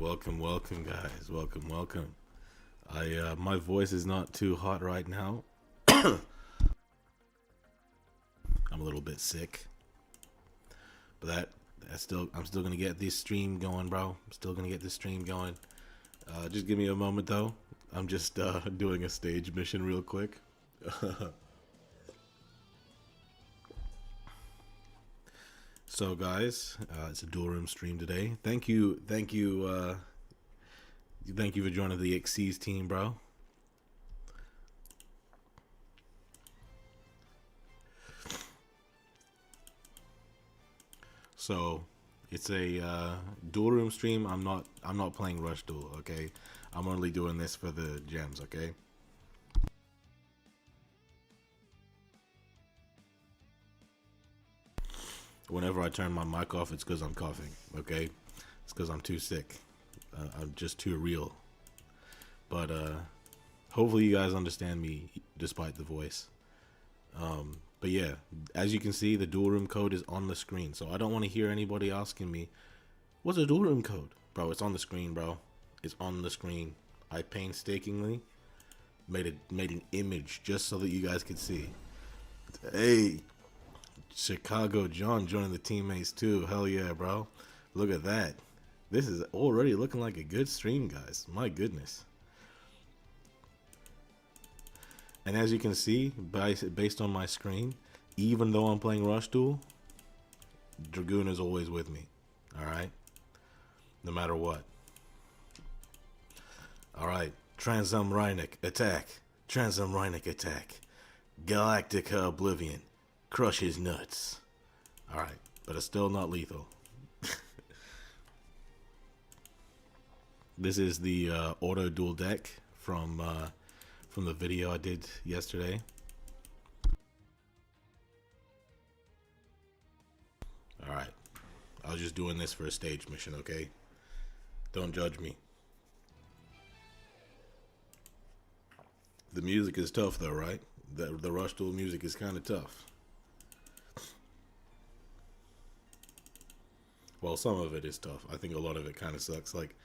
Welcome, guys. Welcome. My voice is not too hot right now. I'm a little bit sick, but I'm still gonna get this stream going, bro. I'm still gonna get this stream going. Just give me a moment, though. I'm just doing a stage mission real quick. So, guys, it's a dual room stream today. Thank you for joining the Xyz team, bro. So, it's a dual room stream. I'm not playing Rush Duel, okay? I'm only doing this for the gems, okay? Whenever I turn my mic off, it's because I'm coughing, okay? It's because I'm too sick. I'm just too real. But hopefully you guys understand me despite the voice. But yeah, as you can see, the dual room code is on the screen. So I don't want to hear anybody asking me, what's a dual room code? Bro, it's on the screen, bro. It's on the screen. I painstakingly made an image just so that you guys could see. Hey, Chicago John joining the teammates too. Hell yeah, bro. Look at that. This is already looking like a good stream, guys. My goodness. And as you can see, based on my screen, even though I'm playing Rush Duel, Dragoon is always with me. Alright? No matter what. Alright. Transum Rhynic, attack. Transum Rhynic, attack. Galactica Oblivion. Crush his nuts. Alright, but it's still not lethal. This is the auto duel deck from the video I did yesterday. Alright, I was just doing this for a stage mission, okay? Don't judge me. The music is tough though, right? The Rush Duel music is kind of tough. Well, some of it is tough. I think a lot of it kind of sucks. Like,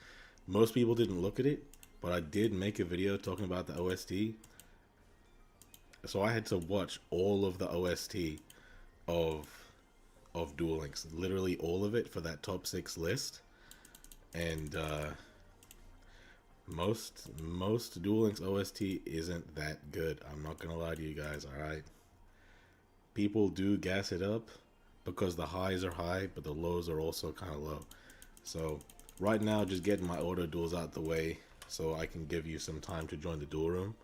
most people didn't look at it, but I did make a video talking about the OST. So I had to watch all of the OST of Duel Links, literally all of it for that top 6 list. And most Duel Links OST isn't that good. I'm not gonna lie to you guys. All right, people do gas it up because the highs are high, but the lows are also kind of low. So right now, just getting my auto duels out the way so I can give you some time to join the duel room.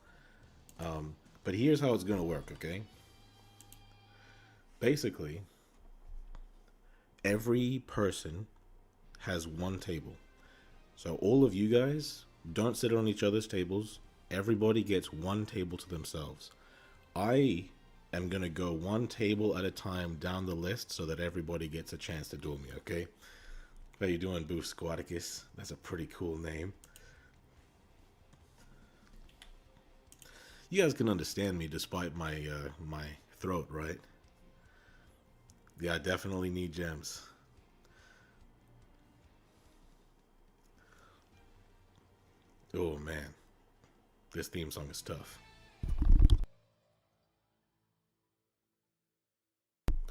But here's how it's gonna work, okay? Basically, every person has one table. So all of you guys don't sit on each other's tables. Everybody gets one table to themselves. I am gonna go one table at a time down the list so that everybody gets a chance to duel me, okay? How you doing, Boof Squaticus? That's a pretty cool name. You guys can understand me despite my my throat, right? Yeah, I definitely need gems. Oh man, this theme song is tough.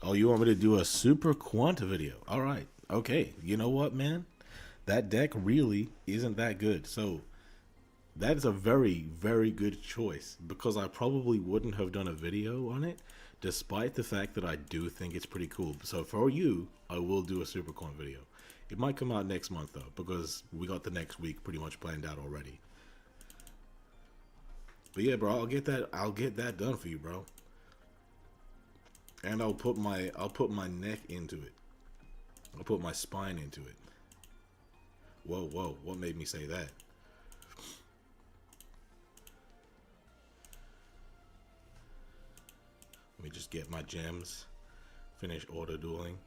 Oh, you want me to do a super quant video? All right. Okay. You know what, man? That deck really isn't that good. So that's a very, very good choice because I probably wouldn't have done a video on it despite the fact that I do think it's pretty cool. So for you, I will do a super quant video. It might come out next month though because we got the next week pretty much planned out already. But yeah, bro, I'll get that done for you, bro. And I'll put my neck into it. I'll put my spine into it. Whoa, what made me say that? Let me just get my gems. Finish auto dueling.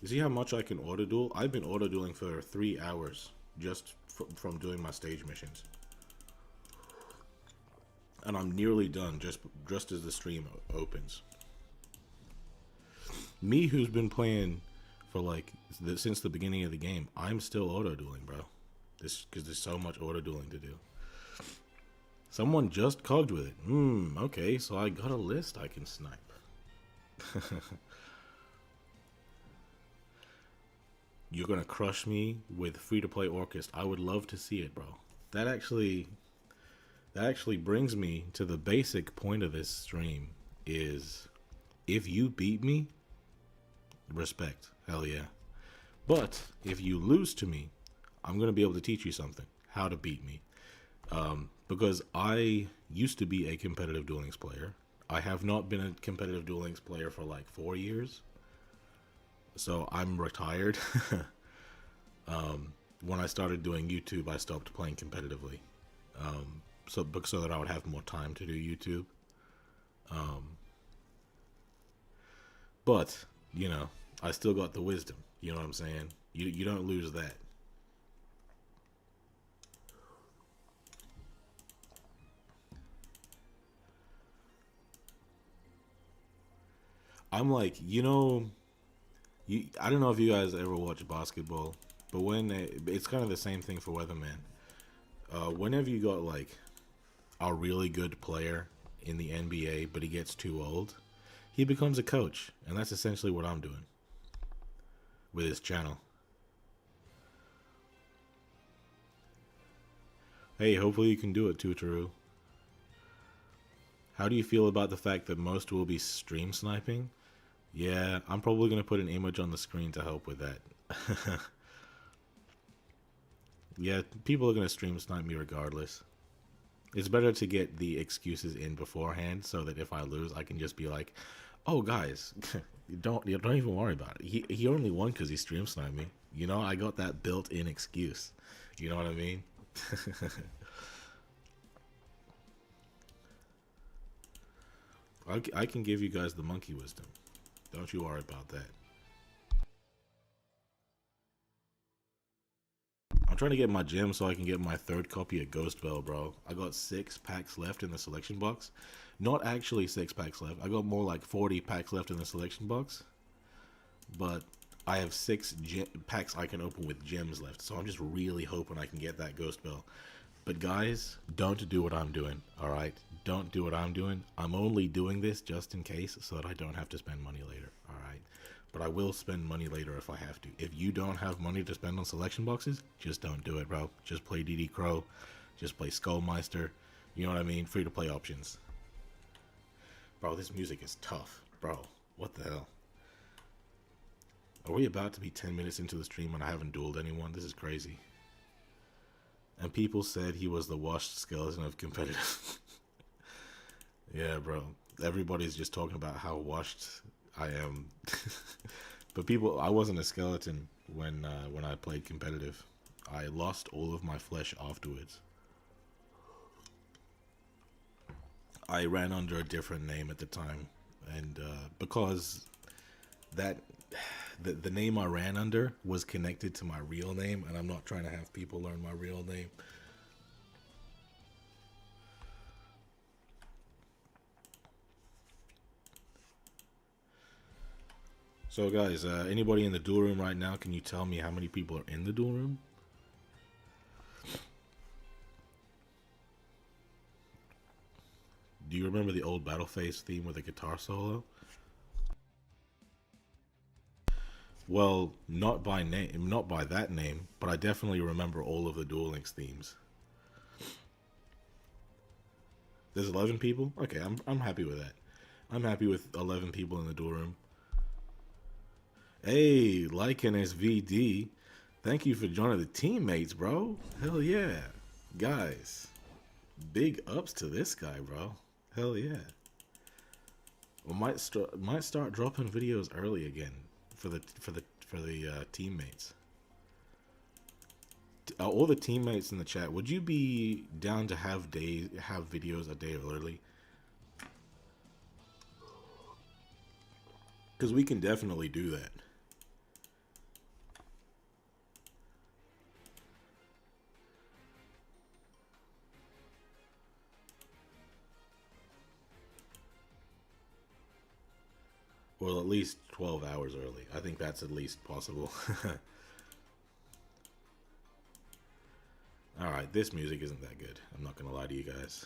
You see how much I can auto duel? I've been auto dueling for 3 hours just from doing my stage missions. And I'm nearly done just as the stream opens. Me, who's been playing for like since the beginning of the game. I'm still auto dueling, bro. This because there's so much auto dueling to do. Someone just cogged with it. Okay, so I got a list I can snipe. You're gonna crush me with free-to-play Orchest. I would love to see it, bro. That actually brings me to the basic point of this stream is if you beat me, respect. Hell yeah. But if you lose to me, I'm going to be able to teach you something. How to beat me. Because I used to be a competitive Duel Links player. I have not been a competitive Duel Links player for like 4 years. So I'm retired. When I started doing YouTube, I stopped playing competitively. So that I would have more time to do YouTube. But, you know, I still got the wisdom. You know what I'm saying? You don't lose that. I'm like, I don't know if you guys ever watch basketball, but it's kind of the same thing for Weatherman. Whenever you got like a really good player in the NBA, but he gets too old, he becomes a coach, and that's essentially what I'm doing with his channel. Hey, hopefully you can do it, Tutoru. How do you feel about the fact that most will be stream sniping? Yeah, I'm probably going to put an image on the screen to help with that. Yeah, people are going to stream snipe me regardless. It's better to get the excuses in beforehand so that if I lose, I can just be like, "Oh, guys, don't even worry about it. He only won because he stream sniped me. You know, I got that built-in excuse. You know what I mean?" I can give you guys the monkey wisdom. Don't you worry about that. I'm trying to get my gem so I can get my third copy of Ghost Bell, bro. I got 6 packs left in the selection box. Not actually 6 packs left. I got more like 40 packs left in the selection box. But I have 6 packs I can open with gems left. So I'm just really hoping I can get that Ghost Bell. But guys, don't do what I'm doing, alright? Don't do what I'm doing. I'm only doing this just in case so that I don't have to spend money later, alright? But I will spend money later if I have to. If you don't have money to spend on selection boxes, just don't do it, bro. Just play DD Crow. Just play Skullmeister. You know what I mean? Free to play options. Bro, this music is tough. Bro, what the hell? Are we about to be 10 minutes into the stream and I haven't dueled anyone? This is crazy. And people said he was the washed skeleton of competitive. Yeah, bro. Everybody's just talking about how washed I am. But I wasn't a skeleton when I played competitive. I lost all of my flesh afterwards. I ran under a different name at the time, and because the name I ran under was connected to my real name, and I'm not trying to have people learn my real name. So guys, anybody in the duel room right now, can you tell me how many people are in the duel room? Do you remember the old Battle Phase theme with a guitar solo? Well, not by name, not by that name, but I definitely remember all of the Duel Links themes. There's 11 people? Okay, I'm happy with that. I'm happy with 11 people in the duel room. Hey, Lycan SVD. Thank you for joining the teammates, bro. Hell yeah. Guys, big ups to this guy, bro. Hell yeah. We might start dropping videos early again for the teammates. All the teammates in the chat, would you be down to have videos a day early? Because we can definitely do that. Well, at least 12 hours early. I think that's at least possible. Alright, this music isn't that good. I'm not gonna lie to you guys.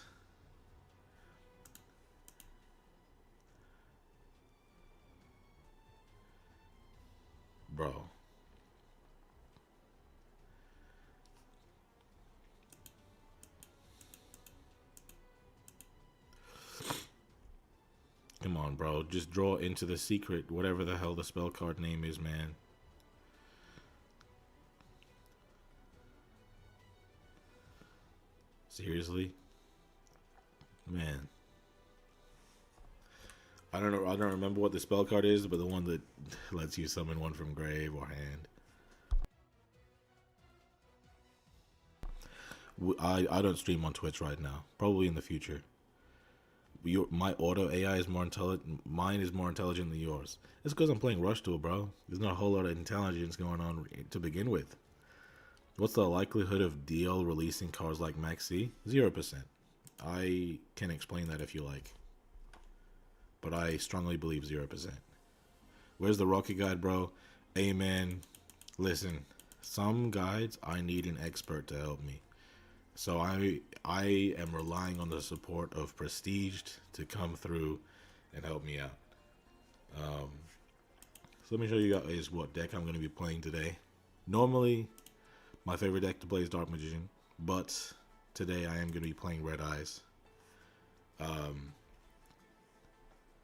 Bro. Come on, bro. Just draw into the secret, whatever the hell the spell card name is, man. Seriously? Man. I don't know. I don't remember what the spell card is, but the one that lets you summon one from grave or hand. I don't stream on Twitch right now. Probably in the future. My auto AI is more intelligent. Mine is more intelligent than yours. It's because I'm playing Rush Duel, bro. There's not a whole lot of intelligence going on to begin with. What's the likelihood of DL releasing cards like Maxi? 0%. I can explain that if you like. But I strongly believe 0%. Where's the Rocket Guide, bro? Hey, man. Listen, some guides, I need an expert to help me. So I am relying on the support of Prestiged to come through and help me out. So let me show you guys what deck I'm going to be playing today. Normally, my favorite deck to play is Dark Magician, but today I am going to be playing Red Eyes.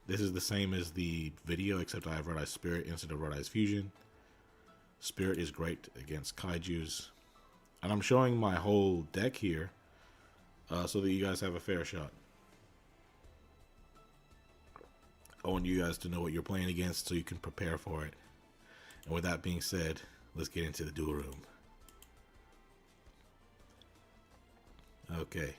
This is the same as the video, except I have Red Eyes Spirit instead of Red Eyes Fusion. Spirit is great against Kaijus. And I'm showing my whole deck here so that you guys have a fair shot. I want you guys to know what you're playing against so you can prepare for it. And with that being said, let's get into the duel room. Okay.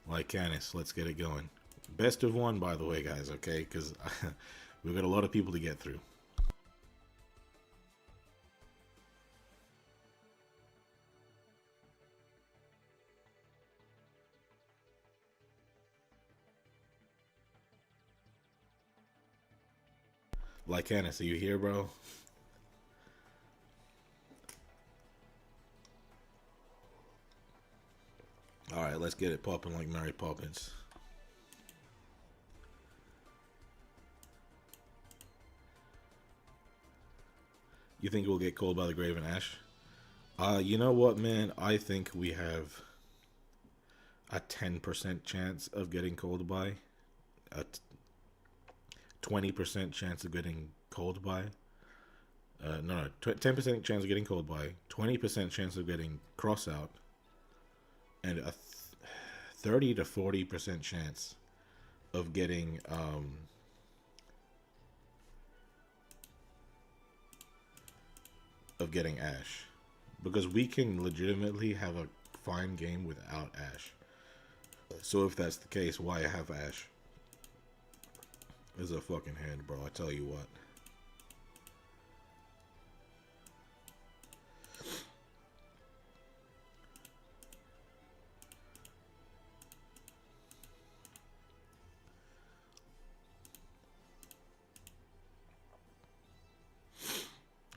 Like Canis, let's get it going. Best of one, by the way, guys, okay? Because we've got a lot of people to get through. Like Canis, are you here, bro? Alright, let's get it popping like Mary Poppins. You think we'll get called by the Graven Ash? You know what, man? I think we have a 10% chance of getting called by. A 20% chance of getting called by. No, 10% chance of getting called by. 20% chance of getting cross out. And a 30 to 40% chance of getting Ash, because we can legitimately have a fine game without Ash. So if that's the case, why have Ash? It's a fucking hand, bro. I tell you what.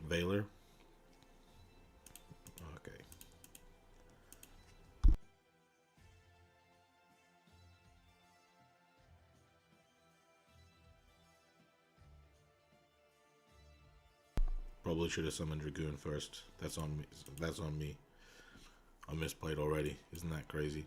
Valor. Okay. Probably should have summoned Dragoon first. That's on me. That's on me. I misplayed already. Isn't that crazy?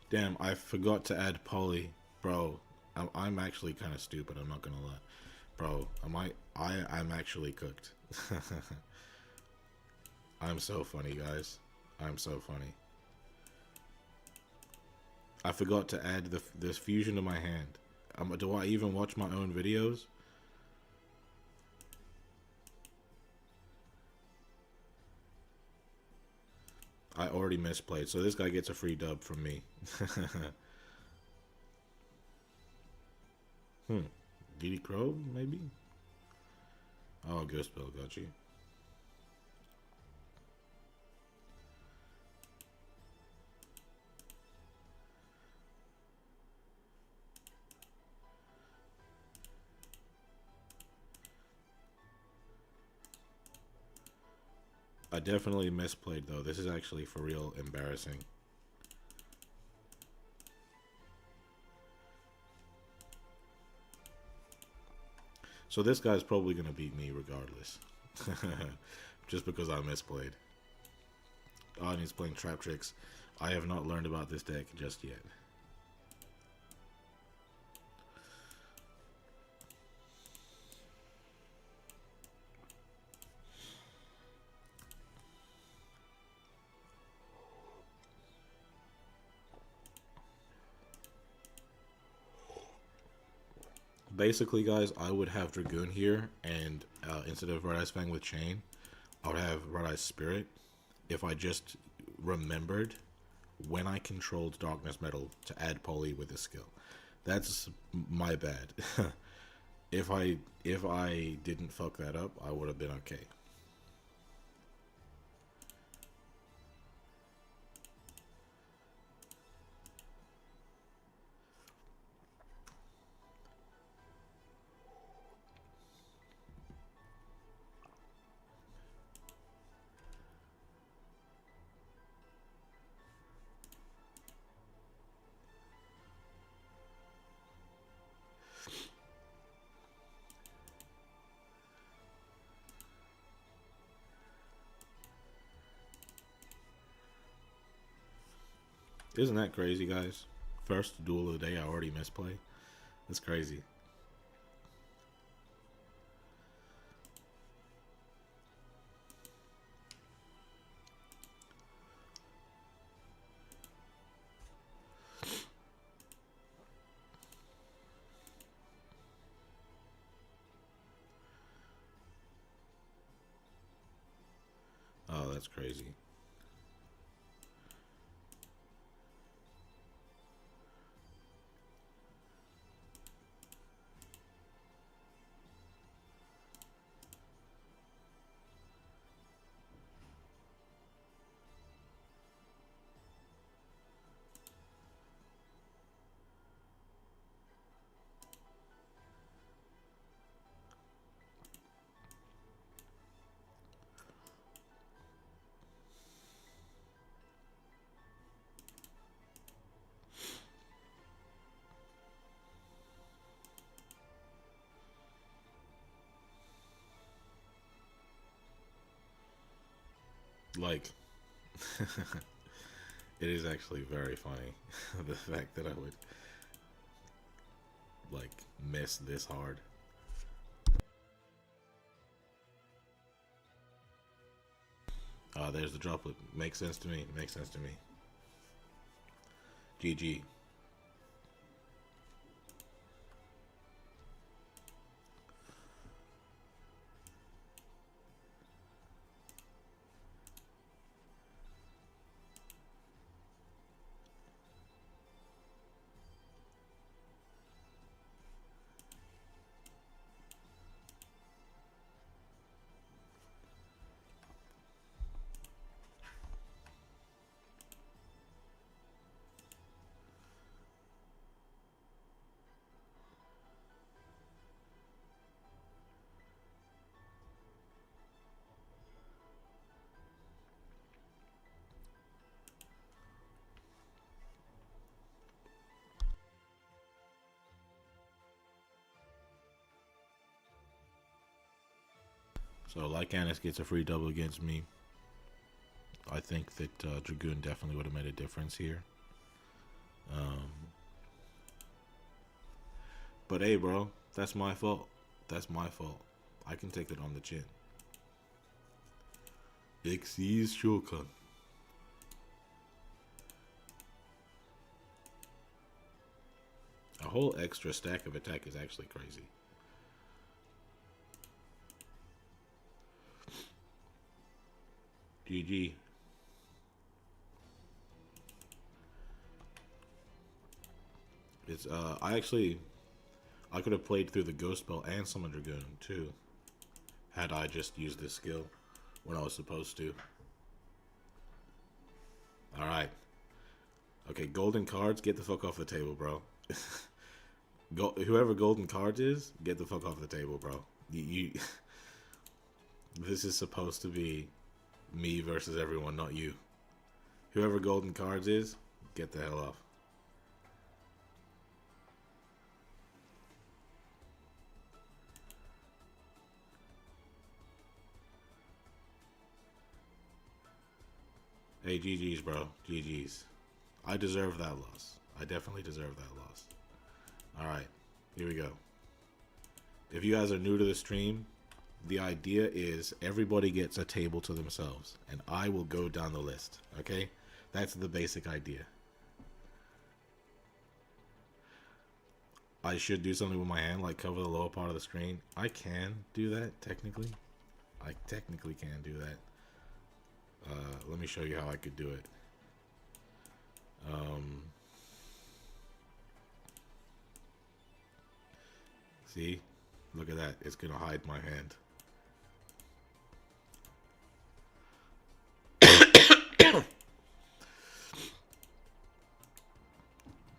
Damn, I forgot to add Polly. Bro, I'm actually kind of stupid, I'm not gonna lie. Bro, I'm actually cooked. I'm so funny, guys. I'm so funny. I forgot to add this fusion to my hand. Do I even watch my own videos? I already misplayed, so this guy gets a free dub from me. DD Crow, maybe? Oh, Ghost Bill, got you. I definitely misplayed, though. This is actually for real embarrassing. So this guy's probably going to beat me regardless. Just because I misplayed. Oh, and he's playing Trap Tricks. I have not learned about this deck just yet. Basically, guys, I would have Dragoon here, and instead of Red Eyes Fang with Chain, I would have Red Eyes Spirit if I just remembered when I controlled Darkness Metal to add Poly with a skill. That's my bad. If I didn't fuck that up, I would have been okay. Isn't that crazy, guys? First duel of the day, I already misplay. That's crazy. Oh, that's crazy. Like, it is actually very funny the fact that I would like miss this hard. There's the droplet. Makes sense to me. Makes sense to me. GG. So Lycanis gets a free double against me. I think that Dragoon definitely would have made a difference here. But hey, bro, that's my fault. That's my fault. I can take it on the chin. Xyz Shokan. A whole extra stack of attack is actually crazy. GG. It's I could have played through the Ghost Spell and Summon Dragoon too, had I just used this skill when I was supposed to. All right. Okay, golden cards, get the fuck off the table, bro. Whoever golden cards is, get the fuck off the table, bro. You this is supposed to be me versus everyone, not you. Whoever golden cards is, get the hell off. Hey, GG's, bro. GG's. I deserve that loss. I definitely deserve that loss. Alright, here we go. If you guys are new to the stream, the idea is everybody gets a table to themselves, and I will go down the list, okay? That's the basic idea. I should do something with my hand, like cover the lower part of the screen. I can do that, technically. I technically can do that. Let me show you how I could do it. See? Look at that. It's going to hide my hand.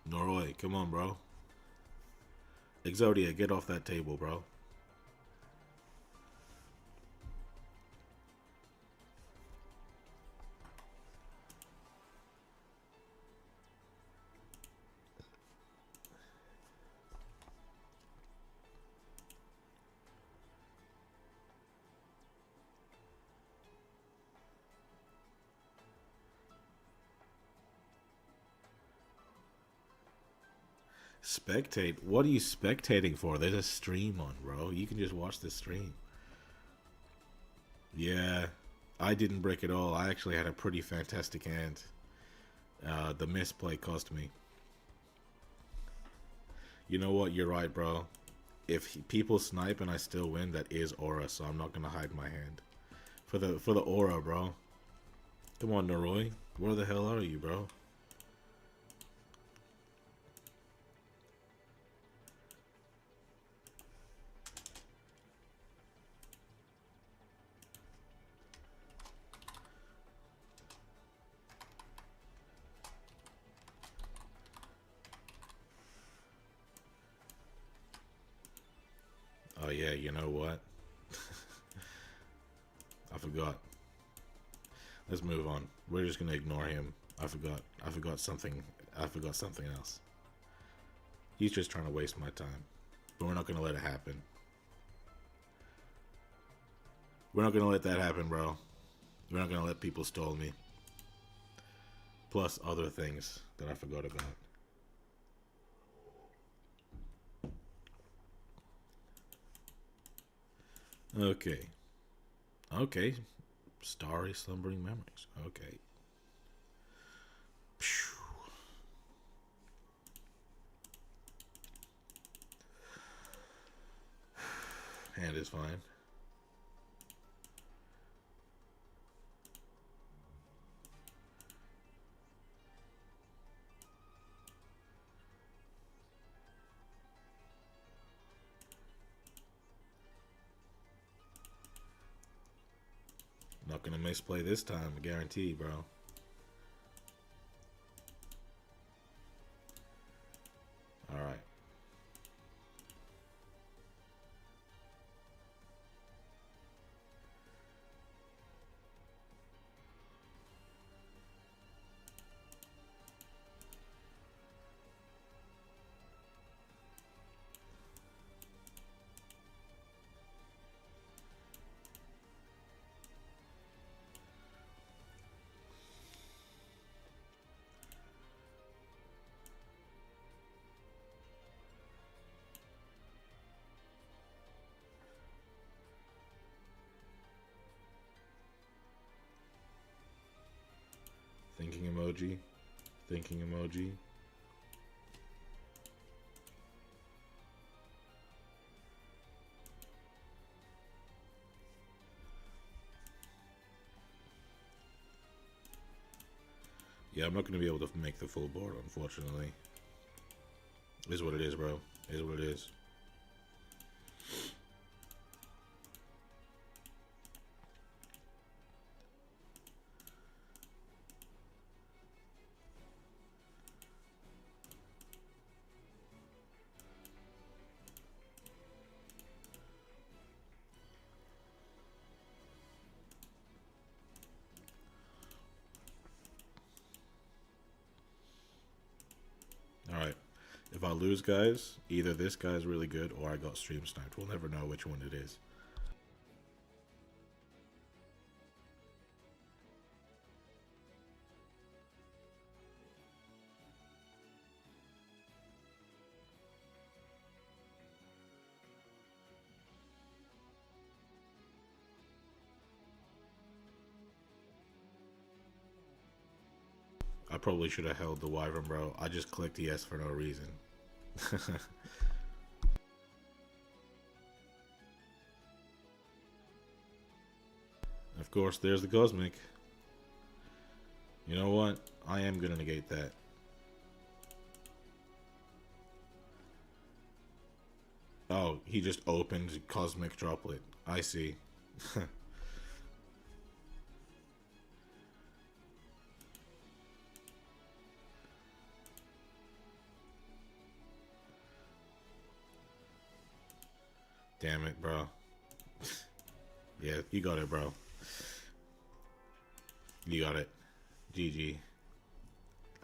Norway, come on, bro. Exodia, get off that table, bro. Spectate? What are you spectating for? There's a stream on, bro. You can just watch the stream. Yeah, I didn't break it all. I actually had a pretty fantastic hand. The misplay cost me. You know what? You're right, bro. If people snipe and I still win, that is aura, so I'm not gonna hide my hand. For the aura, bro. Come on, Noroi. Where the hell are you, bro? Oh yeah, you know what? I forgot. Let's move on. We're just gonna ignore him. I forgot something else. He's just trying to waste my time. But we're not gonna let it happen. We're not gonna let that happen, bro. We're not gonna let people stall me. Plus other things that I forgot about. Okay. Okay. Starry slumbering memories. Okay. Phew. Hand is fine. Not gonna misplay this time, I guarantee, bro. Alright. Thinking emoji. Thinking emoji. Yeah, I'm not going to be able to make the full board, unfortunately. Is what it is, bro. Is what it is. All right. If I lose, guys, either this guy's really good or I got stream sniped. We'll never know which one it is. I probably should have held the wyvern, bro. I just clicked yes for no reason. Of course, there's the cosmic. You know what? I am gonna negate that. Oh, he just opened cosmic droplet. I see. Damn it, bro. Yeah, you got it, bro. You got it. GG.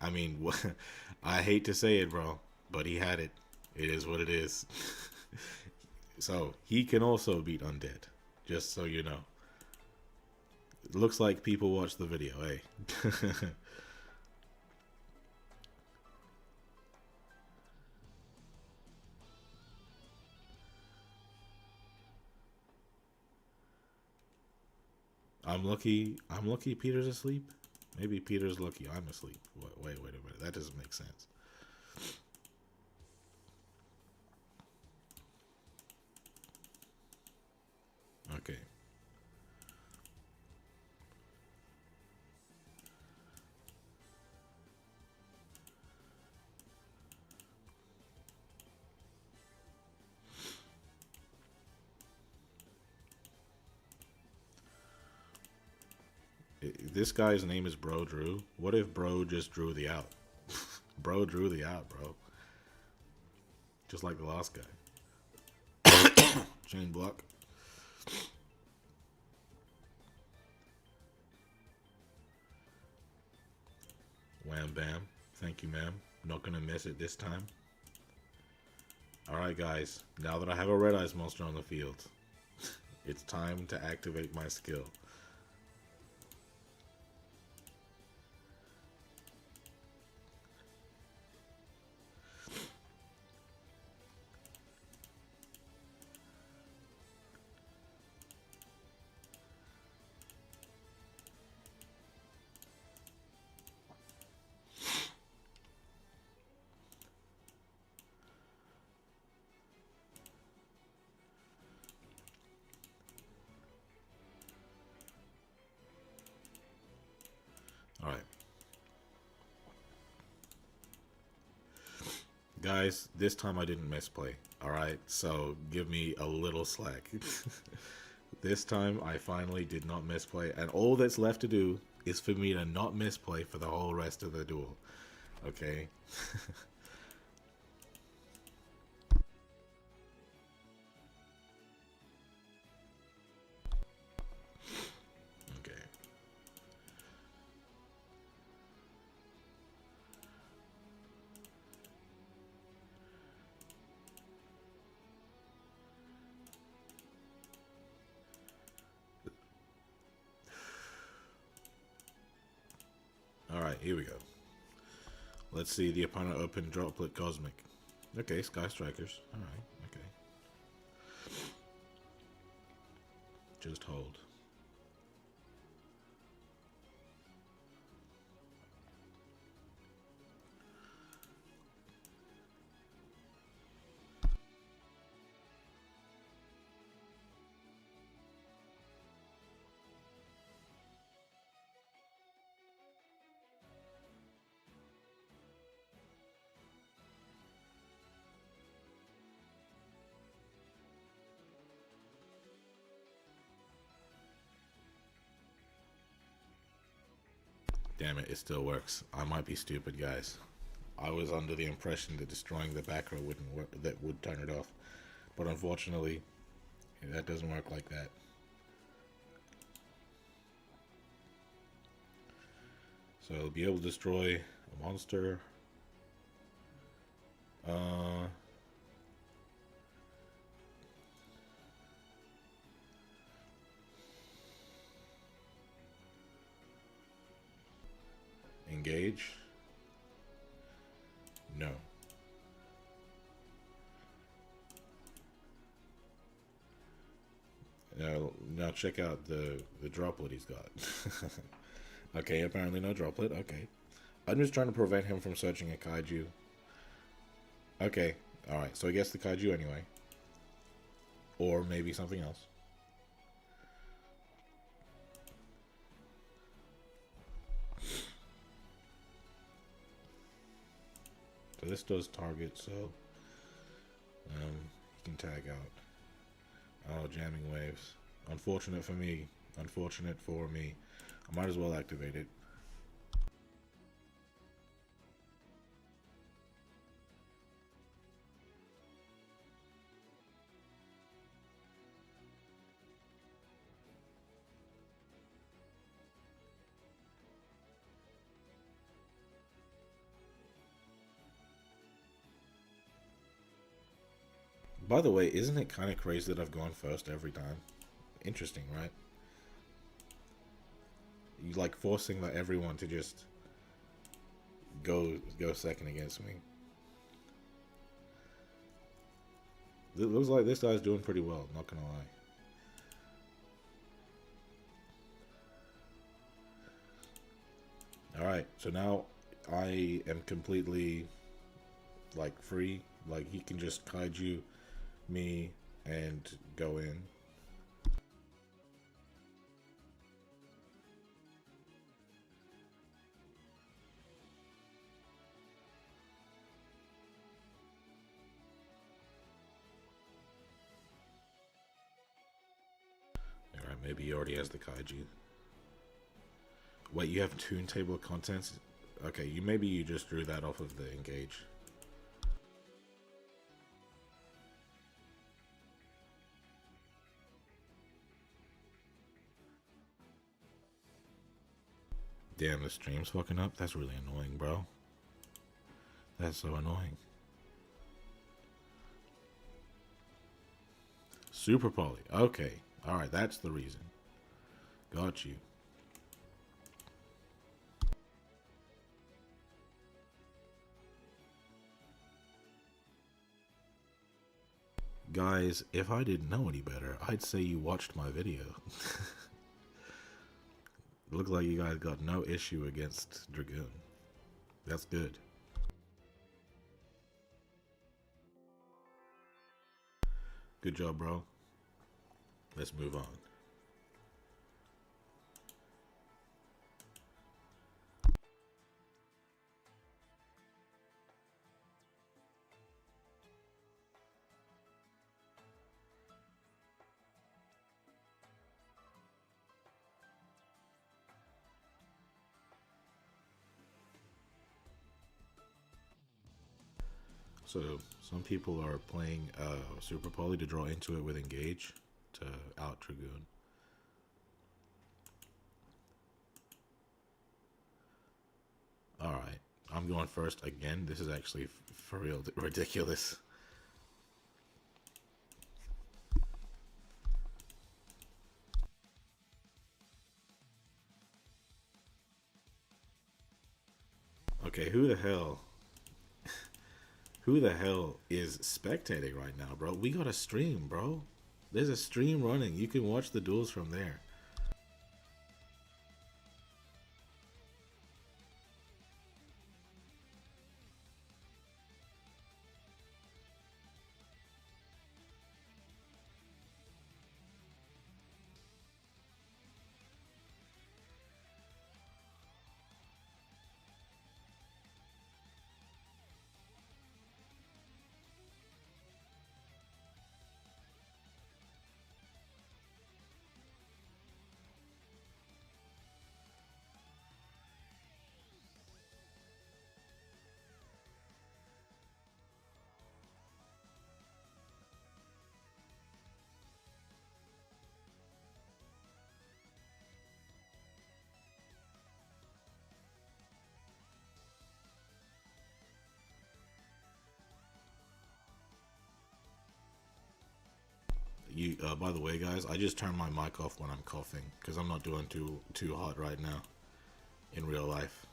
I mean, I hate to say it, bro, but he had it. It is what it is. So, he can also beat Undead, just so you know. It looks like people watch the video, hey. I'm lucky Peter's asleep. Maybe Peter's lucky I'm asleep. Wait a minute. That doesn't make sense. Okay. This guy's name is Bro Drew. What if Bro just drew the out? Bro drew the out, bro. Just like the last guy. Chain block. Wham bam. Thank you, ma'am. Not gonna miss it this time. Alright, guys. Now that I have a Red Eyes monster on the field, it's time to activate my skill. Alright. Guys, this time I didn't misplay. Alright, so give me a little slack. This time I finally did not misplay, and all that's left to do is for me to not misplay for the whole rest of the duel. Okay? Okay. Alright, here we go. Let's see the opponent open droplet cosmic. Okay, Sky Strikers. Alright, okay. Just hold. Damn it, it still works. I might be stupid, guys. I was under the impression that destroying the back row wouldn't work, that would turn it off. But unfortunately, that doesn't work like that. So it'll be able to destroy a monster. Engage. No. Now check out the droplet he's got. Okay, apparently no droplet. Okay. I'm just trying to prevent him from searching a kaiju. Okay. Alright, so I guess the kaiju anyway. Or maybe something else. So this does target, so you can tag out. Oh, jamming waves. Unfortunate for me. Unfortunate for me. I might as well activate it. By the way, isn't it kind of crazy that I've gone first every time? Interesting, right? You like forcing like everyone to just go second against me. It looks like this guy's doing pretty well, not gonna lie. Alright, so now I am completely like free. Like he can just kaiju me and go in. Alright, maybe he already has the kaiju. Wait, you have Toon Table of Contents? Okay, maybe you just drew that off of the engage. Damn, the stream's fucking up? That's really annoying, bro. That's so annoying. Super poly. Okay. Alright, that's the reason. Got you. Guys, if I didn't know any better, I'd say you watched my video. Looks like you guys got no issue against Dragoon. That's good. Good job, bro. Let's move on. So some people are playing Super Poly to draw into it with Engage to out Dragoon. Alright, I'm going first again. This is actually for real ridiculous. Okay, who the hell is spectating right now, bro? We got a stream, bro. There's a stream running. You can watch the duels from there. by the way, guys, I just turn my mic off when I'm coughing because I'm not doing too hot right now in real life.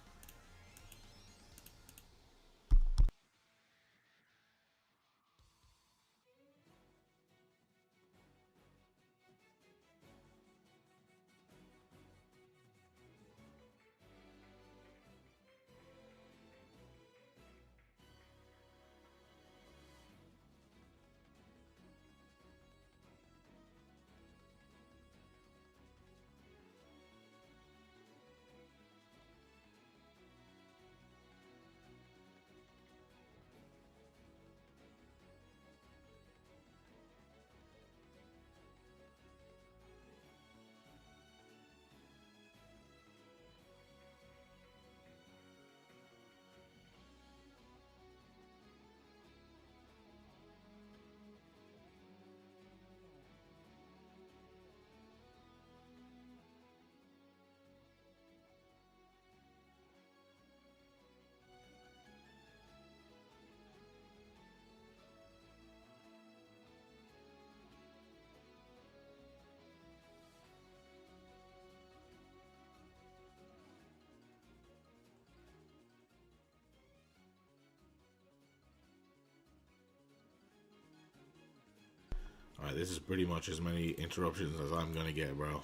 Alright, this is pretty much as many interruptions as I'm gonna get, bro.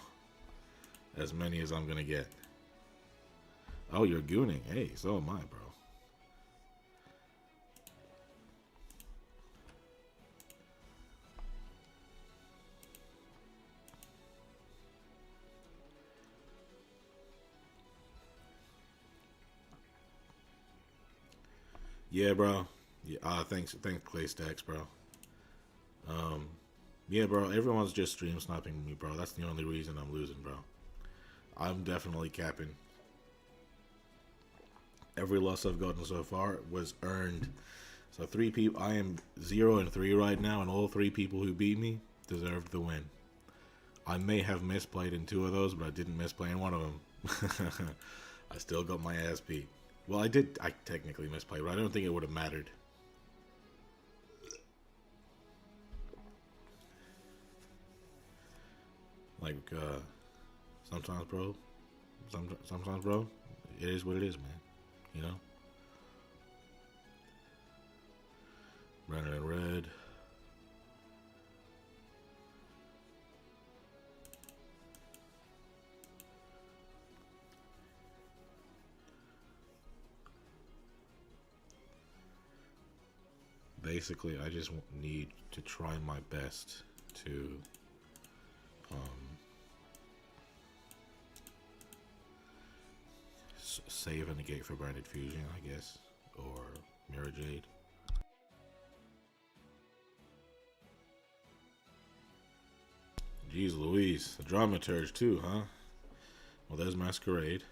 As many as I'm gonna get. Oh, you're gooning. Hey, so am I, bro. Yeah, bro. Yeah, thanks, Clay Stacks, bro. Yeah, bro. Everyone's just stream sniping me, bro. That's the only reason I'm losing, bro. I'm definitely capping. Every loss I've gotten so far was earned. So 3 people. I am 0-3 right now, and all 3 people who beat me deserved the win. I may have misplayed in 2 of those, but I didn't misplay in one of them. I still got my ass beat. Well, I technically misplayed, but I don't think it would have mattered. Like, sometimes, bro. Sometimes, bro. It is what it is, man. You know? Running in red. Basically, I just need to try my best to save a negate for Branded Fusion, I guess, or Mirror Jade. Jeez Louise, the Dramaturge too, huh? Well, there's Masquerade.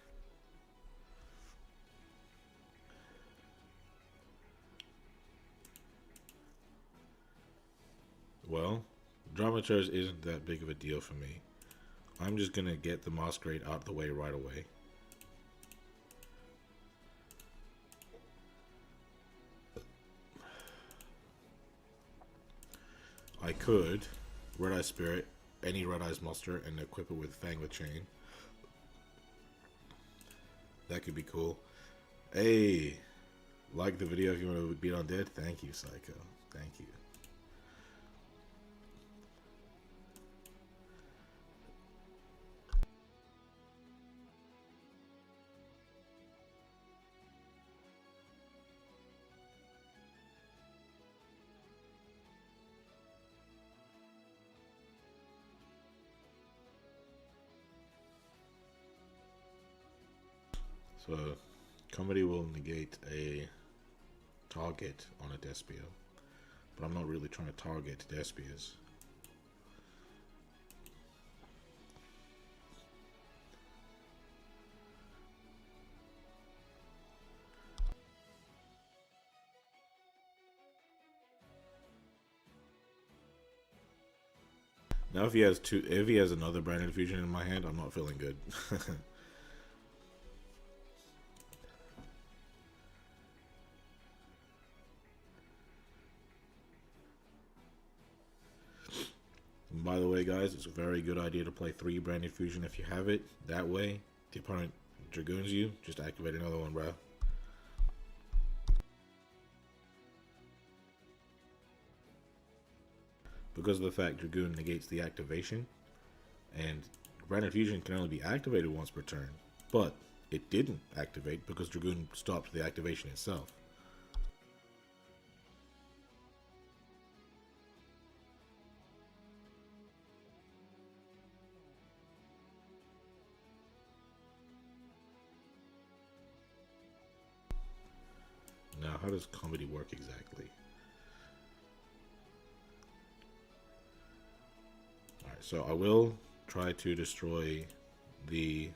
Well, Dramaturge isn't that big of a deal for me. I'm just gonna get the Masquerade out of the way right away. I could Red Eye Spirit any Red Eyes monster and equip it with Fang the Chain. That could be cool. Hey, like the video if you want to beat Undead. Thank you, Psycho. Thank you. So, comedy will negate a target on a Despia, but I'm not really trying to target Despias. Now, if he has another Branded Fusion in my hand, I'm not feeling good. And by the way, guys, it's a very good idea to play 3 Branded Fusion if you have it. That way, the opponent Dragoons you, just activate another one, bro. Because of the fact Dragoon negates the activation, and Branded Fusion can only be activated once per turn, but it didn't activate because Dragoon stopped the activation itself. Now, how does comedy work exactly? Alright, so I will try to destroy the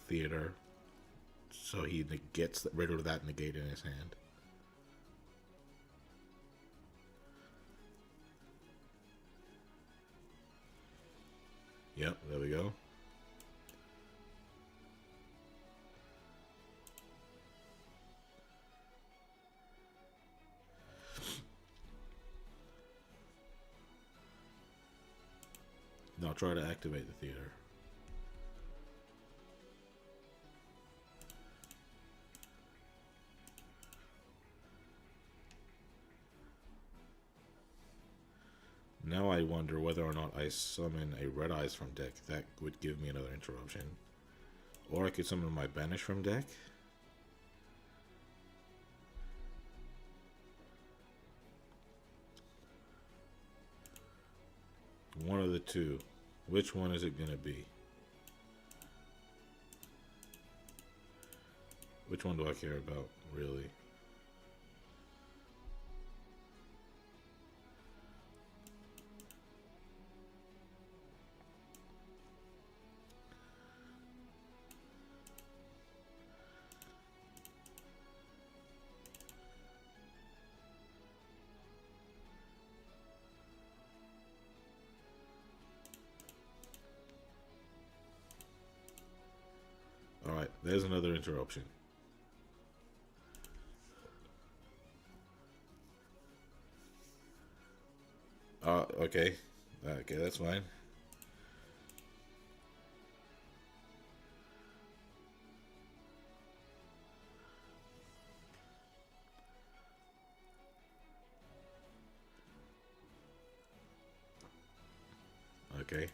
theater so he gets rid of that negate in his hand. Yep, there we go. Now try to activate the theater. Now I wonder whether or not I summon a Red Eyes from deck. That would give me another interruption. Or I could summon my Banish from deck. One of the two. Which one is it going to be? Which one do I care about, really? Alright, there's another interruption. Okay. Okay, that's fine. Okay.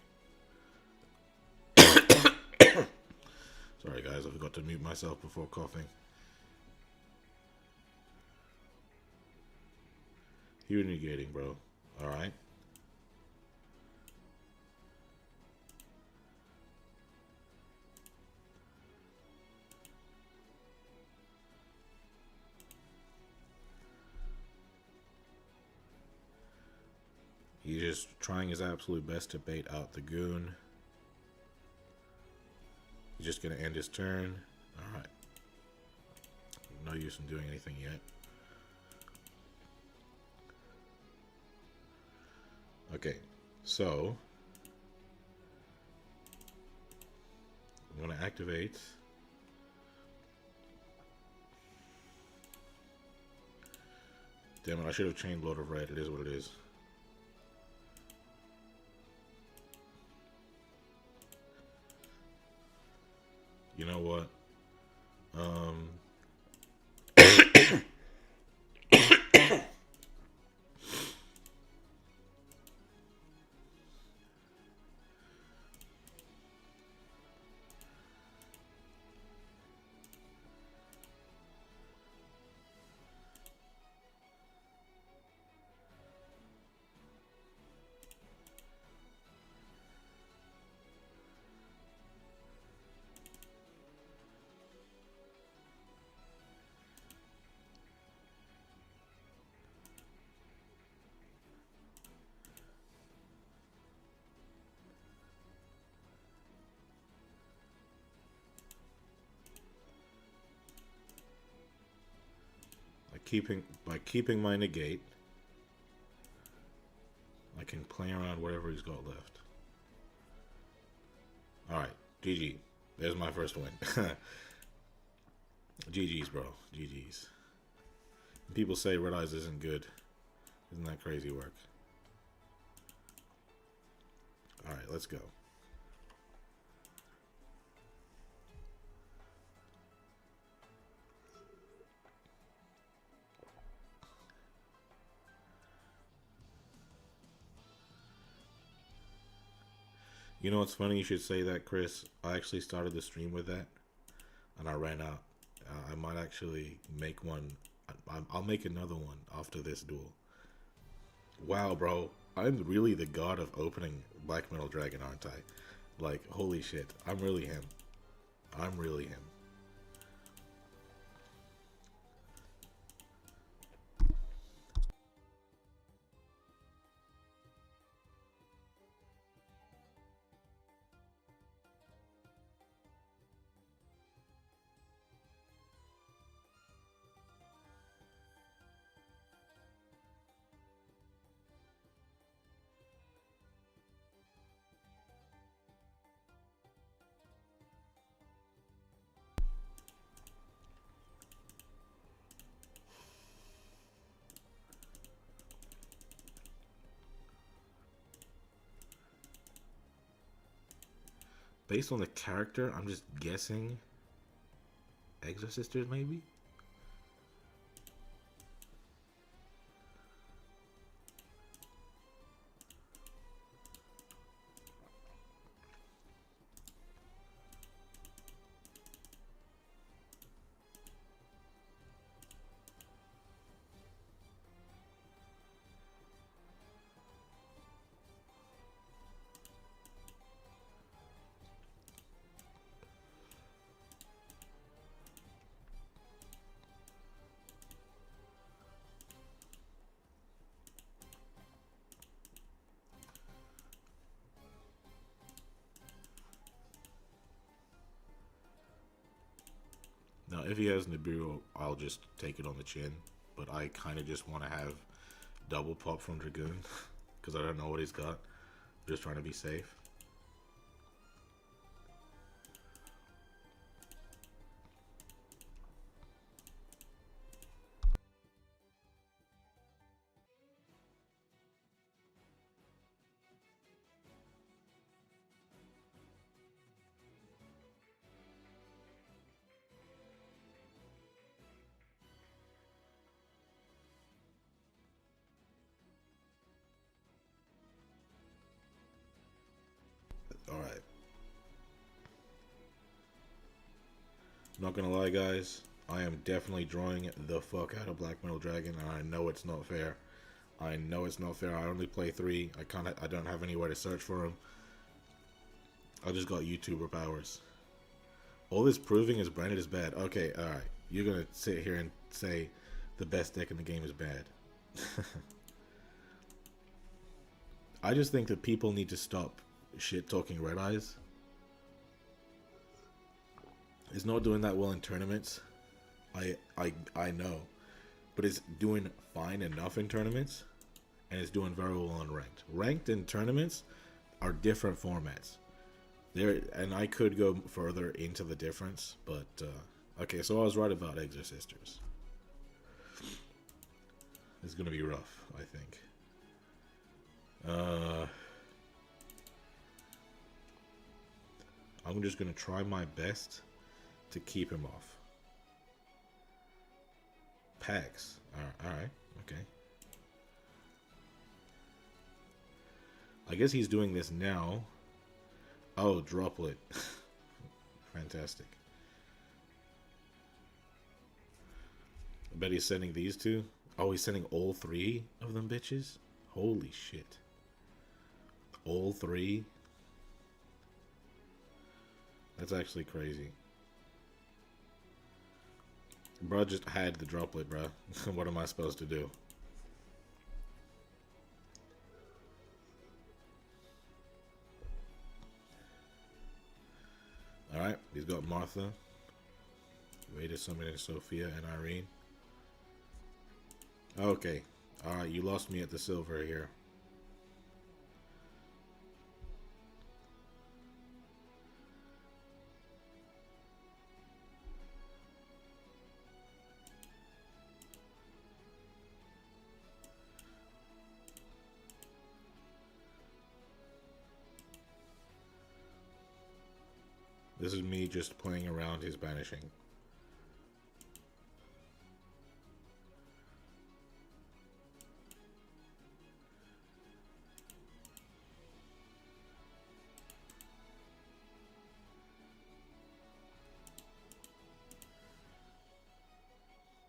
Sorry guys, I forgot to mute myself before coughing. You're negating, bro. Alright. He's just trying his absolute best to bait out the goon. He's just going to end his turn. Alright. No use in doing anything yet. Okay, so I'm going to activate damn it, I should have chained Lord of Red. It is what it is. You know what? By keeping my negate, I can play around whatever he's got left. Alright, GG. There's my first win. GG's, bro. GG's. People say Red Eyes isn't good. Isn't that crazy work? Alright, let's go. You know what's funny? You should say that, Chris. I actually started the stream with that, and I ran out. I might actually make one. I'll make another one after this duel. Wow, bro. I'm really the god of opening Black Metal Dragon, aren't I? Like, holy shit. I'm really him. I'm really him. Based on the character, I'm just guessing Exorcisters, maybe? Now, if he has Nibiru, I'll just take it on the chin. But I kind of just want to have double pop from Dragoon. Because I don't know what he's got. I'm just trying to be safe. Alright. Not gonna lie, guys. I am definitely drawing the fuck out of Black Metal Dragon, and I know it's not fair. I know it's not fair. I only play 3. I don't have anywhere to search for him. I just got YouTuber powers. All this proving is branded is bad. Okay, alright. You're gonna sit here and say the best deck in the game is bad. I just think that people need to stop shit talking Red Eyes. It's not doing that well in tournaments. I know. But it's doing fine enough in tournaments. And it's doing very well in ranked. Ranked in tournaments are different formats. And I could go further into the difference, but okay, so I was right about Exorcisters. It's gonna be rough, I think. I'm just gonna try my best to keep him off. Packs. Alright, okay. I guess he's doing this now. Oh, droplet. Fantastic. I bet he's sending these two. Oh, he's sending all 3 of them bitches? Holy shit. All 3? That's actually crazy. Bro just had the droplet, bro. What am I supposed to do? Alright, he's got Martha. Waited summoning Sophia and Irene. Okay. Alright, you lost me at the silver here. This is me just playing around his banishing.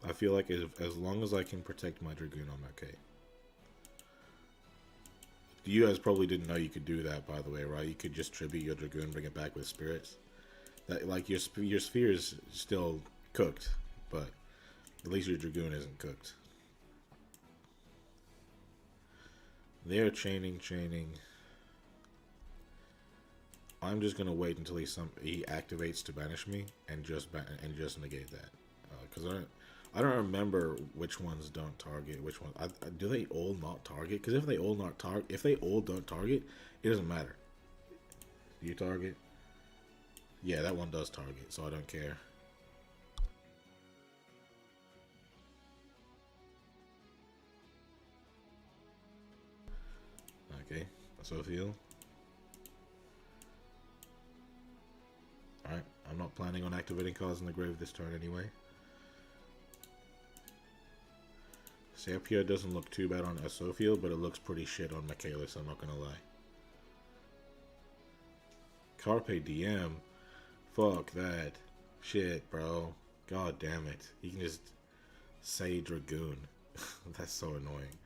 I feel like as long as I can protect my Dragoon, I'm okay. You guys probably didn't know you could do that, by the way, right? You could just tribute your Dragoon, bring it back with spirits. That, like, your sphere is still cooked, but at least your Dragoon isn't cooked. They're chaining. I'm just gonna wait until he activates to banish me and just negate that, because I don't remember which ones don't target. Which ones do they all not target? Because if they all don't target, it doesn't matter. Do you target? Yeah, that one does target, so I don't care. Okay, so heal. Alright, I'm not planning on activating cards in the grave this turn anyway. Sapia doesn't look too bad on Asophiel, but it looks pretty shit on Michaelis, I'm not gonna lie. Carpe Diem? Fuck that. Shit, bro. God damn it. You can just say Dragoon. That's so annoying.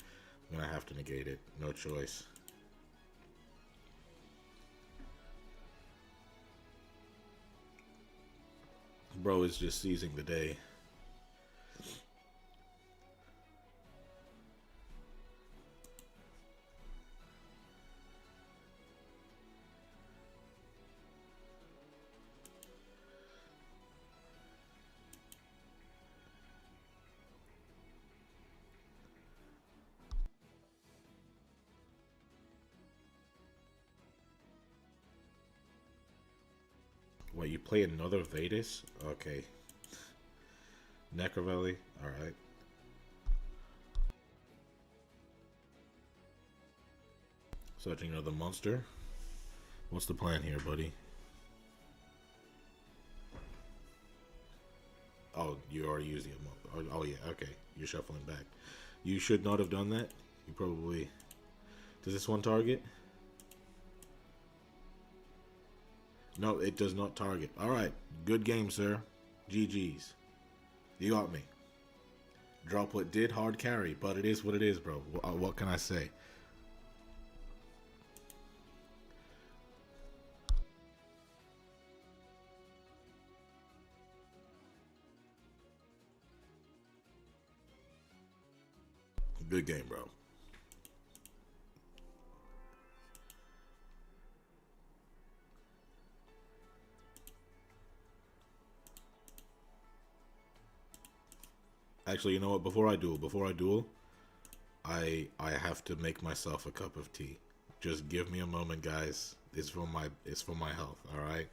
I'm gonna have to negate it. No choice. Bro is just seizing the day. Wait, you play another Vadis? Okay. Necrovelli? Alright. Searching another monster. What's the plan here, buddy? Oh, you already used the oh yeah, okay. You're shuffling back. You should not have done that. You probably... Does this one target? No, it does not target. Alright. Good game, sir. GG's. You got me. Droplet did hard carry, but it is what it is, bro. What can I say? Good game, bro. Actually, you know what? Before I duel, I have to make myself a cup of tea. Just give me a moment, guys. It's for my health, all right?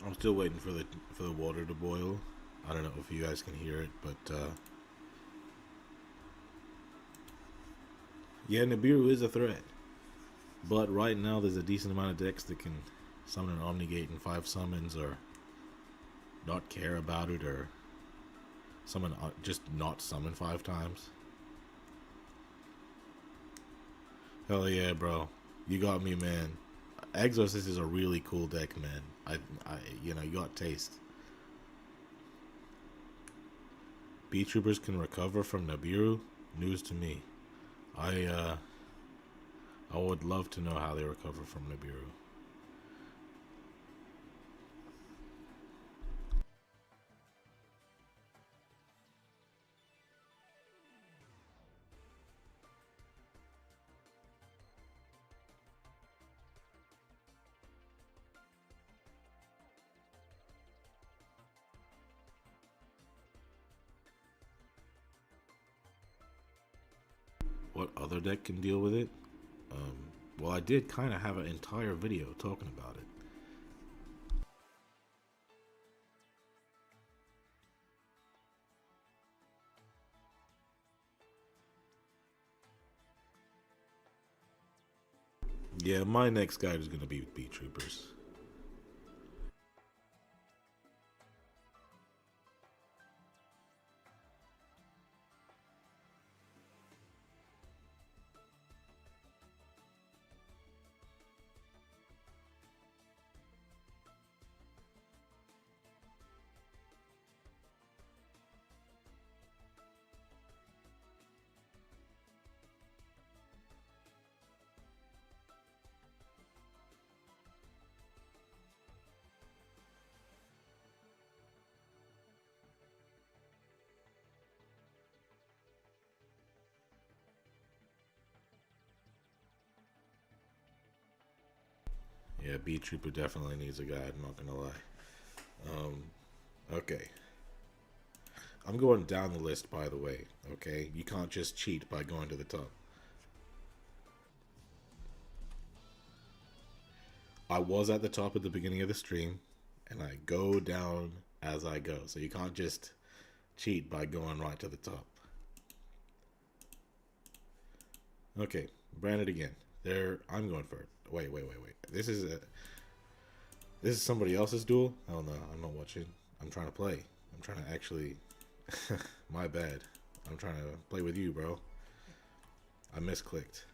I'm still waiting for the water to boil. I don't know if you guys can hear it, but yeah, Nibiru is a threat. But right now, there's a decent amount of decks that can summon an Omnigate in 5 summons, or not care about it, or summon just not summon 5 times. Hell yeah, bro! You got me, man. Exorcist is a really cool deck, man. You know, you got taste. Beat Troopers can recover from Nibiru. News to me. I would love to know how they recover from Nibiru. What other deck can deal with it? Well, I did kind of have an entire video talking about it. Yeah, my next guide is going to be Beat Troopers. Yeah, Beat Trooper definitely needs a guide, I'm not going to lie. Okay. I'm going down the list, by the way, okay? You can't just cheat by going to the top. I was at the top at the beginning of the stream, and I go down as I go. So you can't just cheat by going right to the top. Okay, brand it again. There, I'm going for it. Wait. This is somebody else's duel? Oh no, I'm not watching. I'm trying to play. I'm trying to actually. My bad. I'm trying to play with you, bro. I misclicked.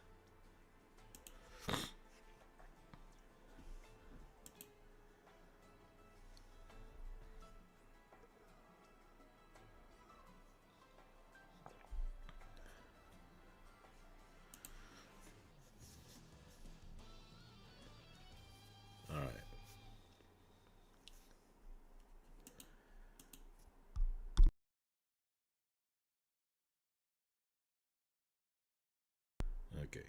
All right. Okay.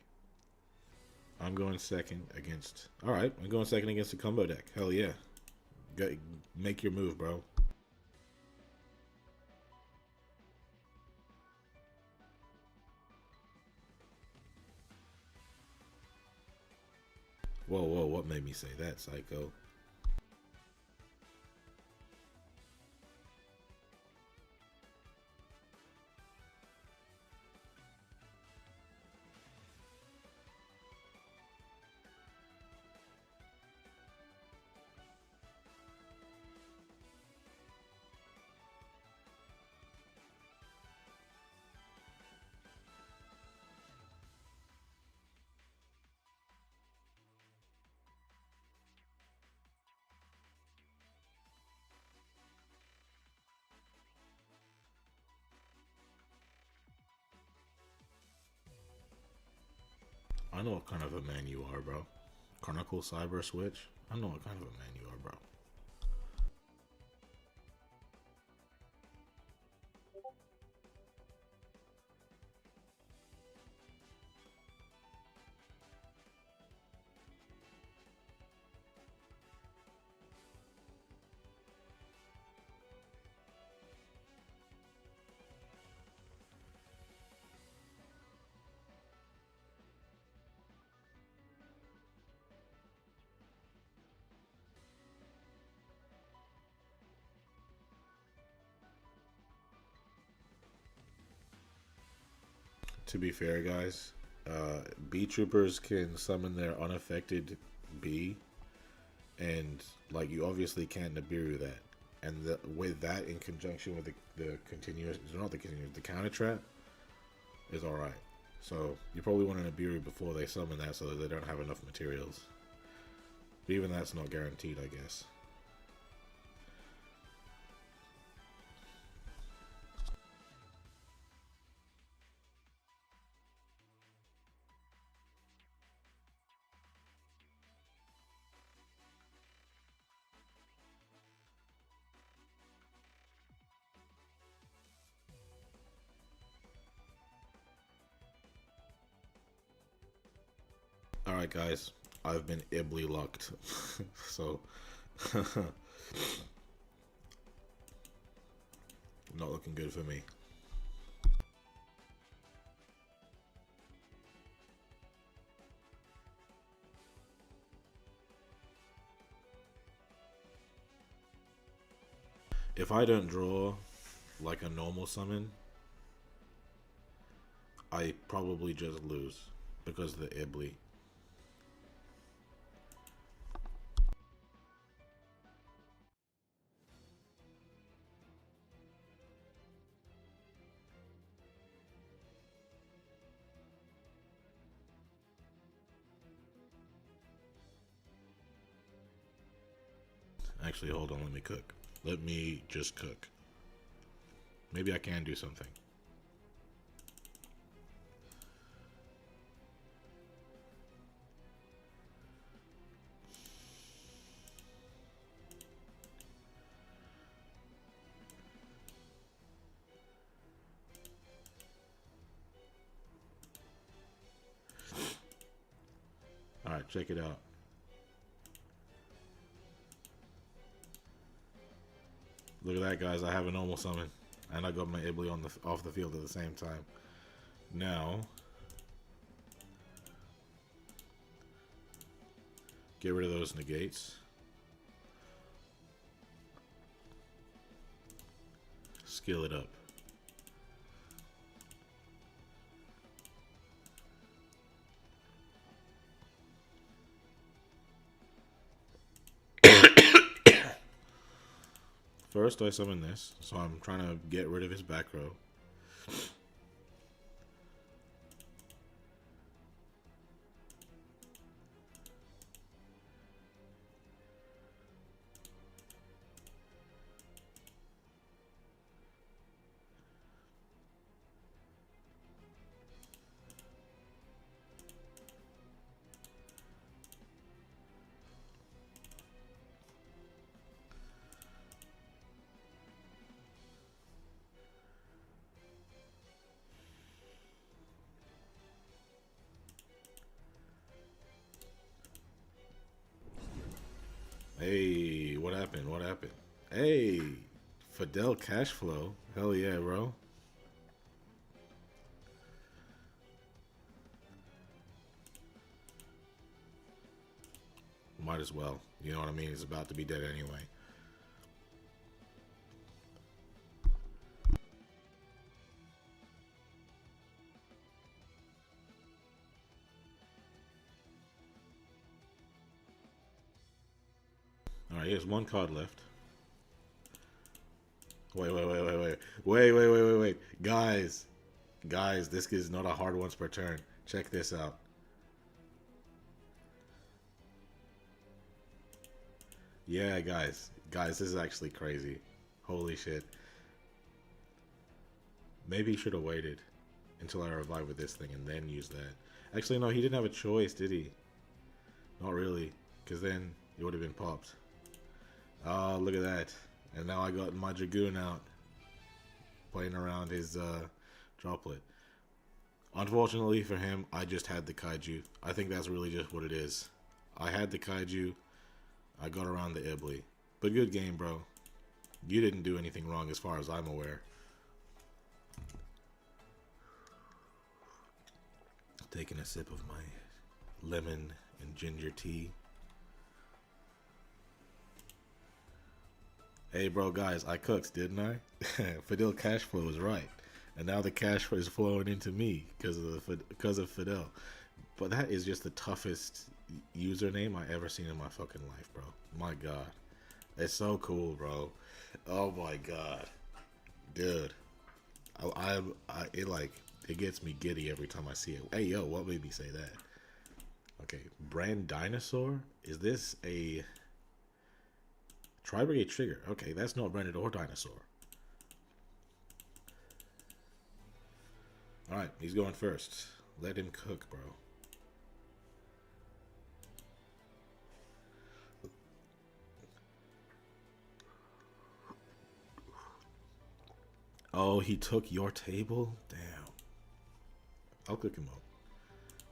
I'm going second against. All right, I'm going second against the combo deck. Hell yeah. Go, make your move, bro. Whoa, what made me say that, psycho? I know what kind of a man you are, bro. Chronicle Cyber Switch? I know what kind of a man you are, bro. to be fair, guys, bee troopers can summon their unaffected bee, and like you obviously can't Nibiru that, and with that in conjunction with the continuous, not the continuous, the counter trap is all right. So you probably want to Nibiru before they summon that, so that they don't have enough materials. But even that's not guaranteed, I guess. Alright guys, I've been ibly locked. So not looking good for me. If I don't draw like a normal summon, I probably just lose because of the ibly. Actually, hold on, let me cook. Let me just cook. Maybe I can do something. Alright, check it out. Look at that, guys. I have a normal summon. And I got my Ibly on off the field at the same time. Now, get rid of those negates. Skill it up. First, I summon this, so I'm trying to get rid of his back row. Hey, what happened? What happened? Hey, Fidel cash flow. Hell yeah, bro. Might as well. You know what I mean? He's about to be dead anyway. Alright, he has one card left. Wait. Guys. Guys, this is not a hard once per turn. Check this out. Yeah, guys. Guys, this is actually crazy. Holy shit. Maybe he should have waited until I revive with this thing and then use that. Actually, no, he didn't have a choice, did he? Not really, because then it would have been popped. Oh, look at that. And now I got my Dragoon out. Playing around his droplet. Unfortunately for him, I just had the Kaiju. I think that's really just what it is. I had the Kaiju. I got around the Ibly. But good game, bro. You didn't do anything wrong as far as I'm aware. Taking a sip of my lemon and ginger tea. Hey, bro, guys, I cooked, didn't I? Fidel Cashflow was right. and now the cash is flowing into me because of Fidel. But that is just the toughest username I ever seen in my fucking life, bro. My God, it's so cool, bro. Oh my God, dude. It gets me giddy every time I see it. Hey yo, what made me say that? Okay, brand dinosaur. Is this a Tri-Brigade trigger? Okay, that's not branded or dinosaur. All right, he's going first. Let him cook, bro. Oh, he took your table? Damn. I'll cook him up.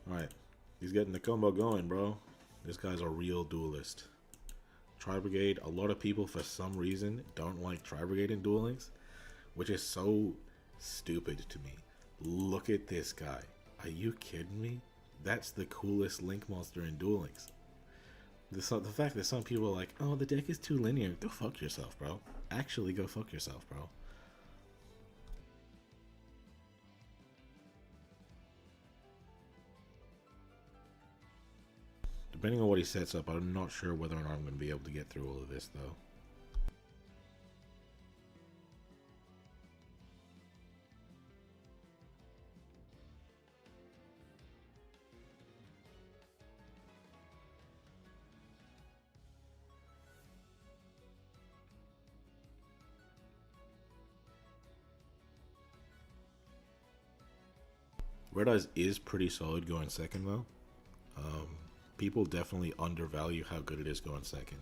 Alright. He's getting the combo going, bro. This guy's a real duelist. Tri-Brigade, a lot of people, for some reason, don't like Tri-Brigade in Duel Links, which is so stupid to me. Look at this guy. Are you kidding me? That's the coolest Link monster in Duel Links. The fact that some people are like, oh, the deck is too linear. Go fuck yourself, bro. Actually, go fuck yourself, bro. Depending on what he sets up, I'm not sure whether or not I'm going to be able to get through all of this, though. Red Eyes is pretty solid going second, though. People definitely undervalue how good it is going second.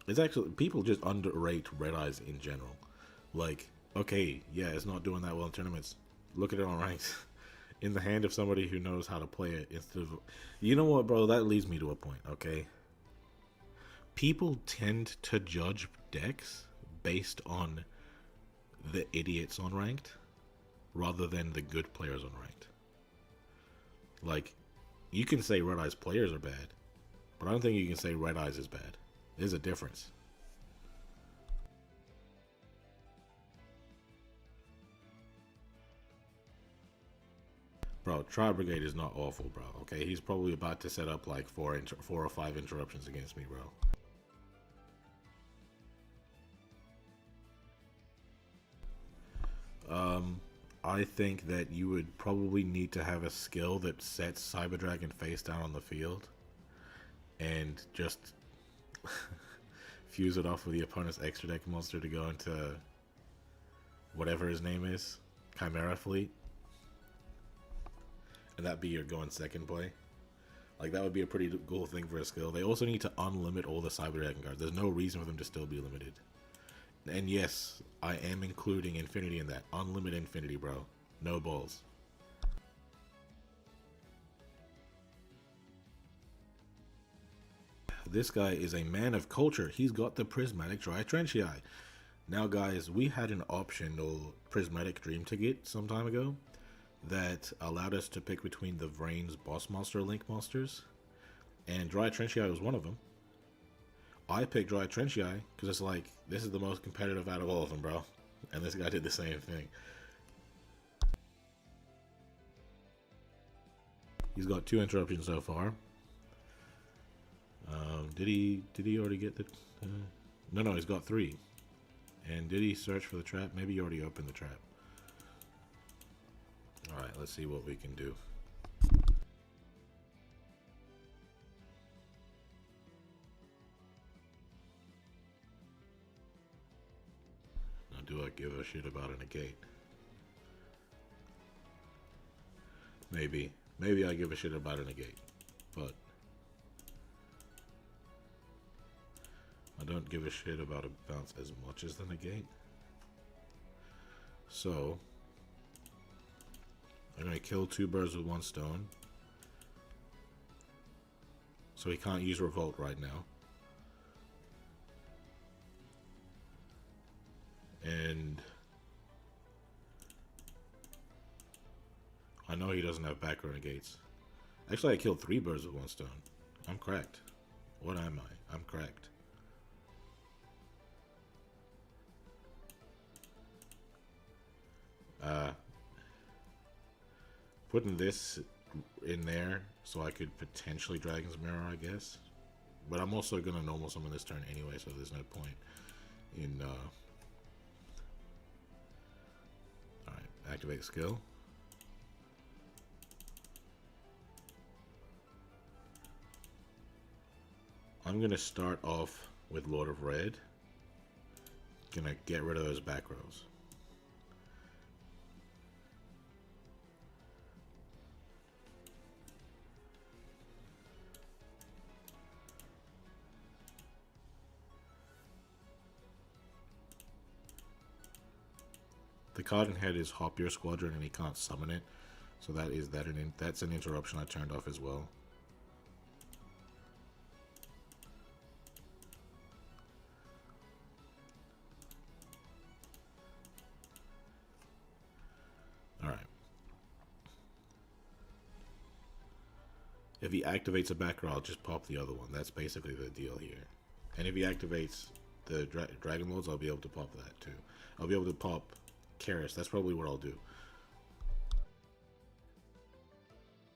It's actually, people just underrate Red Eyes in general. Like, okay, yeah, it's not doing that well in tournaments. Look at it on ranks. In the hand of somebody who knows how to play it instead of... You know what, bro? That leads me to a point, okay? People tend to judge decks based on the idiots on ranked rather than the good players on ranked. Like, you can say Red Eyes players are bad, but I don't think you can say Red Eyes is bad. There's a difference. Bro, Tri-Brigade is not awful, bro. Okay, he's probably about to set up like four or five interruptions against me, bro. I think that you would probably need to have a skill that sets Cyber Dragon face down on the field and just fuse it off with the opponent's extra deck monster to go into whatever his name is, Chimera Fleet, and that be your going second play. Like, that would be a pretty cool thing for a skill. They also need to unlimit all the Cyber Dragon cards. There's no reason for them to still be limited. And yes, I am including Infinity in that. Unlimited Infinity, bro. No balls. This guy is a man of culture. He's got the Prismatic Dry Trenchii. Now, guys, we had an optional Prismatic Dream Ticket some time ago that allowed us to pick between the Vrain's Boss Monster Link monsters, and Dry Trenchii was one of them. I picked Dry Trenchii because it's like, this is the most competitive out of all of them, bro. And this guy did the same thing. He's got 2 interruptions so far. Did he already get the... No, he's got 3. And did he search for the trap? Maybe he already opened the trap. Alright, let's see what we can do. Now, do I give a shit about a negate? Maybe. Maybe I give a shit about a negate. But I don't give a shit about a bounce as much as the negate. So I'm going to kill 2 birds with 1 stone. So he can't use Revolt right now. And I know he doesn't have back row negates. Actually, I killed 3 birds with 1 stone. I'm cracked. What am I? I'm cracked. Uh, putting this in there so I could potentially Dragon's Mirror, I guess. But I'm also gonna normal summon this turn anyway, so there's no point in. Alright, activate skill. I'm gonna start off with Lord of Red. Gonna get rid of those back rows. The card in head is Hop Your Squadron and he can't summon it. So that's an interruption I turned off as well. Alright. If he activates a back row, I'll just pop the other one. That's basically the deal here. And if he activates the Dragon Lords, I'll be able to pop that too. I'll be able to pop Karis. That's probably what I'll do.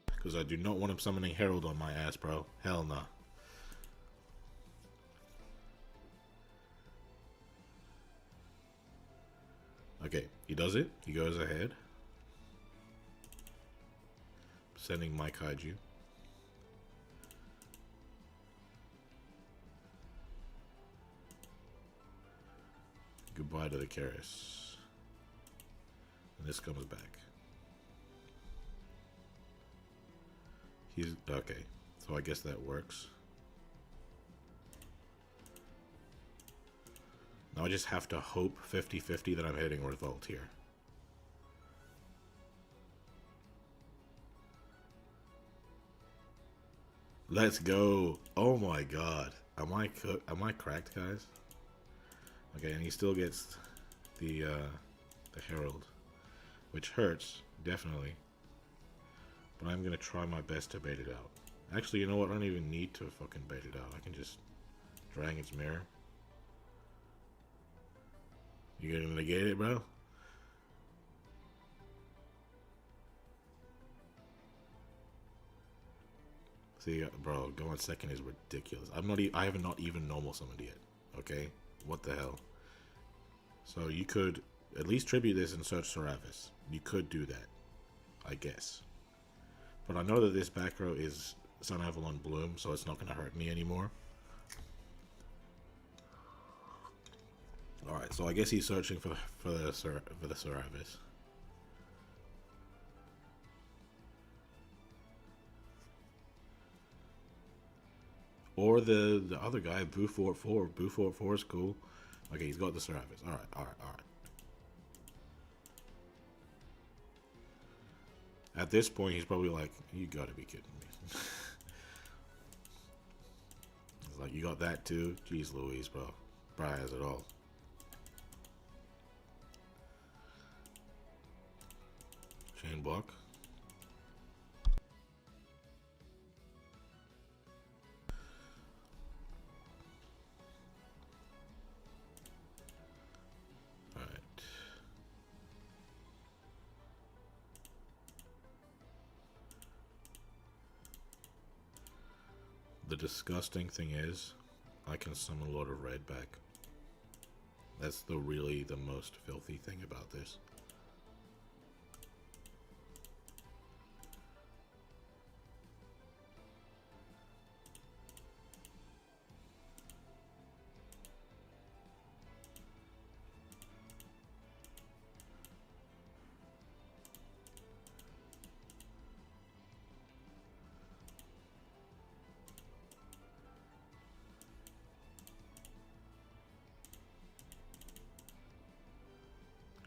Because I do not want him summoning Herald on my ass, bro. Hell nah. Okay, he does it. He goes ahead. Sending my Kaiju. Goodbye to the Karis. And this comes back. He's okay, so I guess that works. Now I just have to hope 50-50 that I'm hitting Revolt here. Let's go. Oh my god. Am I cracked, guys? Okay, and he still gets the Herald, which hurts, definitely. But I'm gonna try my best to bait it out. Actually, you know what? I don't even need to fucking bait it out. I can just Dragon's Mirror. You gonna negate it, bro? See, bro, going second is ridiculous. I have not even normal summoned yet. Okay, what the hell? So you could at least tribute this and search Seravis. You could do that, I guess. But I know that this back row is Sun Avalon Bloom, so it's not gonna hurt me anymore. All right, so I guess he's searching for the Seravis. Or the other guy, Boo 44. Boo 44 is cool. Okay, he's got the Seravis. All right. At this point, he's probably like, "You gotta be kidding me." He's like, "You got that too? Jeez Louise, bro. Bri has it all." Chain block. Alright. The disgusting thing is, I can summon Lord of Red back. That's the most filthy thing about this.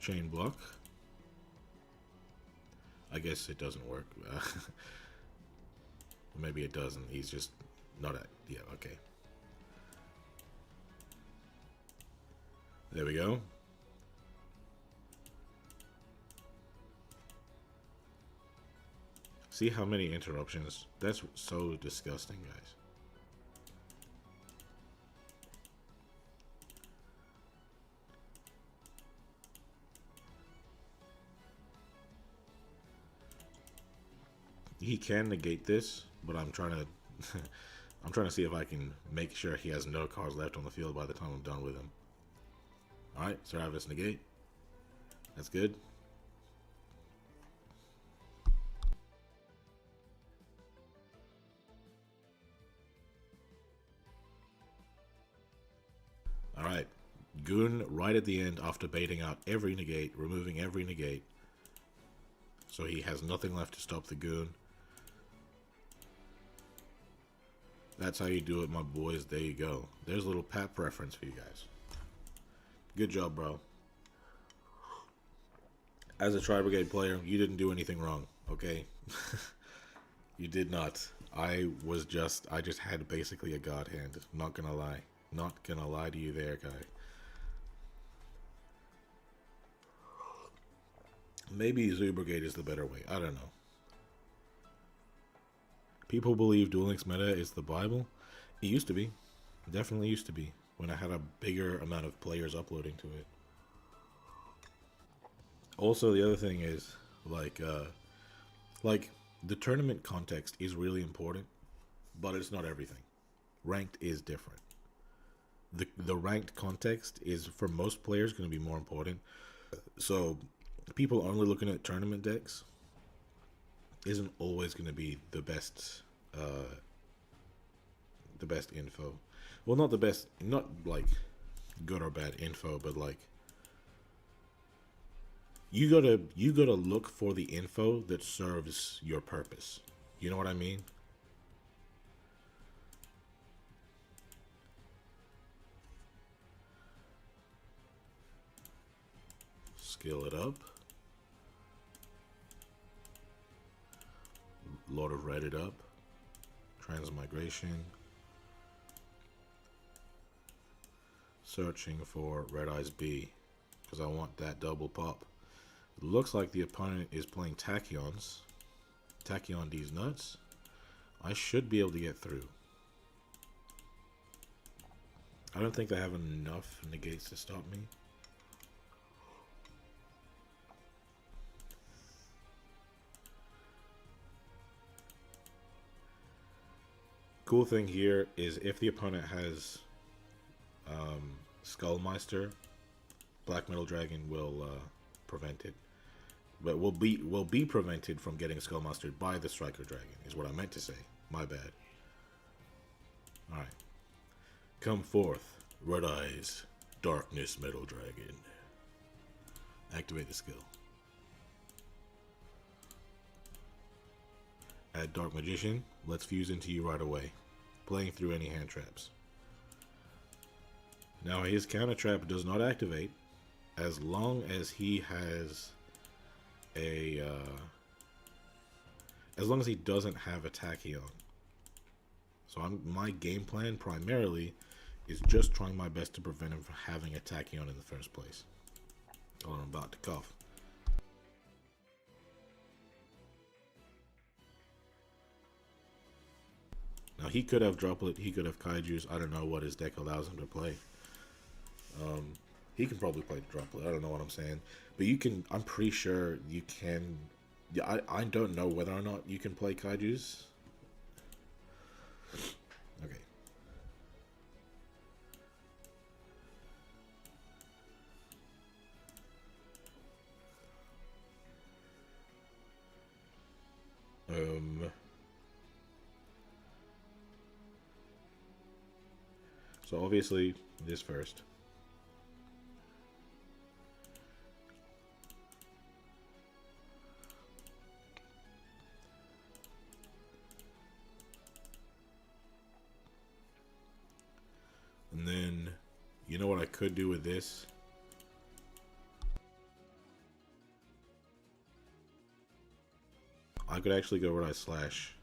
Chain block. I guess it doesn't work. Maybe it doesn't. He's just not at. Yeah, okay. There we go. See how many interruptions? That's so disgusting, guys. he can negate this, but I'm trying to I'm trying to see if I can make sure he has no cards left on the field by the time I'm done with him. Alright, Serapis negate. That's good. Alright. Goon right at the end after baiting out every negate, removing every negate. So he has nothing left to stop the Goon. That's how you do it, my boys. There you go. There's a little pat preference for you guys. Good job, bro. As a Tri-Brigade player, you didn't do anything wrong, okay? You did not. I just had basically a god hand. Not gonna lie. Not gonna lie to you there, guy. Maybe Zoo Brigade is the better way. I don't know. People believe Duel Links meta is the Bible. It used to be. Definitely used to be. When I had a bigger amount of players uploading to it. Also, the other thing is, like the tournament context is really important, but it's not everything. Ranked is different. The ranked context is, for most players, going to be more important. So, people only looking at tournament decks isn't always going to be the best info. Well, not the best, not like good or bad info, but like you gotta look for the info that serves your purpose. You know what I mean? Scale it up. Lord of Red it up. Transmigration. Searching for Red Eyes B, because I want that double pop. It looks like the opponent is playing Tachyons. Tachyon D's nuts. I should be able to get through. I don't think they have enough negates to stop me. Cool thing here is if the opponent has Skullmeister, Black Metal Dragon will prevent it. But will be prevented from getting Skullmastered by the Striker Dragon, is what I meant to say. My bad. Alright. Come forth, Red Eyes, Darkness Metal Dragon. Activate the skill. Add Dark Magician. Let's fuse into you right away. Playing through any hand traps. Now his counter trap does not activate as long as he has a as long as he doesn't have a Tachyon. So my game plan primarily is just trying my best to prevent him from having a Tachyon in the first place. Oh, I'm about to cough. Now he could have Droplet, he could have Kaijus. I don't know what his deck allows him to play. He can probably play Droplet. I don't know what I'm saying, but you can. I'm pretty sure you can. Yeah, I don't know whether or not you can play Kaijus. Okay. So obviously this first. And then, you know what I could do with this? I could actually go Red Eye Slash,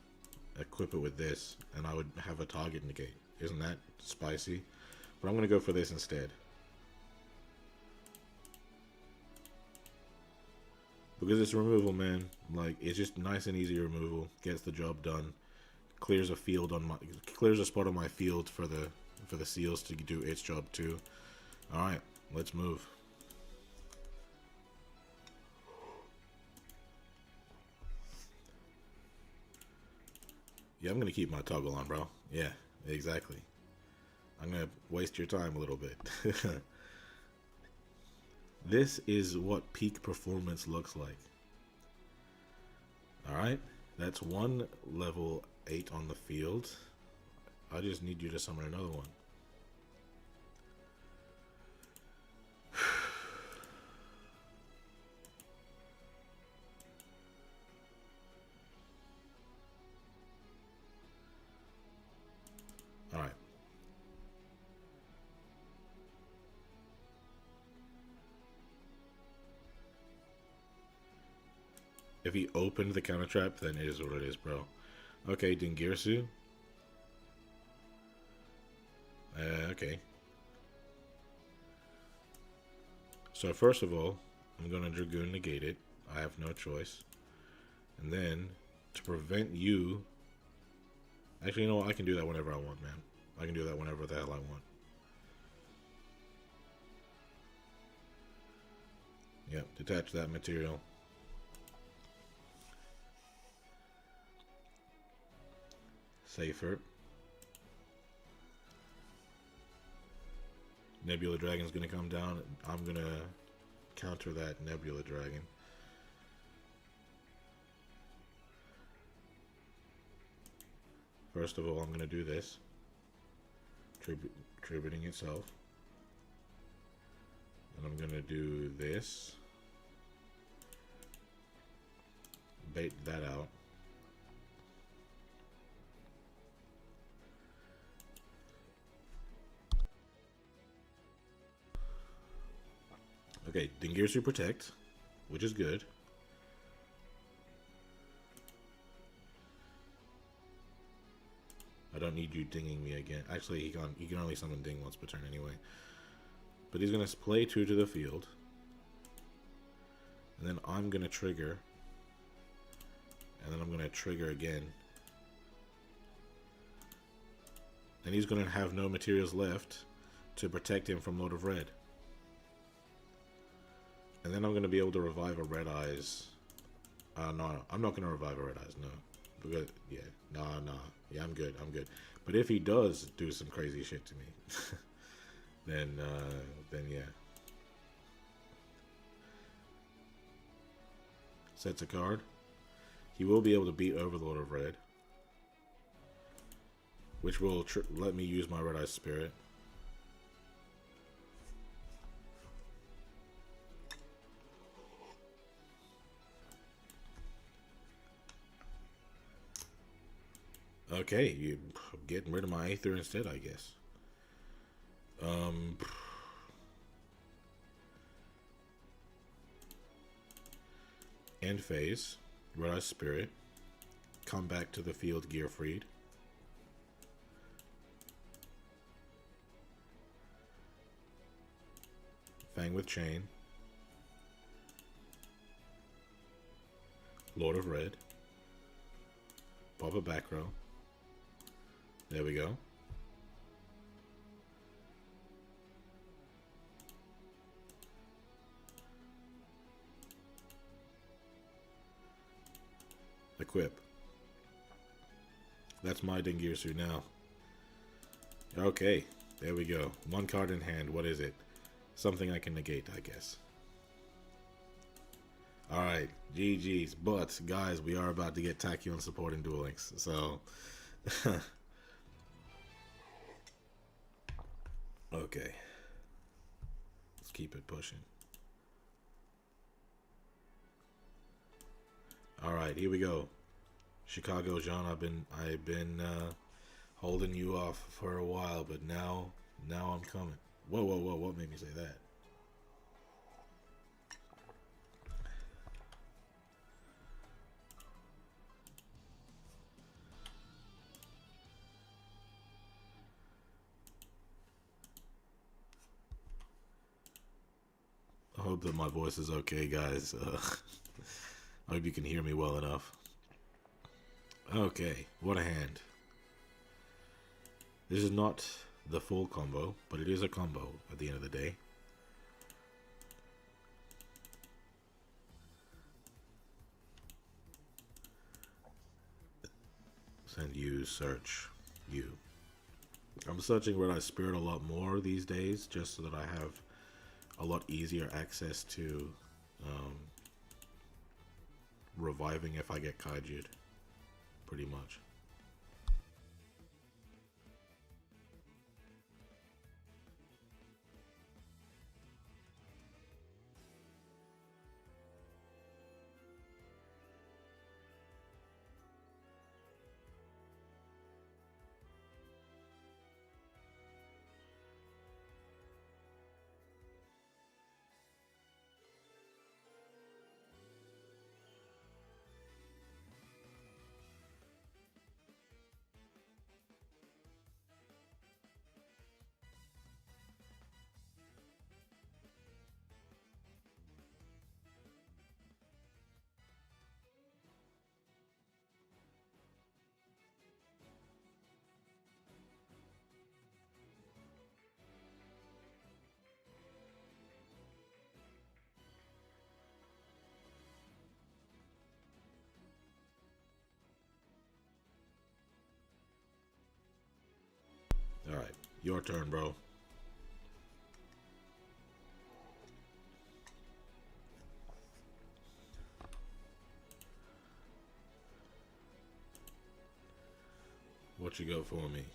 equip it with this, and I would have a target negate. Isn't that spicy? But I'm going to go for this instead. Because it's removal, man. Like, it's just nice and easy removal. Gets the job done. Clears a field on my, clears a spot on my field for the seals to do its job too. Alright, let's move. Yeah, I'm gonna keep my toggle on, bro. Yeah, exactly. I'm gonna waste your time a little bit. This is what peak performance looks like. Alright, that's one level 8 on the field. I just need you to summon another one. Alright. If he opened the counter trap, then it is what it is, bro. Okay, Dingirsu. Okay. So first of all, I'm going to Dragoon negate it. I have no choice. And then, to prevent you... Actually, you know what? I can do that whenever I want, man. I can do that whenever the hell I want. Yep, detach that material. Safer. Nebula Dragon's gonna come down. I'm gonna counter that Nebula Dragon. First of all, I'm gonna do this. Tributing itself. And I'm gonna do this. Bait that out. Okay, Dingirsu Protect, which is good. I don't need you dinging me again. Actually, he can only summon ding once per turn anyway. But he's gonna play 2 to the field. And then I'm gonna trigger. And then I'm gonna trigger again. And he's gonna have no materials left to protect him from Lord of Red. And then I'm going to be able to revive a Red Eyes. No, I'm not going to revive a Red Eyes, no. Because, yeah, nah. Yeah, I'm good. But if he does do some crazy shit to me, then yeah. Sets a card. He will be able to beat Overlord of Red. Which will let me use my Red Eyes Spirit. Okay, you're getting rid of my Aether instead, I guess. End phase. Red Eye Spirit. Come back to the field, Gearfried. Fang with Chain. Lord of Red. Pop a back row. There we go. Equip. That's my Dingirsu now. Okay, there we go. 1 card in hand. What is it? Something I can negate, I guess. Alright, GG's. But, guys, we are about to get Tachyon support in Duel Links. So, okay. Let's keep it pushing. Alright, here we go. Chicago John, I've been holding you off for a while, but now I'm coming. Whoa, what made me say that? I hope that my voice is okay, guys. I hope you can hear me well enough. Okay, what a hand. This is not the full combo, but it is a combo at the end of the day. Send you, search you. I'm searching Red Eye Spirit a lot more these days, just so that I have a lot easier access to reviving if I get kaiju'd, pretty much. Alright, your turn, bro. What you got for me?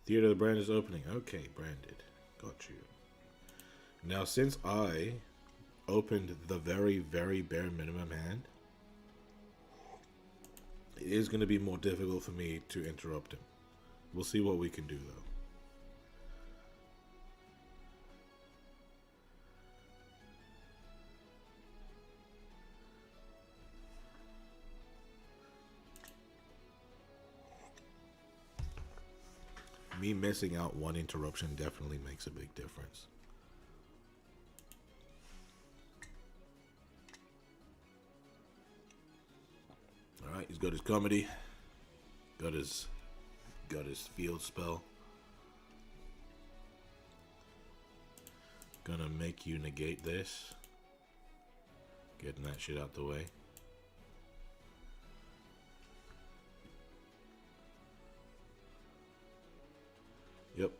Theater of the Brand is opening. Okay, branded. Got you. Now, since I opened the very, very bare minimum hand, it is going to be more difficult for me to interrupt him. We'll see what we can do, though. Me missing out one interruption definitely makes a big difference. Alright, he's got his comedy. Got his field spell. Gonna make you negate this. Getting that shit out the way. Yep.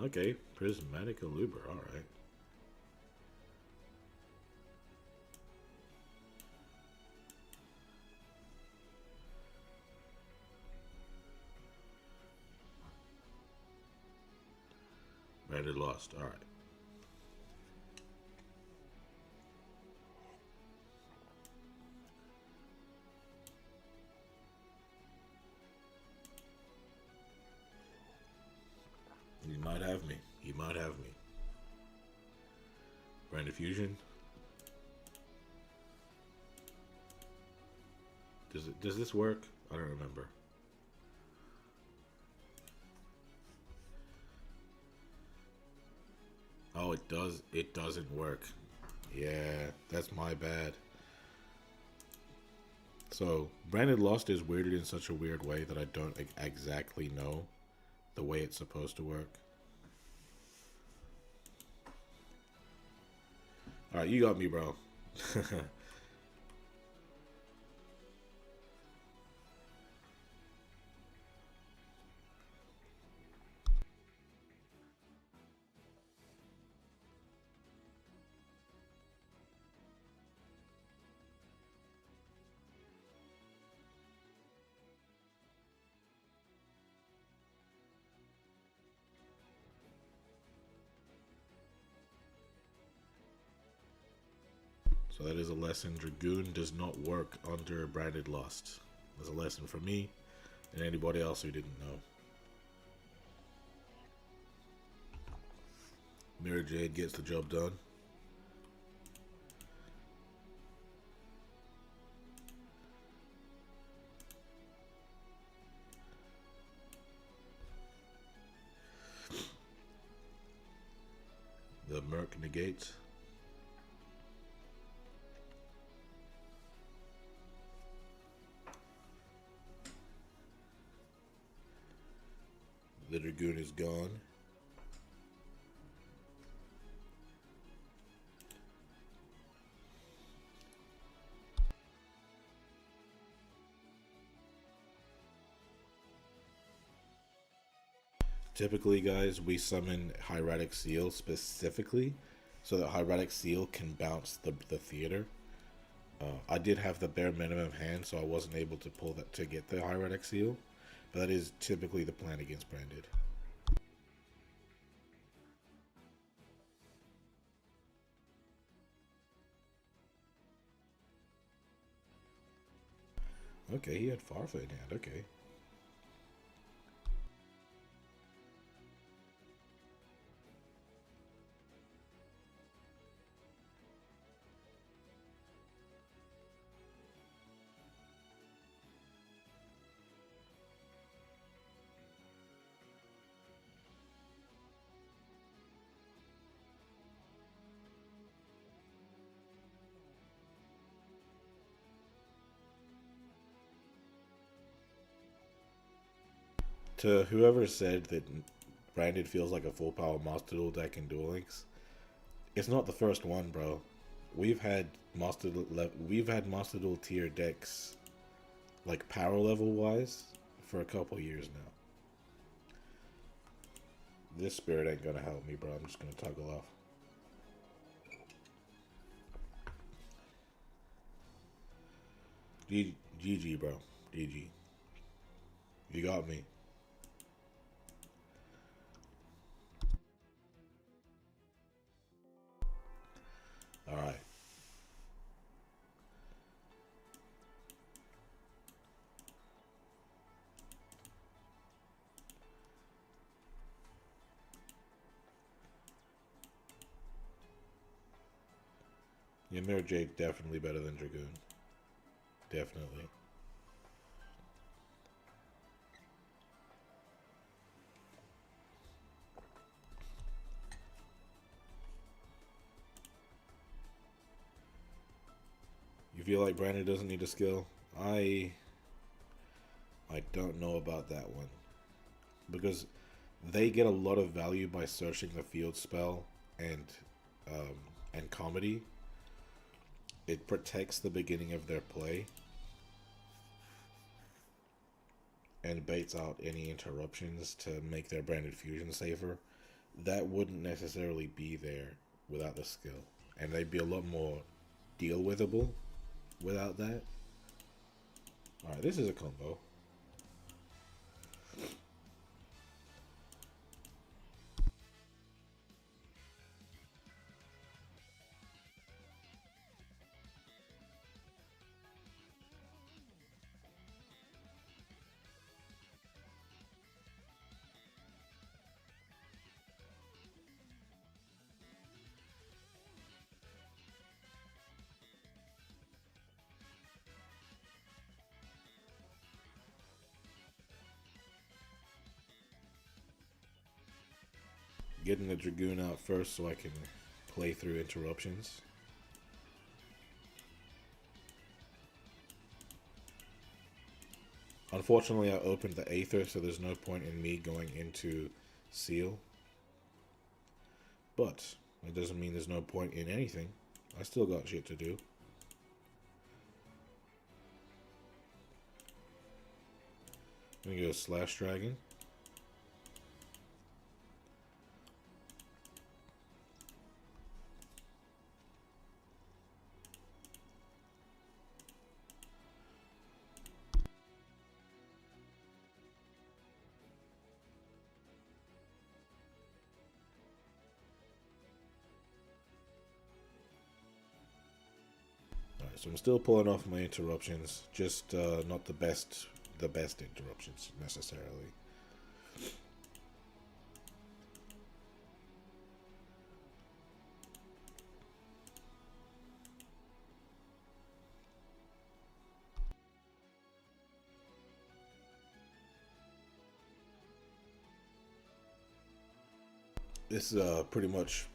Okay, prismatic Aluber, alright. Branded lost, alright. He might have me. He might have me. Branded fusion. Does this work? I don't remember. Oh, it does. It doesn't work. Yeah, that's my bad. So, Branded Lost is worded in such a weird way that I don't exactly know the way it's supposed to work. Alright, you got me, bro. So that is a lesson. Dragoon does not work under Branded Lost. That's a lesson for me and anybody else who didn't know. Mirror Jade gets the job done. The Merc negates. The Dragoon is gone. Typically, guys, we summon Hieratic Seal specifically so that Hieratic Seal can bounce the theater. I did have the bare minimum hand, so I wasn't able to pull that to get the Hieratic Seal, but that is typically the plan against Branded. Okay, he had Farfa in hand, okay. To whoever said that Branded feels like a full power Master Duel deck in Duel Links, it's not the first one, bro. We've had Master Duel tier decks, like power level wise, for a couple years now. This spirit ain't gonna help me, bro. I'm just gonna toggle off. GG, bro. GG. You got me. Alright. Ymir Jade definitely better than Dragoon. Definitely. You feel like Brandon doesn't need a skill? I don't know about that one. Because they get a lot of value by searching the field spell and comedy. It protects the beginning of their play and baits out any interruptions to make their branded fusion safer. That wouldn't necessarily be there without the skill, and they'd be a lot more deal withable without that. Alright, this is a combo. Getting the Dragoon out first so I can play through interruptions. Unfortunately, I opened the Aether, so there's no point in me going into Seal. But it doesn't mean there's no point in anything. I still got shit to do. I'm gonna go Slash Dragon. So I'm still pulling off my interruptions, just not the best interruptions necessarily. This is pretty much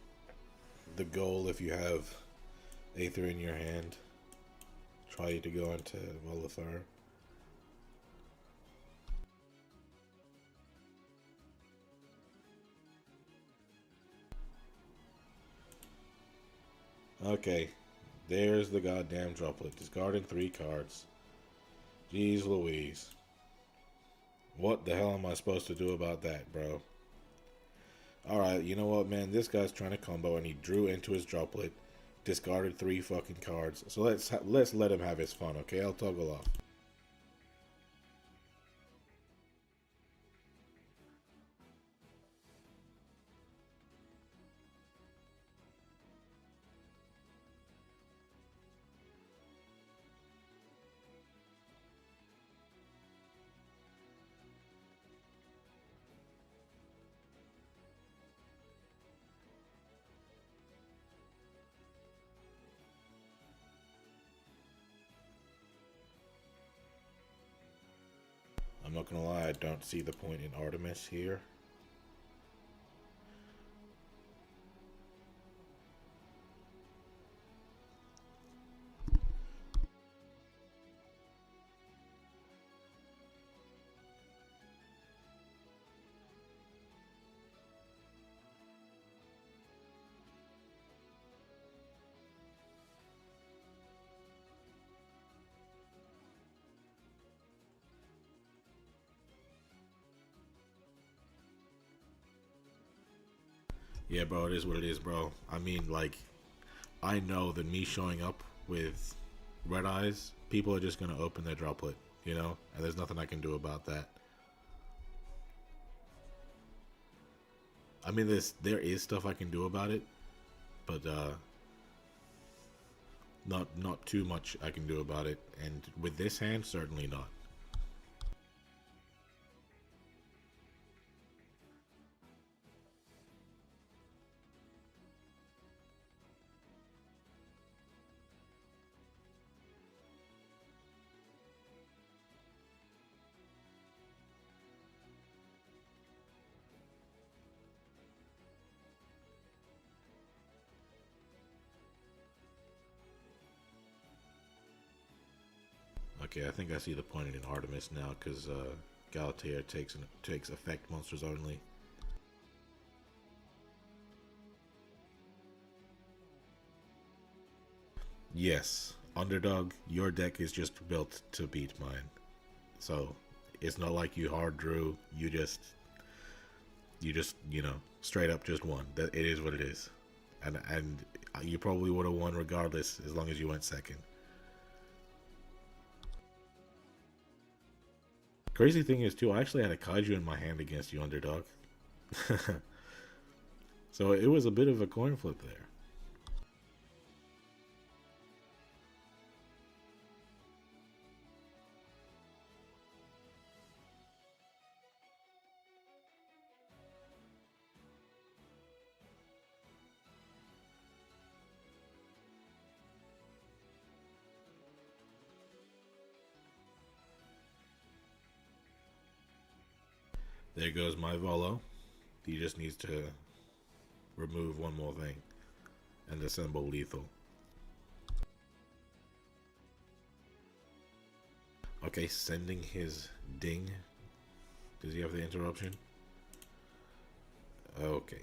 the goal if you have Aether in your hand. Try to go into Volithar. Okay, there's the goddamn droplet. Discarding 3 cards. Jeez Louise. What the hell am I supposed to do about that, bro? Alright, you know what, man? This guy's trying to combo and he drew into his droplet. Discarded 3 fucking cards. So let's let him have his fun, okay? I'll toggle off. I'm not gonna lie, I don't see the point in Artemis here. Yeah, bro, it is what it is, bro. I mean, like, I know that me showing up with red eyes, people are just gonna open their droplet, you know? And there's nothing I can do about that. I mean, there is stuff I can do about it, but not too much I can do about it. And with this hand, certainly not. Okay, I think I see the point in Artemis now, because Galatea takes effect monsters only. Yes, underdog, your deck is just built to beat mine. So it's not like you hard drew. You just straight up just won. That it is what it is, and you probably would have won regardless as long as you went second. Crazy thing is too, I actually had a kaiju in my hand against you, underdog. So it was a bit of a coin flip there. There goes my Volo. He just needs to remove one more thing and assemble lethal. Okay, sending his ding. Does he have the interruption? Okay.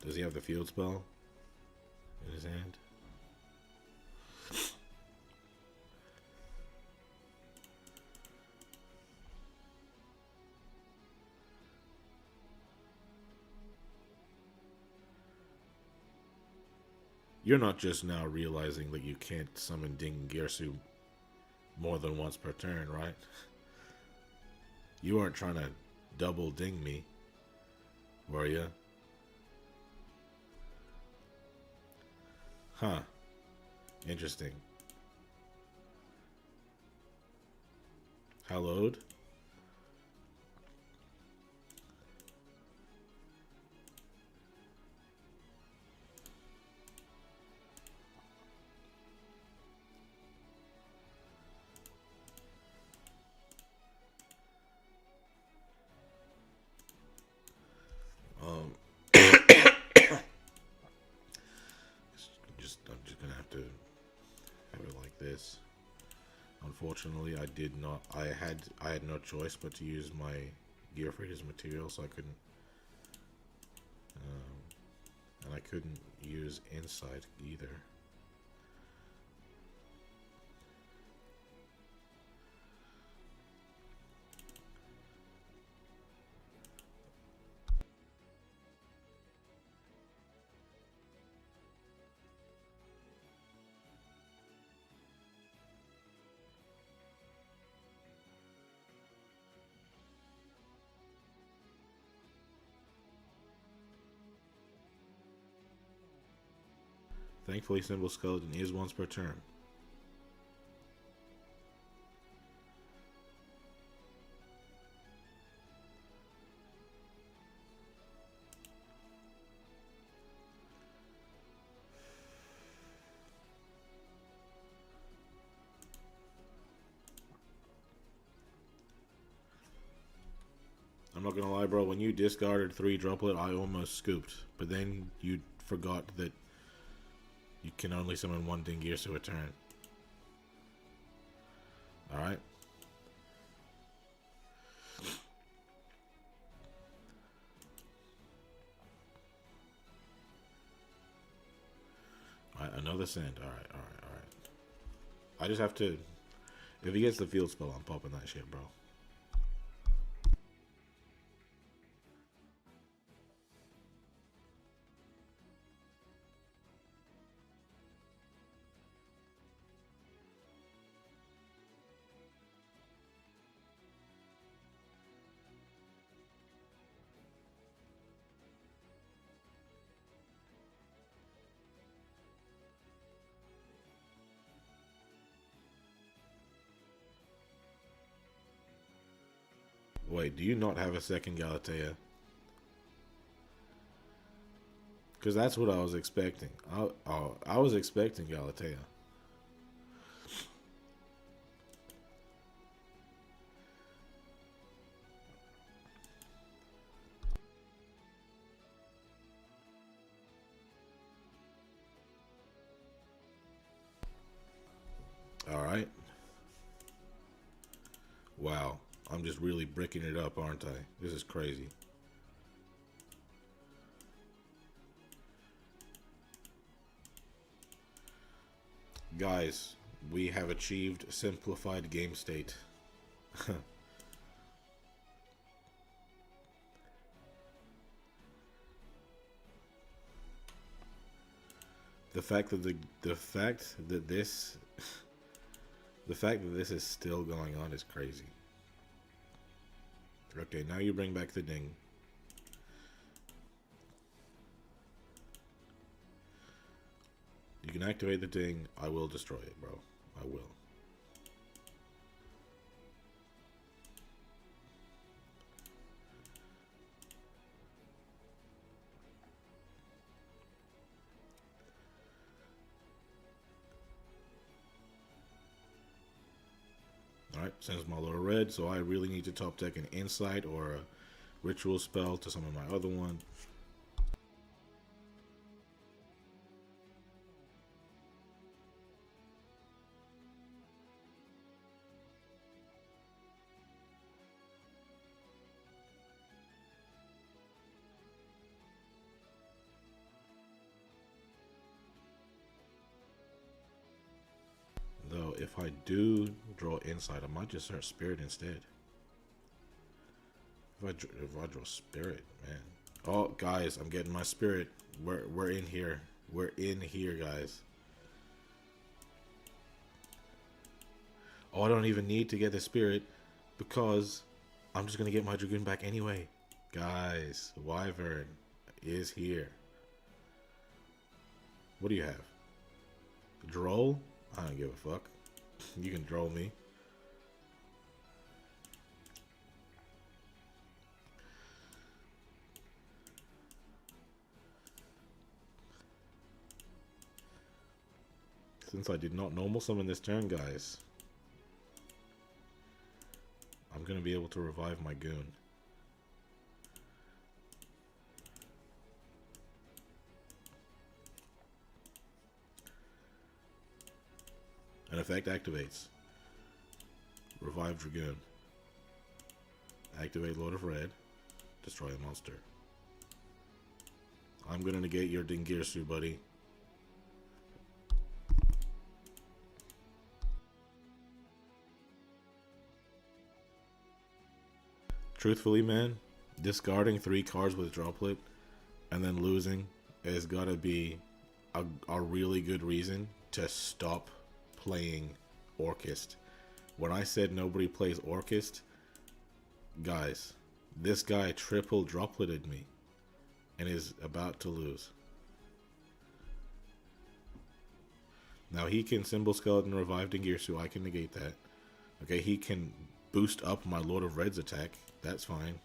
Does he have the field spell in his hand? You're not just now realizing that you can't summon Ding Gersu more than once per turn, right? You aren't trying to double ding me, were you? Huh. Interesting. Hallowed? Um, I'm just gonna have to have it like this. Unfortunately, I did not. I had no choice but to use my gear for his material, so I couldn't. And I couldn't use Insight either. Thankfully, Simple Skeleton is once per turn. I'm not gonna lie, bro. When you discarded 3 Droplet, I almost scooped. But then you forgot that you can only summon 1 Dingears to a turn. Alright. Alright, another sand. Alright. I just have to... If he gets the field spell, I'm popping that shit, bro. Wait, do you not have a second Galatea? Because that's what I was expecting. I was expecting Galatea. Alright. Wow. I'm just really bricking it up, aren't I? This is crazy. Guys, we have achieved simplified game state. The fact that this is still going on is crazy. Okay, now you bring back the ding. You can activate the ding. I will destroy it, bro. I will. Alright, sends my little red, so I really need to top deck an Insight or a Ritual spell to summon my other one. Though, if I do draw Insight, I might just start Spirit instead. If I draw Spirit, man. Oh, guys, I'm getting my Spirit. We're in here. We're in here, guys. Oh, I don't even need to get the Spirit because I'm just gonna get my Dragoon back anyway. Guys, Wyvern is here. What do you have? Droll? I don't give a fuck. You can droll me. Since I did not normal summon this turn, guys, I'm going to be able to revive my goon. An effect activates. Revive Dragoon. Activate Lord of Red. Destroy a monster. I'm gonna negate your Dingirsu, buddy. Truthfully, man, discarding 3 cards with Droplet and then losing has gotta be a really good reason to stop playing Orchist. When I said nobody plays Orchist, guys, this guy triple dropleted me and is about to lose. Now he can Symbol Skeleton revive Dingirsu, I can negate that. Okay, he can boost up my Lord of Red's attack, that's fine.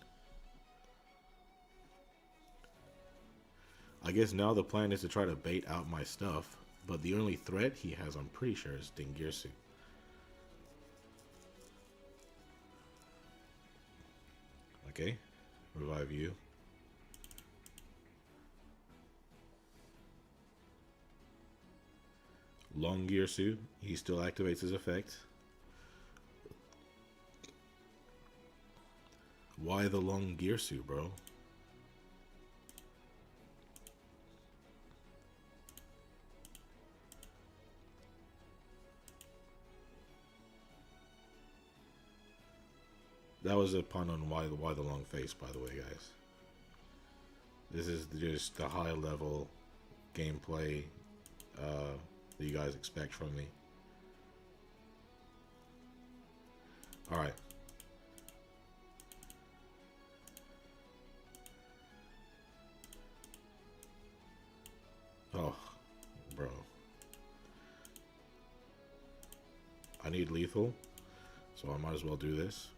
I guess now the plan is to try to bait out my stuff, but the only threat he has, I'm pretty sure, is Dingirsu. Okay, revive you. Long Girsu, he still activates his effect. Why the Long Girsu, bro? That was a pun on why the long face, by the way, guys. This is just the high level gameplay that you guys expect from me. Alright. Oh, bro. I need lethal, so I might as well do this.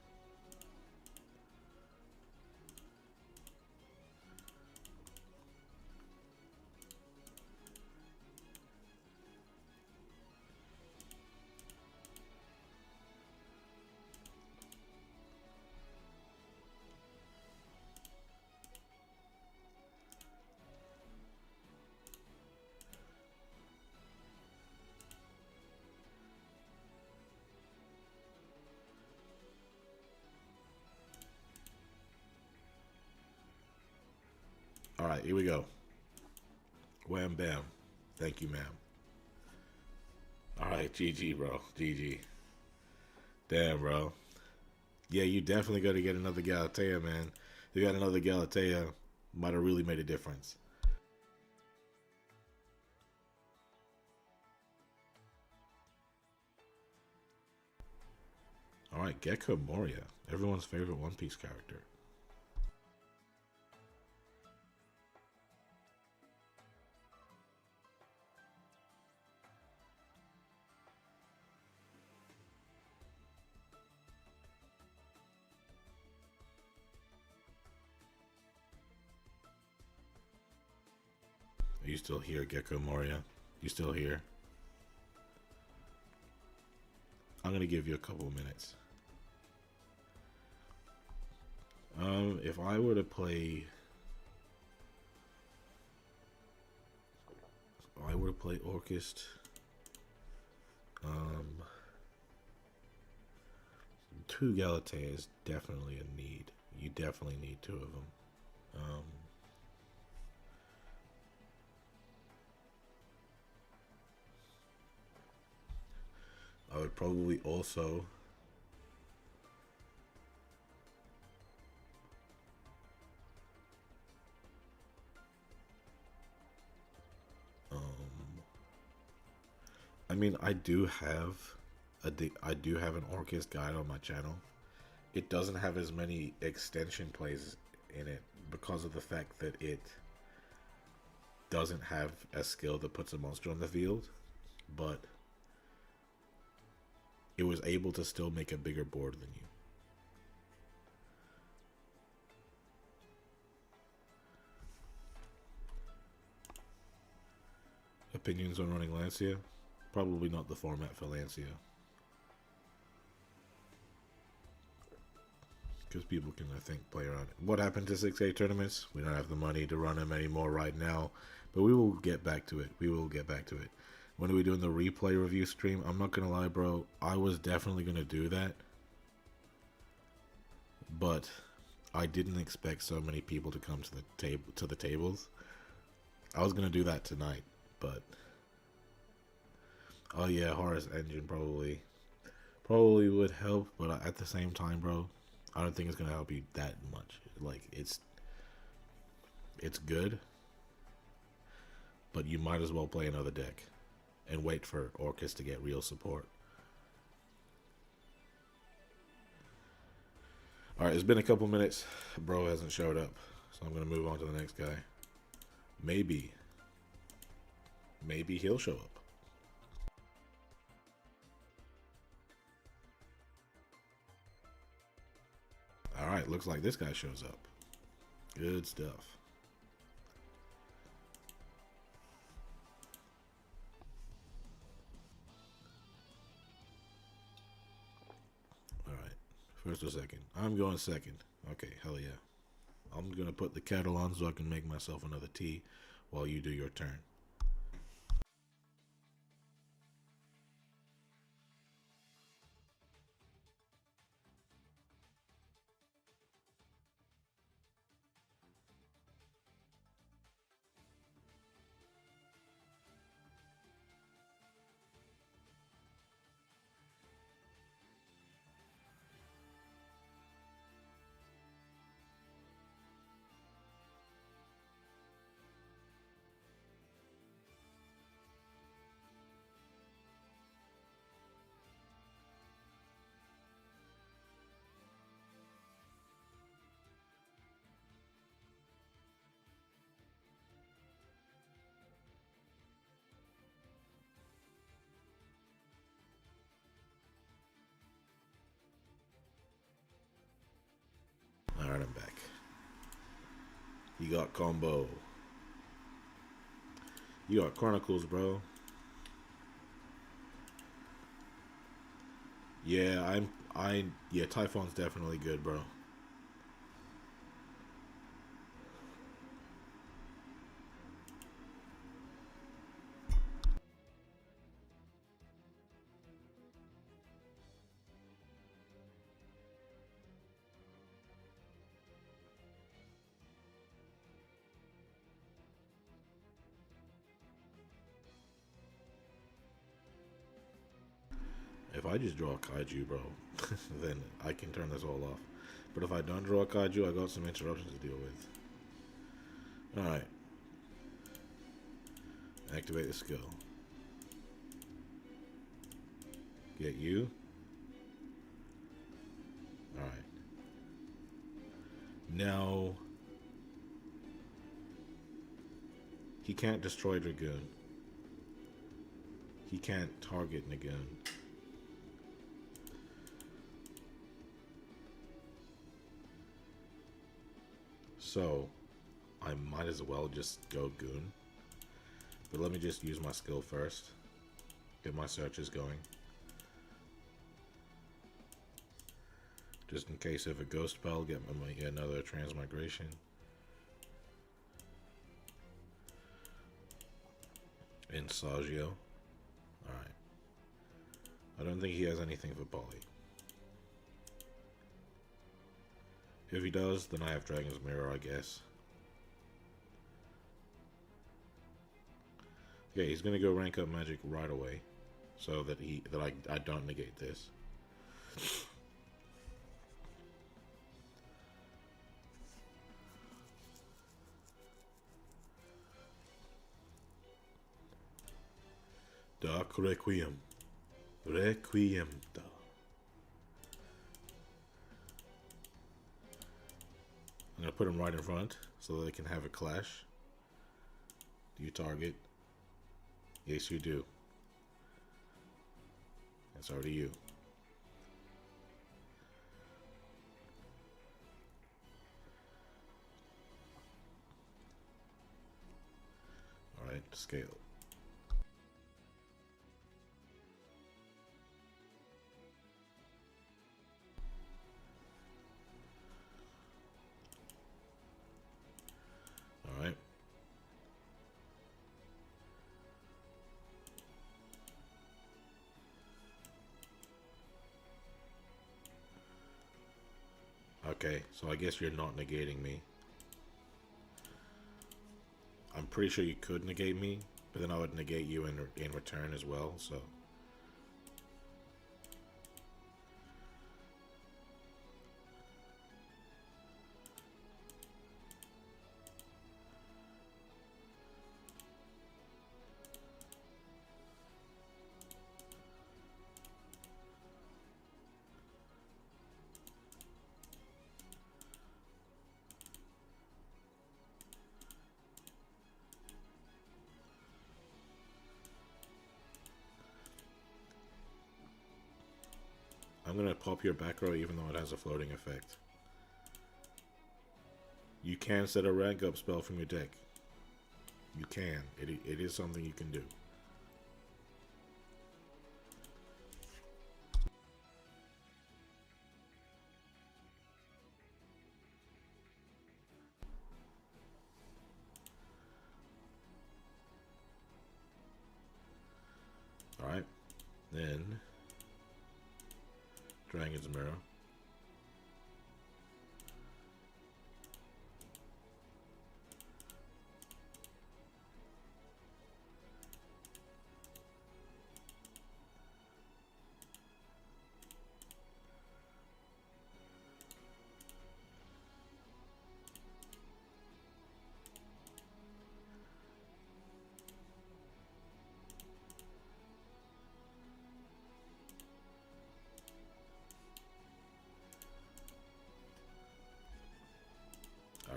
Alright, here we go. Wham bam. Thank you, ma'am. Alright, GG, bro. GG. Damn, bro. Yeah, you definitely got to get another Galatea, man. If you got another Galatea, might have really made a difference. Alright, Gecko Moria. Everyone's favorite One Piece character. Are you still here, Gecko Moria? You still here? I'm gonna give you a couple of minutes. If I were to play, Orchist, 2 Galatea is definitely a need. You definitely need 2 of them. I would probably also I mean, I do have an Orchist guide on my channel. It doesn't have as many extension plays in it because of the fact that it doesn't have a skill that puts a monster on the field, but it was able to still make a bigger board than you. Opinions on running Lancia? Probably not the format for Lancia. Because people can, I think, play around it. What happened to 6A tournaments? We don't have the money to run them anymore right now. But we will get back to it. We will get back to it. When are we doing the replay review stream? I'm not going to lie, bro. I was definitely going to do that. But I didn't expect so many people to come to the tables. I was gonna do that tonight, but oh yeah, Horus Engine probably would help, but at the same time, bro, I don't think it's gonna help you that much. Like it's good, but you might as well play another deck and wait for Orcus to get real support. All right, it's been a couple minutes. Bro hasn't showed up, so I'm gonna move on to the next guy. Maybe he'll show up. All right, looks like this guy shows up. Good stuff. All right, first or second? I'm going second. Okay, hell yeah. I'm gonna put the kettle on so I can make myself another tea while you do your turn. All right, I'm back. You got combo. You got Chronicles, bro. Yeah, yeah, Typhon's definitely good, bro. If I just draw a kaiju, bro, then I can turn this all off. But if I don't draw a kaiju, I got some interruptions to deal with. Alright. Activate the skill. Get you. Alright. Now, he can't destroy Dragoon. He can't target Nagoon. So, I might as well just go Goon. But let me just use my skill first. Get my searches going. Just in case if a ghost spell, get another transmigration. In Saggio. Alright. I don't think he has anything for Poly. If he does, then I have Dragon's Mirror, I guess. Okay, he's gonna go rank up magic right away, so that I don't negate this. Dark Requiem. Requiem. I'm gonna put him right in front so they can have a clash. Do you target? Yes, you do. It's already you. Alright, scale. Alright. Okay, so I guess you're not negating me. I'm pretty sure you could negate me, but then I would negate you in return as well, so. I'm gonna pop your back row even though it has a floating effect. You can set a rank up spell from your deck. You can. It is something you can do. Alright. Then Dragon's Mirror.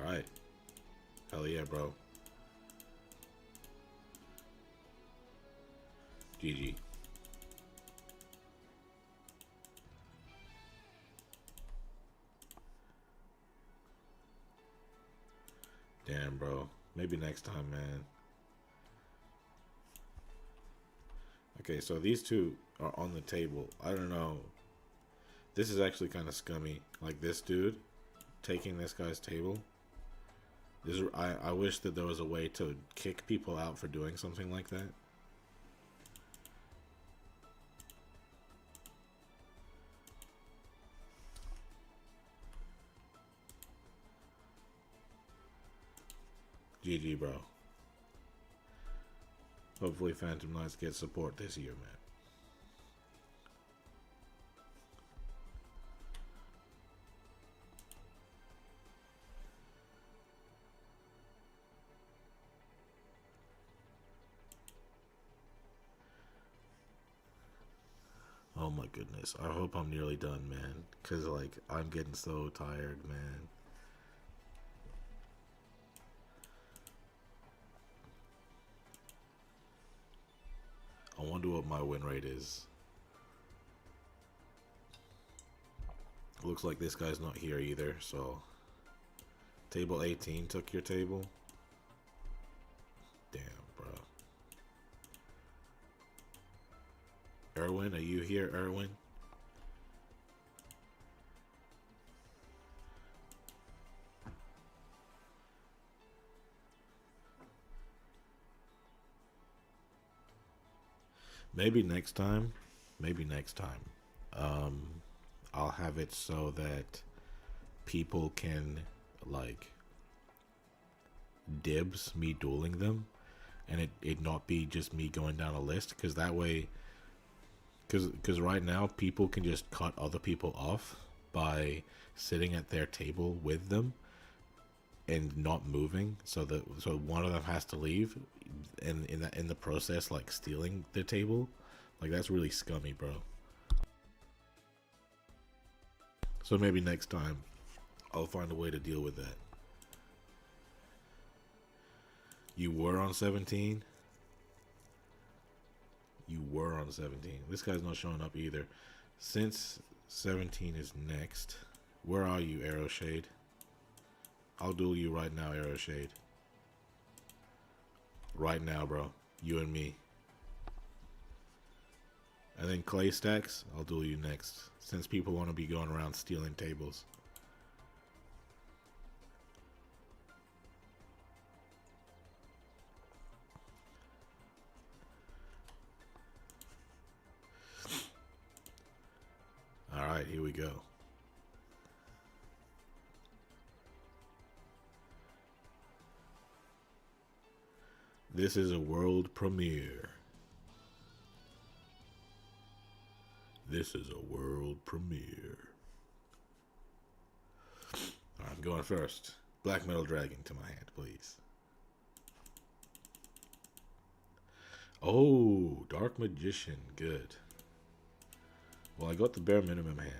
Alright. Hell yeah, bro. GG. Damn, bro. Maybe next time, man. Okay, so these two are on the table. I don't know. This is actually kind of scummy. Like this dude taking this guy's table. I wish that there was a way to kick people out for doing something like that. GG, bro. Hopefully Phantom Knights get support this year, man. Oh my goodness. I hope I'm nearly done, man. Because, like, I'm getting so tired, man. I wonder what my win rate is. Looks like this guy's not here either, so. Table 18 took your table? Damn, bro. Erwin, are you here, Erwin? Maybe next time. Maybe next time. I'll have it so that people can, like, dibs me dueling them, and it not be just me going down a list, because that way, because right now people can just cut other people off by sitting at their table with them and not moving, so one of them has to leave, and in the process, like, stealing their table. Like, that's really scummy, bro. So maybe next time I'll find a way to deal with that. You were on 17? You were on 17. This guy's not showing up either. Since 17 is next, where are you, Arrow Shade? I'll duel you right now, Arrow Shade. Right now, bro. You and me. And then Clay Stacks, I'll duel you next. Since people want to be going around stealing tables. Alright, here we go. This is a world premiere. This is a world premiere. I'm going first. Black Metal Dragon to my hand, please. Oh, Dark Magician. Good. Well, I got the bare minimum hand.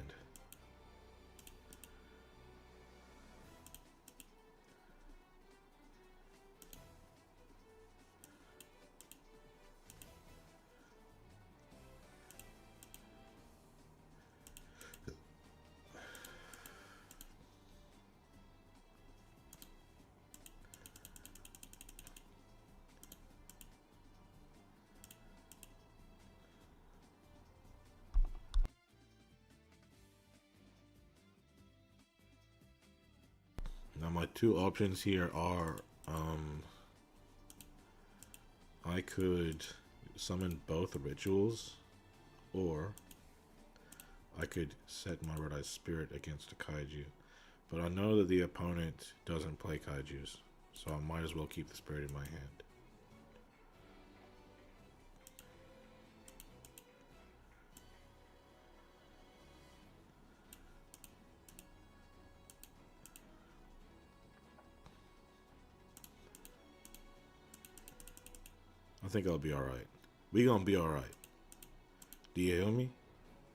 Now my two options here are, I could summon both rituals, or I could set my Red Eye Spirit against a Kaiju. But I know that the opponent doesn't play Kaijus, so I might as well keep the Spirit in my hand. I think I'll be alright. We gonna be alright. Do you hear me?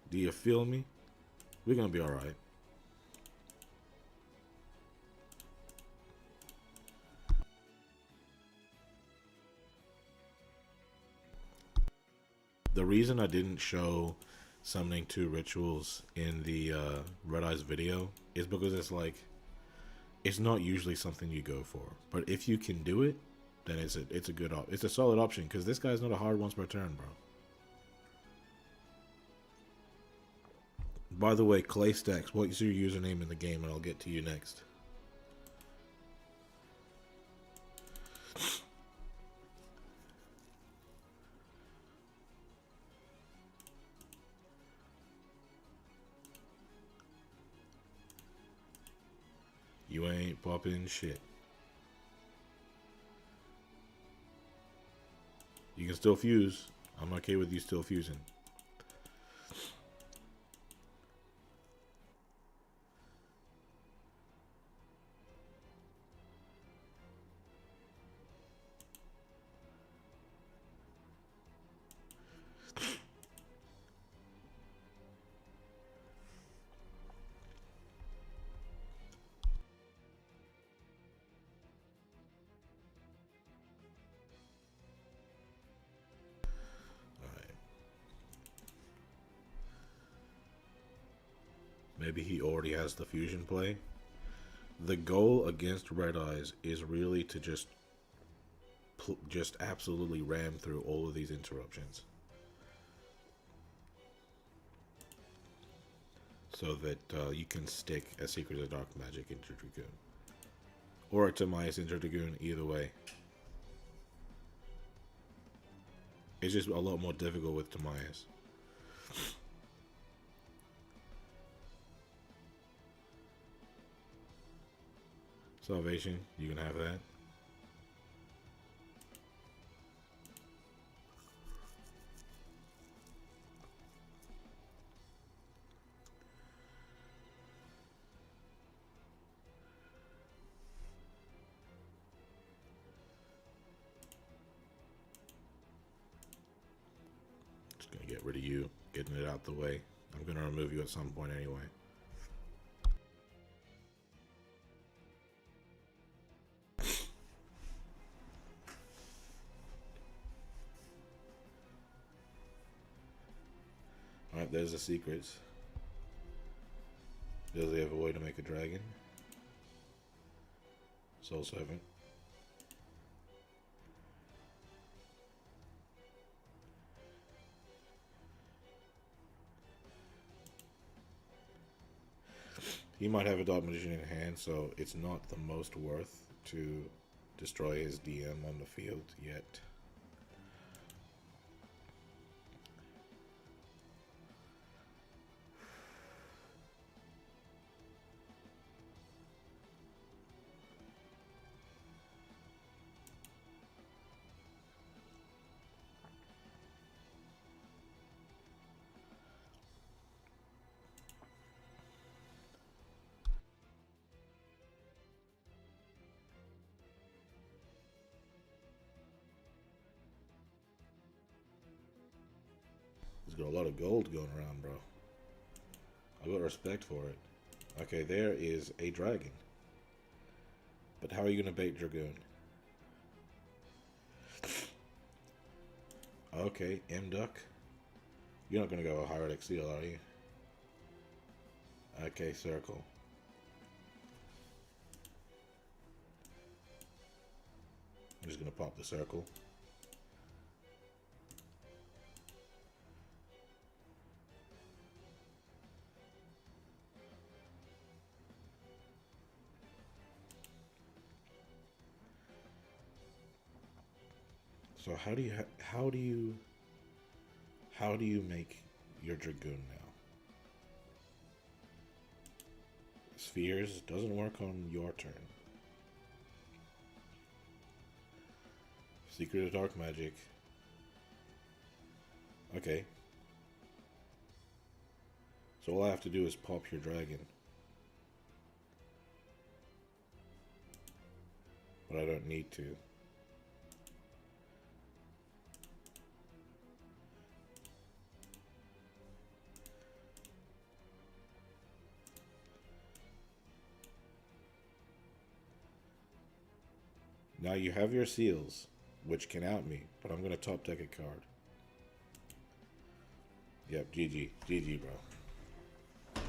Do you feel me? We gonna be alright. The reason I didn't show summoning 2 rituals in the Red Eyes video is because it's like, it's not usually something you go for. But if you can do it, then it's a good it's a solid option, because this guy's not a hard once per turn, bro. By the way, Claystax, what's your username in the game, and I'll get to you next. You ain't popping shit. You can still fuse. I'm okay with you still fusing. Maybe he already has the fusion play. The goal against Red Eyes is really to just absolutely ram through all of these interruptions, so that you can stick a Secrets of Dark Magic into Dragoon, or a Timaeus into Dragoon. Either way, it's just a lot more difficult with Timaeus. Salvation, you can have that. Just gonna get rid of you, getting it out the way. I'm gonna remove you at some point anyway. Alright, there's the secrets. Does he have a way to make a dragon? Soul Servant. He might have a Dark Magician in hand, so it's not the most worth to destroy his DM on the field yet. got a lot of gold going around, bro. I got respect for it. Okay, there is a dragon. But how are you going to bait Dragoon? Okay, M-Duck. You're not going to go Hieratic Seal, are you? Okay, Circle. I'm just going to pop the Circle. So how do you make your Dragoon now? Spheres doesn't work on your turn. Secret of Dark Magic. Okay. So all I have to do is pop your dragon. But I don't need to. Now you have your seals, which can out me, but I'm going to top deck a card. Yep, GG. GG, bro.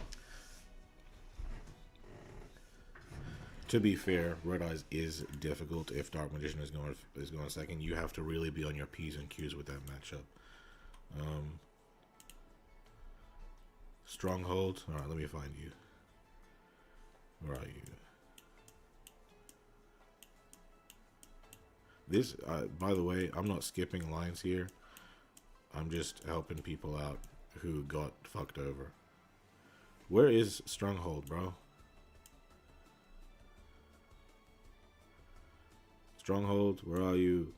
To be fair, Red Eyes is difficult if Dark Magician is going second. You have to really be on your P's and Q's with that matchup. Stronghold. Alright, let me find you. Where are you? This, by the way, I'm not skipping lines here. I'm just helping people out who got fucked over. Where is Stronghold, bro? Stronghold, where are you?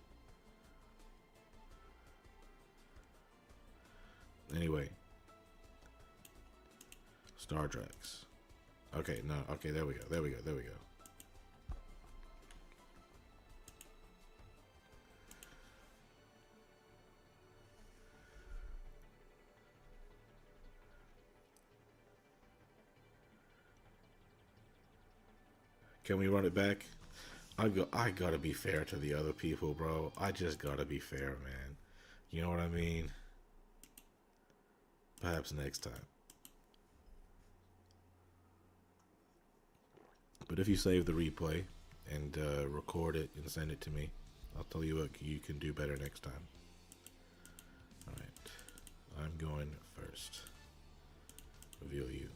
Anyway. Star Drax. Okay, no, okay, there we go, there we go, there we go. Can we run it back? I gotta be fair to the other people, bro. I just gotta be fair, man. You know what I mean? Perhaps next time. But if you save the replay and record it and send it to me, I'll tell you what you can do better next time. Alright. I'm going first. Reveal you.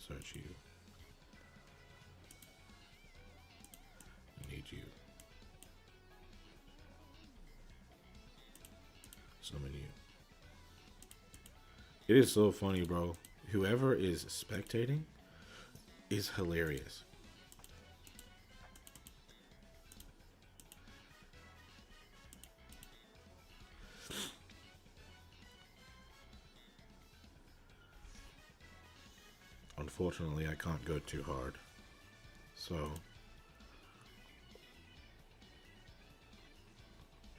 Search you. Need you. Summon you. It is so funny, bro. Whoever is spectating is hilarious. Unfortunately, I can't go too hard. So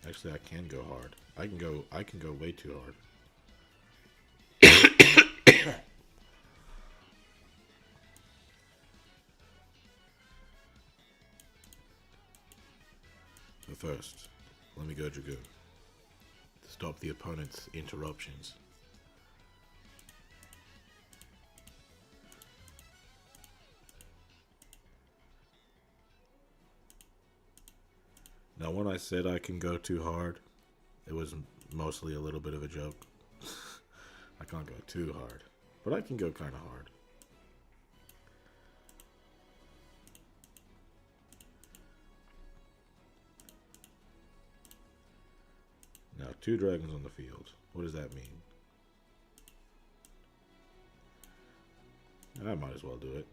actually, I can go hard. I can go way too hard. But first, let me go Dragoon. To stop the opponent's interruptions. Now, when I said I can go too hard, it was mostly a little bit of a joke. I can't go too hard, but I can go kind of hard. Now, 2 dragons on the field. What does that mean? I might as well do it.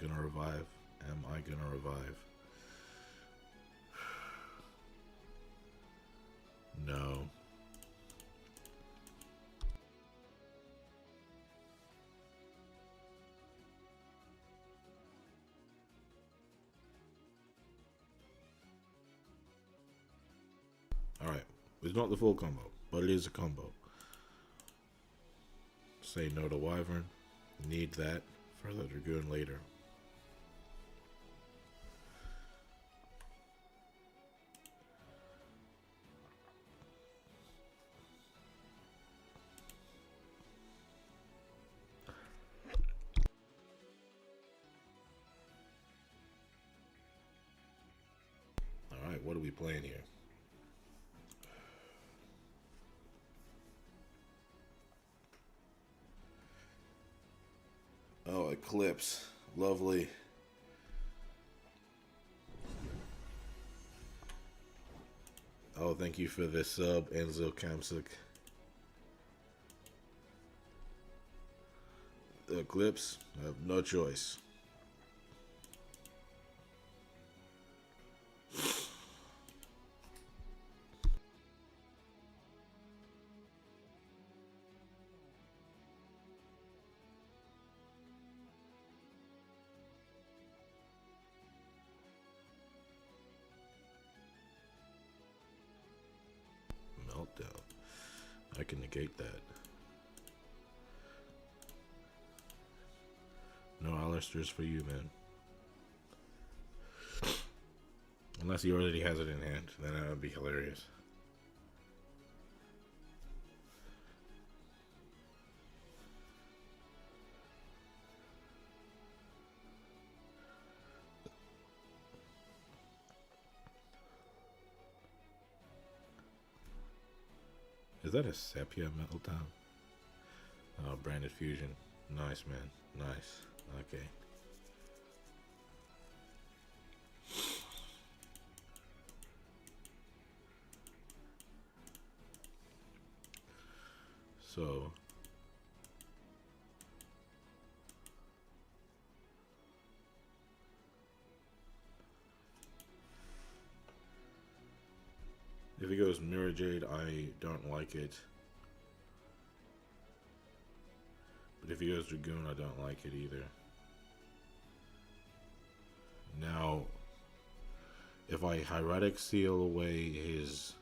gonna revive? Am I gonna revive? No. Alright. It's not the full combo, but it is a combo. Say no to Wyvern. Need that for the Dragoon later. Alright, what are we playing here? Oh, Eclipse. Lovely. Oh, thank you for this sub, Enzo Kamsik. Eclipse, I have no choice. Meltdown. I can negate that. No Alistair's for you, man. Unless he already has it in hand, then that would be hilarious. Is that a Sepia Meltdown? Oh, Branded Fusion. Nice, man. Nice. Okay. So, if he goes Mirror Jade, I don't like it. But if he goes Dragoon, I don't like it either. Now, if I Hieratic Seal away his...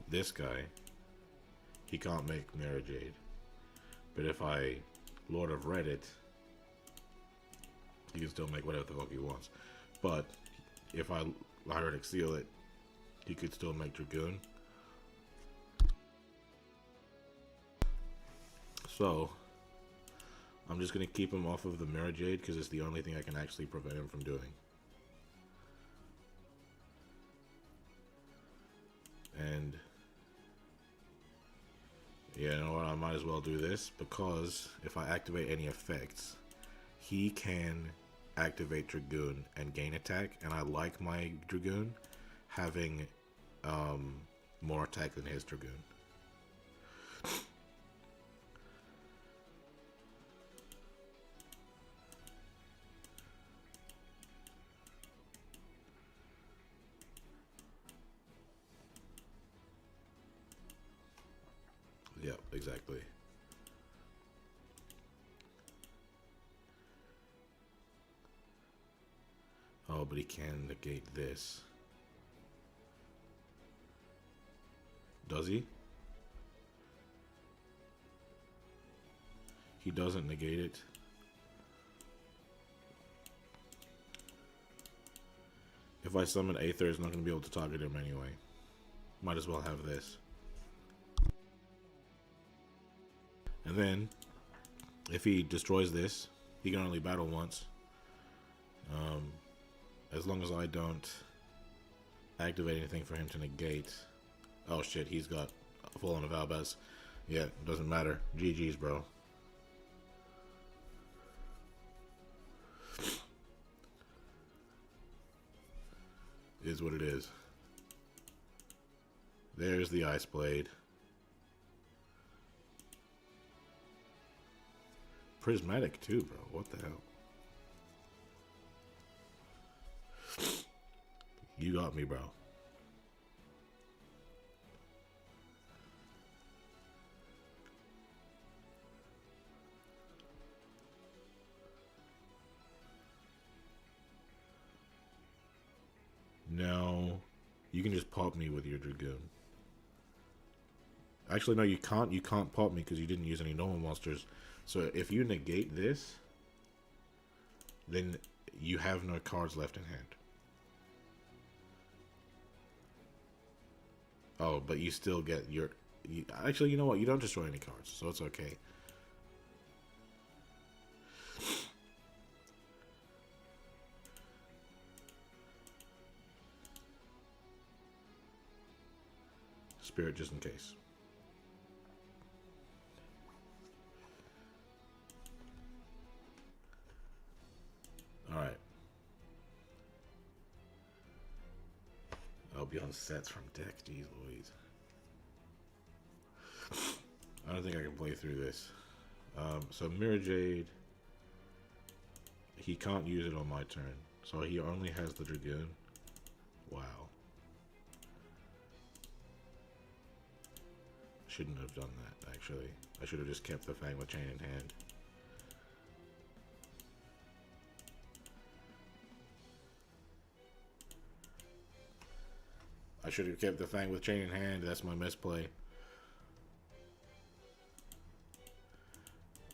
this guy, he can't make Mirror Jade. But if I Lord of Reddit, he can still make whatever the fuck he wants. But if I Hieratic Seal it, he could still make Dragoon. So, I'm just going to keep him off of the Mirror Jade because it's the only thing I can actually prevent him from doing. And yeah, you know what, I might as well do this because if I activate any effects, he can activate Dragoon and gain attack, and I like my Dragoon having more attack than his Dragoon. Yep, exactly. Oh, but he can negate this. Does he? He doesn't negate it. If I summon Aether, it's not going to be able to target him anyway. Might as well have this. And then, if he destroys this, he can only battle once. As long as I don't activate anything for him to negate. Oh shit, he's got Fallen of Albaz. Yeah, doesn't matter. GG's, bro. Is what it is. There's the Ice Blade. prismatic too, bro. What the hell? You got me, bro. No, you can just pop me with your Dragoon. Actually, no, you can't. You can't pop me because you didn't use any normal monsters. So if you negate this, then you have no cards left in hand. Oh, but you still get your... actually, you know what? You don't destroy any cards, so it's okay. Spirit just in case. Alright. I'll be on sets from deck. Jeez Louise. I don't think I can play through this. So Mirror Jade. He can't use it on my turn. So he only has the Dragoon. Wow. Shouldn't have done that, actually. I should have just kept the Fang with Chain in hand. I should have kept the Fang with Chain in hand. That's my misplay.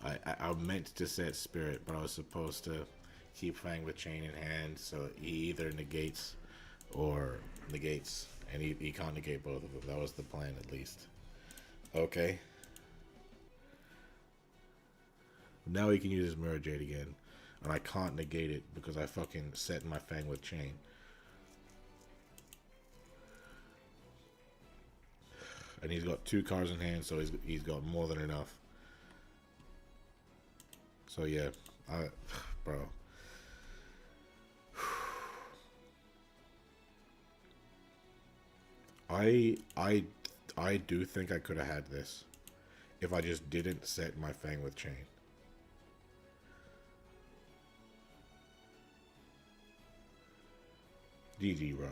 I meant to set Spirit, but I was supposed to keep Fang with Chain in hand, so he either negates or negates, and he can't negate both of them. That was the plan, at least. Okay. Now he can use his Mirror Jade again, and I can't negate it because I fucking set my Fang with Chain. And he's got 2 cards in hand, so he's got more than enough. So yeah, bro. I do think I could have had this if I just didn't set my Fang with Chain. GG, bro.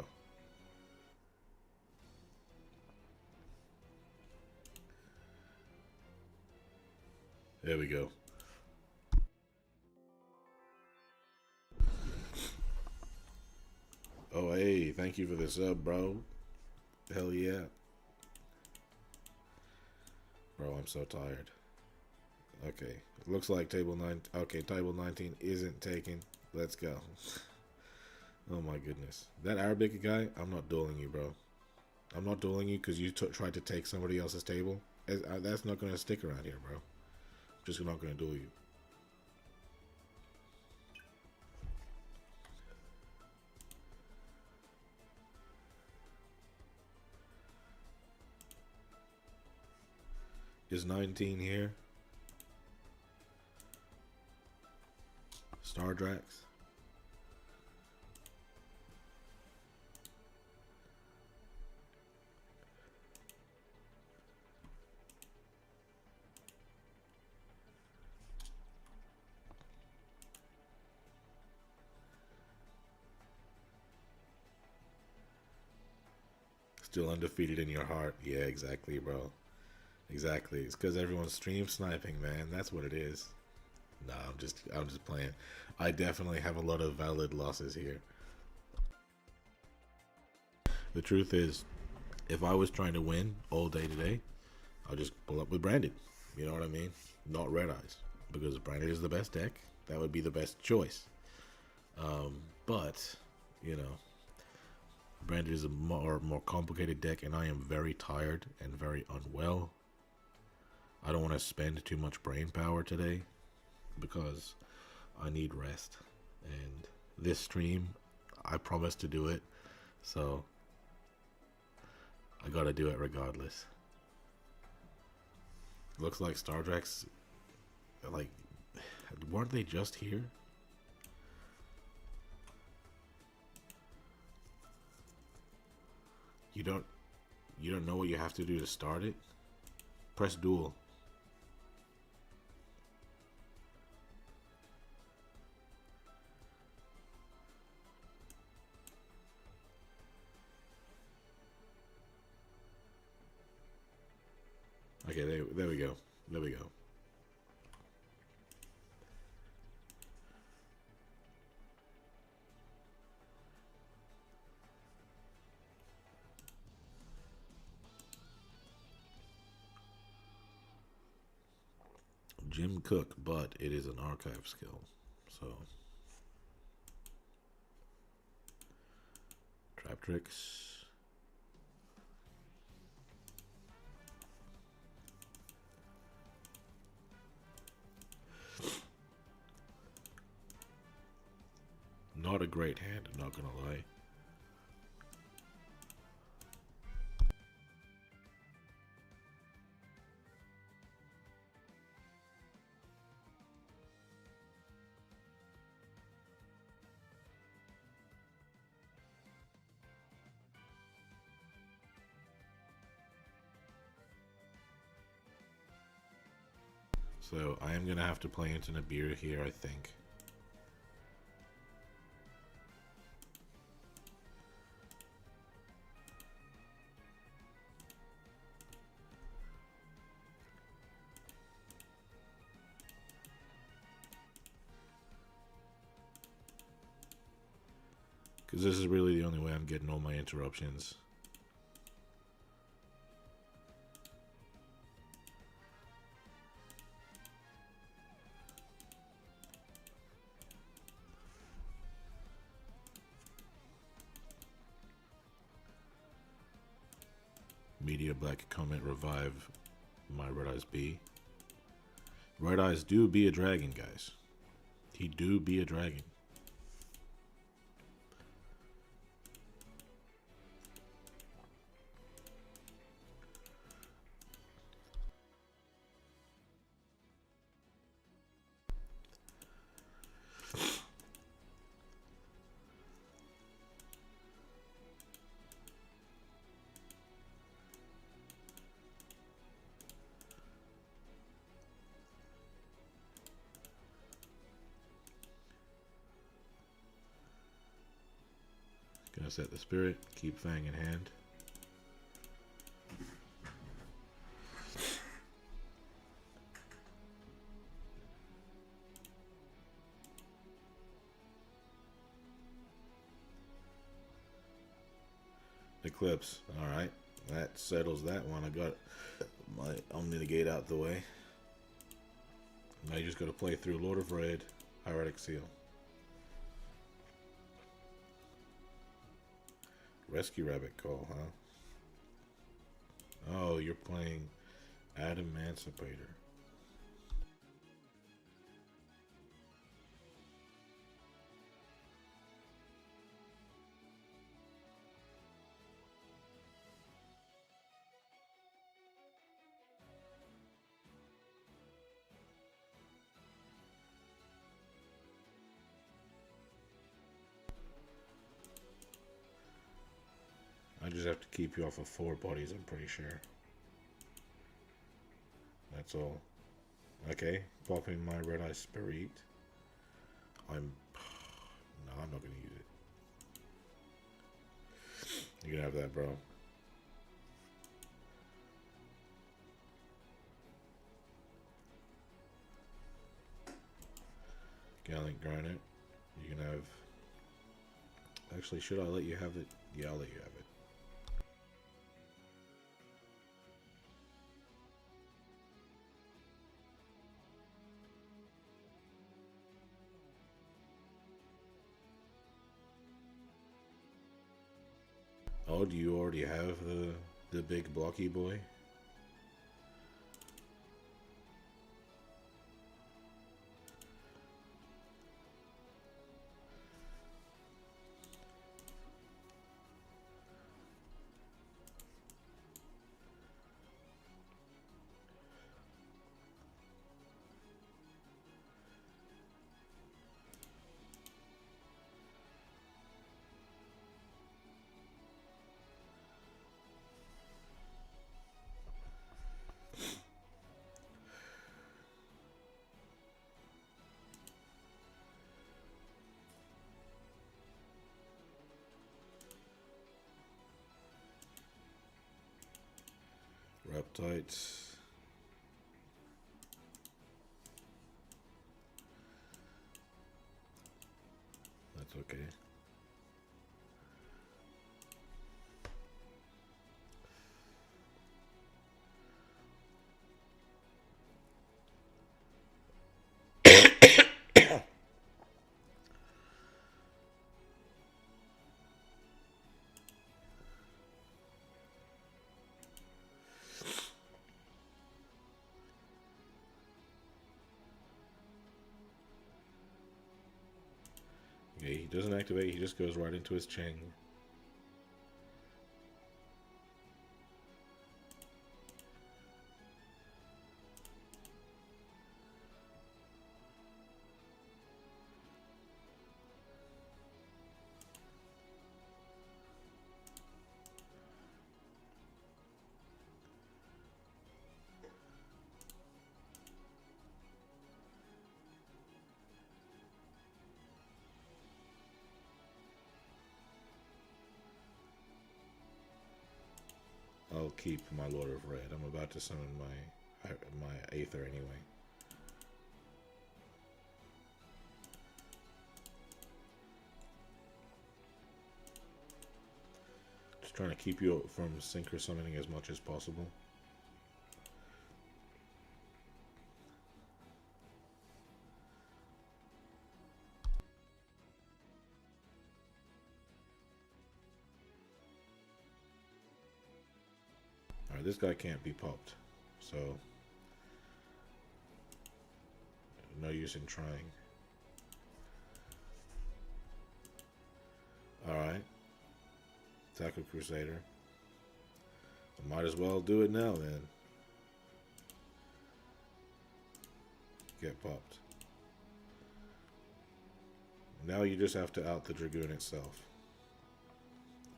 There we go. Oh, hey, thank you for the sub, bro. Hell yeah. Bro, I'm so tired. Okay, looks like table 9. Okay, table 19 isn't taken. Let's go. Oh my goodness. That Arabic guy, I'm not dueling you, bro. I'm not dueling you because you tried to take somebody else's table. That's not going to stick around here, bro. I'm just not going to duel you. Is 19 here? Stardrax. Still undefeated in your heart. Yeah, exactly, bro. Exactly. It's because everyone's stream sniping, man. That's what it is. Nah, I'm just playing. I definitely have a lot of valid losses here. The truth is, if I was trying to win all day today, I'll just pull up with Branded. You know what I mean? Not Red Eyes. Because Branded is the best deck. That would be the best choice. But, you know, Branded is a more complicated deck, and I am very tired and very unwell. I don't want to spend too much brain power today because I need rest. And this stream, I promised to do it, so I gotta do it regardless. Looks like Stardrax, like, weren't they just here? You don't know what you have to do to start it? Press Duel. Okay, there we go. There we go. Jim Cook, but it is an archive skill. So, trap tricks. Not a great hand, I'm not gonna lie. So I am gonna have to play into Nibiru here, I think. Because this is really the only way I'm getting all my interruptions. Media Black comment revive my Red Eyes B. Red Eyes do be a dragon, guys. He do be a dragon. Gonna set the spirit, keep Fang in hand. Eclipse, alright. That settles that one. I got my Omni Negate out the way. Now you just gotta play through Lord of Red, Hieratic Seal. Rescue Rabbit call, huh? Oh, you're playing Adamantipator. I just have to keep you off of 4 bodies, I'm pretty sure. That's all. Okay, popping my Red Eye Spirit. No, I'm not gonna use it. You can have that, bro. Gallant Granite. You can have... Actually, should I let you have it? Yeah, I'll let you have it. Oh, do you already have the big blocky boy? Reptites. That's okay. Yeah, he doesn't activate, he just goes right into his Cheng. I'll keep my Lord of Red. I'm about to summon my Aether anyway. Just trying to keep you from synchro summoning as much as possible. Alright, this guy can't be popped, so no use in trying. Alright. Tackle Crusader. I might as well do it now then. Get popped. Now you just have to out the Dragoon itself.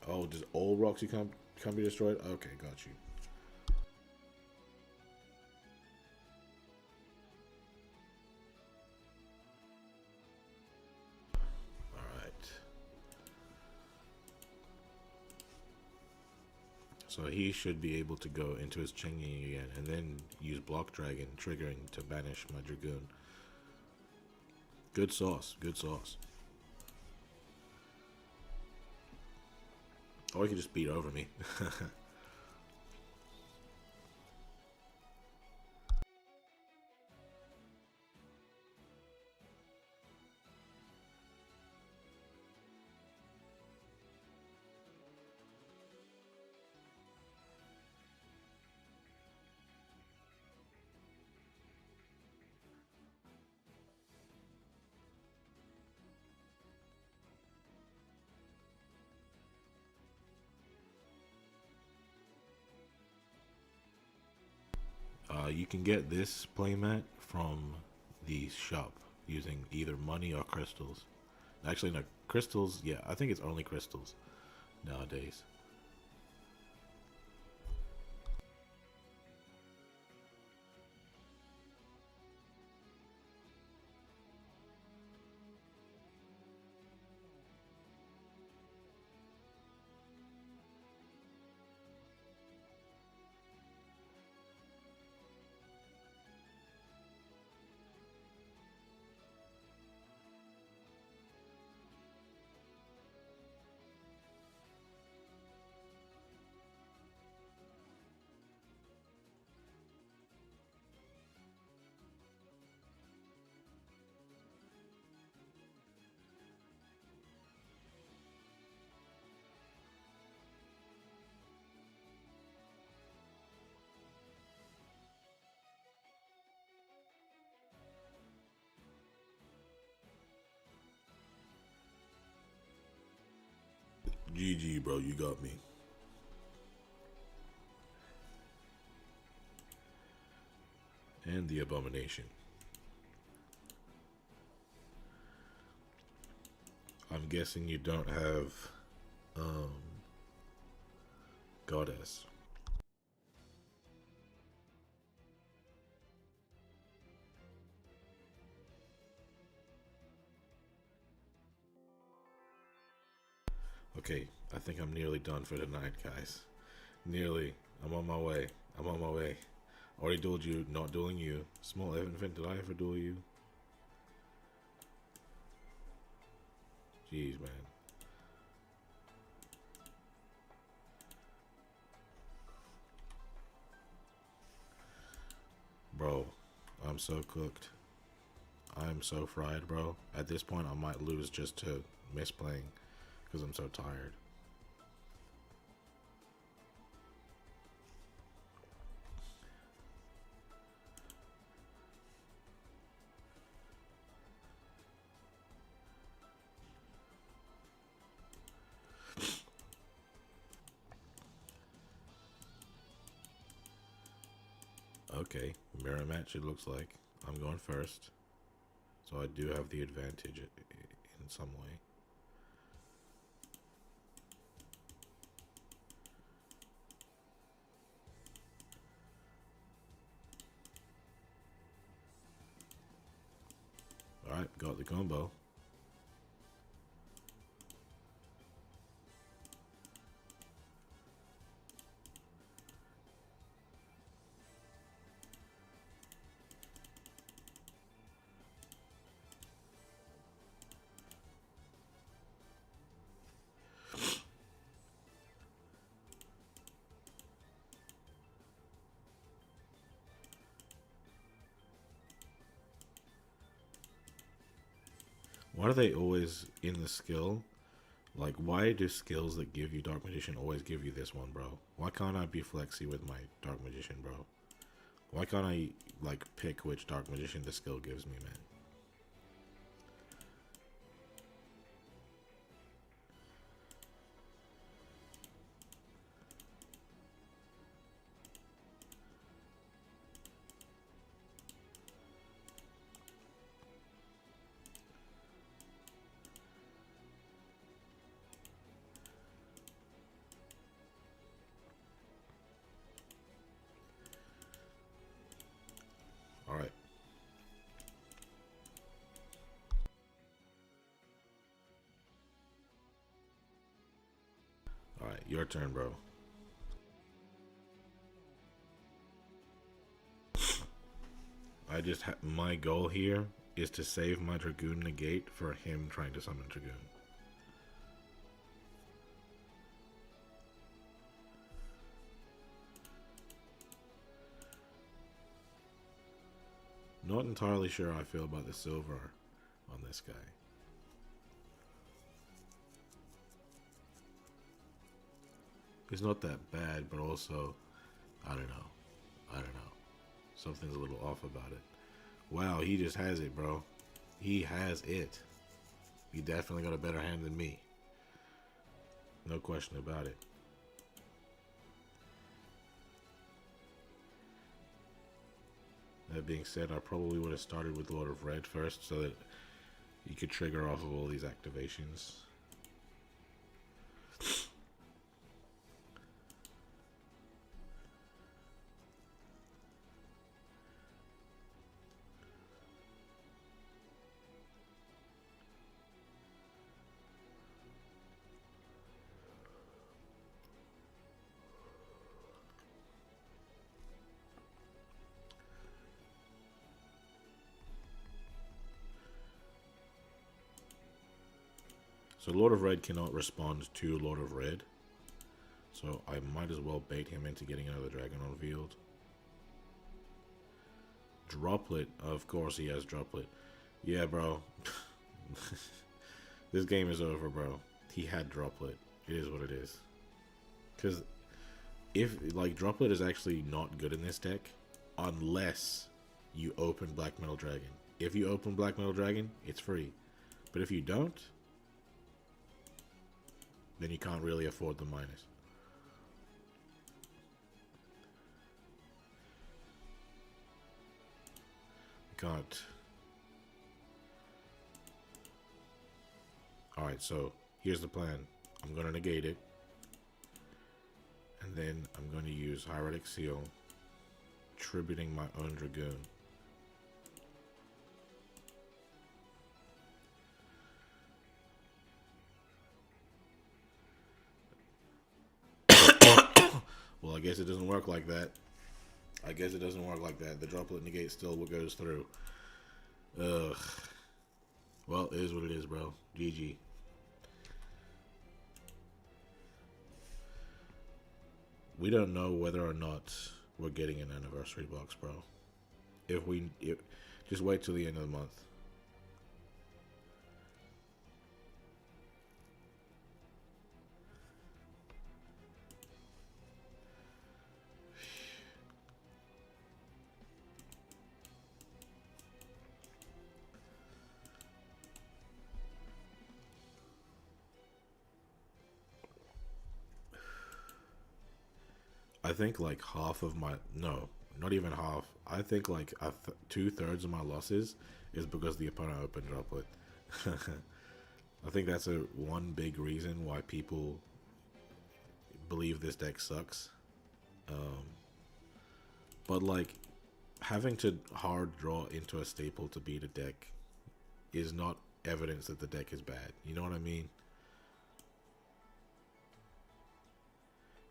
Oh, does all Roxy come be destroyed? Okay, got you. So he should be able to go into his Cheng Ying again and then use Block Dragon, triggering to banish my Dragoon. Good sauce, good sauce. Or he can just beat over me. You can get this playmat from the shop using either money or crystals. Actually, no, crystals, yeah, I think it's only crystals nowadays. GG, bro, you got me. And the Abomination. I'm guessing you don't have Goddess. Okay, I think I'm nearly done for the night, guys. Nearly. I'm on my way. I'm on my way. Already dueled you, not dueling you. Small infant, did I ever duel you? Jeez, man. Bro, I'm so cooked. I'm so fried, bro. At this point, I might lose just to miss playing because I'm so tired. Okay, mirror match it looks like. I'm going first. So I do have the advantage in some way. Alright, got the combo. Why are they always in the skill? Like, why do skills that give you Dark Magician always give you this one, bro? Why can't I be flexy with my Dark Magician, bro? Why can't I, like, pick which Dark Magician the skill gives me, man? Alright. Alright, your turn, bro. My goal here is to save my Dragoon negate for him trying to summon Dragoon. Not entirely sure how I feel about the silver on this guy. He's not that bad, but also, I don't know. I don't know. Something's a little off about it. Wow, he just has it, bro. He has it. He definitely got a better hand than me. No question about it. That being said, I probably would have started with Lord of Red first so that you could trigger off of all these activations. So Lord of Red cannot respond to Lord of Red. So I might as well bait him into getting another dragon on field. Droplet, of course he has Droplet. Yeah, bro. This game is over, bro. He had Droplet. It is what it is. Because if, like, Droplet is actually not good in this deck unless you open Black Metal Dragon. If you open Black Metal Dragon, it's free. But if you don't, then you can't really afford the minus. Can't. Alright, so here's the plan. I'm going to negate it. And then I'm going to use Hieratic Seal, tributing my own Dragoon. Well, I guess it doesn't work like that. I guess it doesn't work like that. The Droplet negate still goes through. Ugh. Well, it is what it is, bro. GG. we don't know whether or not we're getting an anniversary box, bro. Just wait till the end of the month. I think like half of my no, not even half. I think like 2/3 of my losses is because the opponent opened droplet. I think that's a one big reason why people believe this deck sucks. Um, but like having to hard draw into a staple to beat a deck is not evidence that the deck is bad. You know what I mean?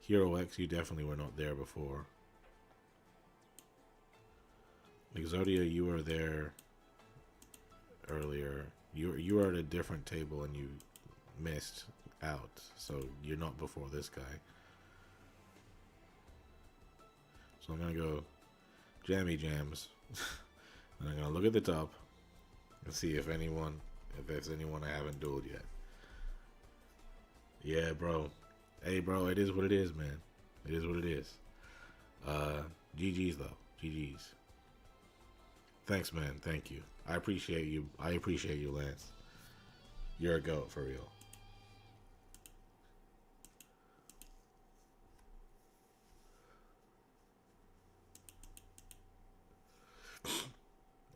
Hero X, you definitely were not there before. Exodia, you were there earlier. You were at a different table and you missed out, so you're not before this guy. So I'm gonna go Jammy Jams, and I'm gonna look at the top and see if there's anyone I haven't dueled yet. Yeah, bro. Hey, bro, it is what it is, man. It is what it is. GG's, though. GG's. Thanks, man. Thank you. I appreciate you. I appreciate you, Lance. You're a goat, for real.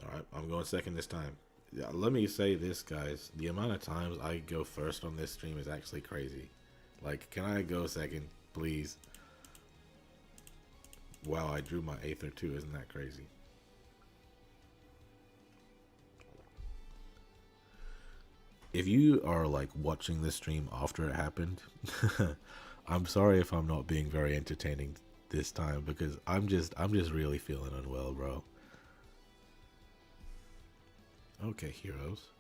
Alright, I'm going second this time. Yeah, let me say this, guys. The amount of times I go first on this stream is actually crazy. Like, can I go second, please? Wow, I drew my Aether too. Isn't that crazy? If you are like watching this stream after it happened, I'm sorry if I'm not being very entertaining this time because I'm just really feeling unwell, bro. Okay, heroes.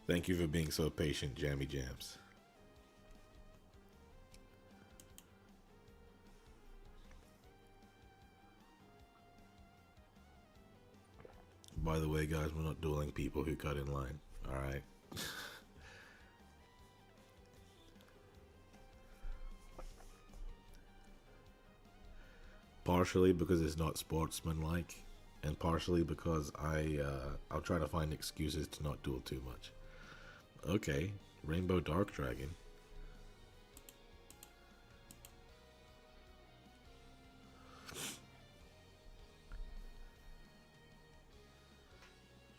Thank you for being so patient, Jammy Jams. By the way, guys, we're not dueling people who cut in line. Alright? Partially because it's not sportsmanlike, and partially because I'll try to find excuses to not duel too much. Okay, Rainbow Dark Dragon.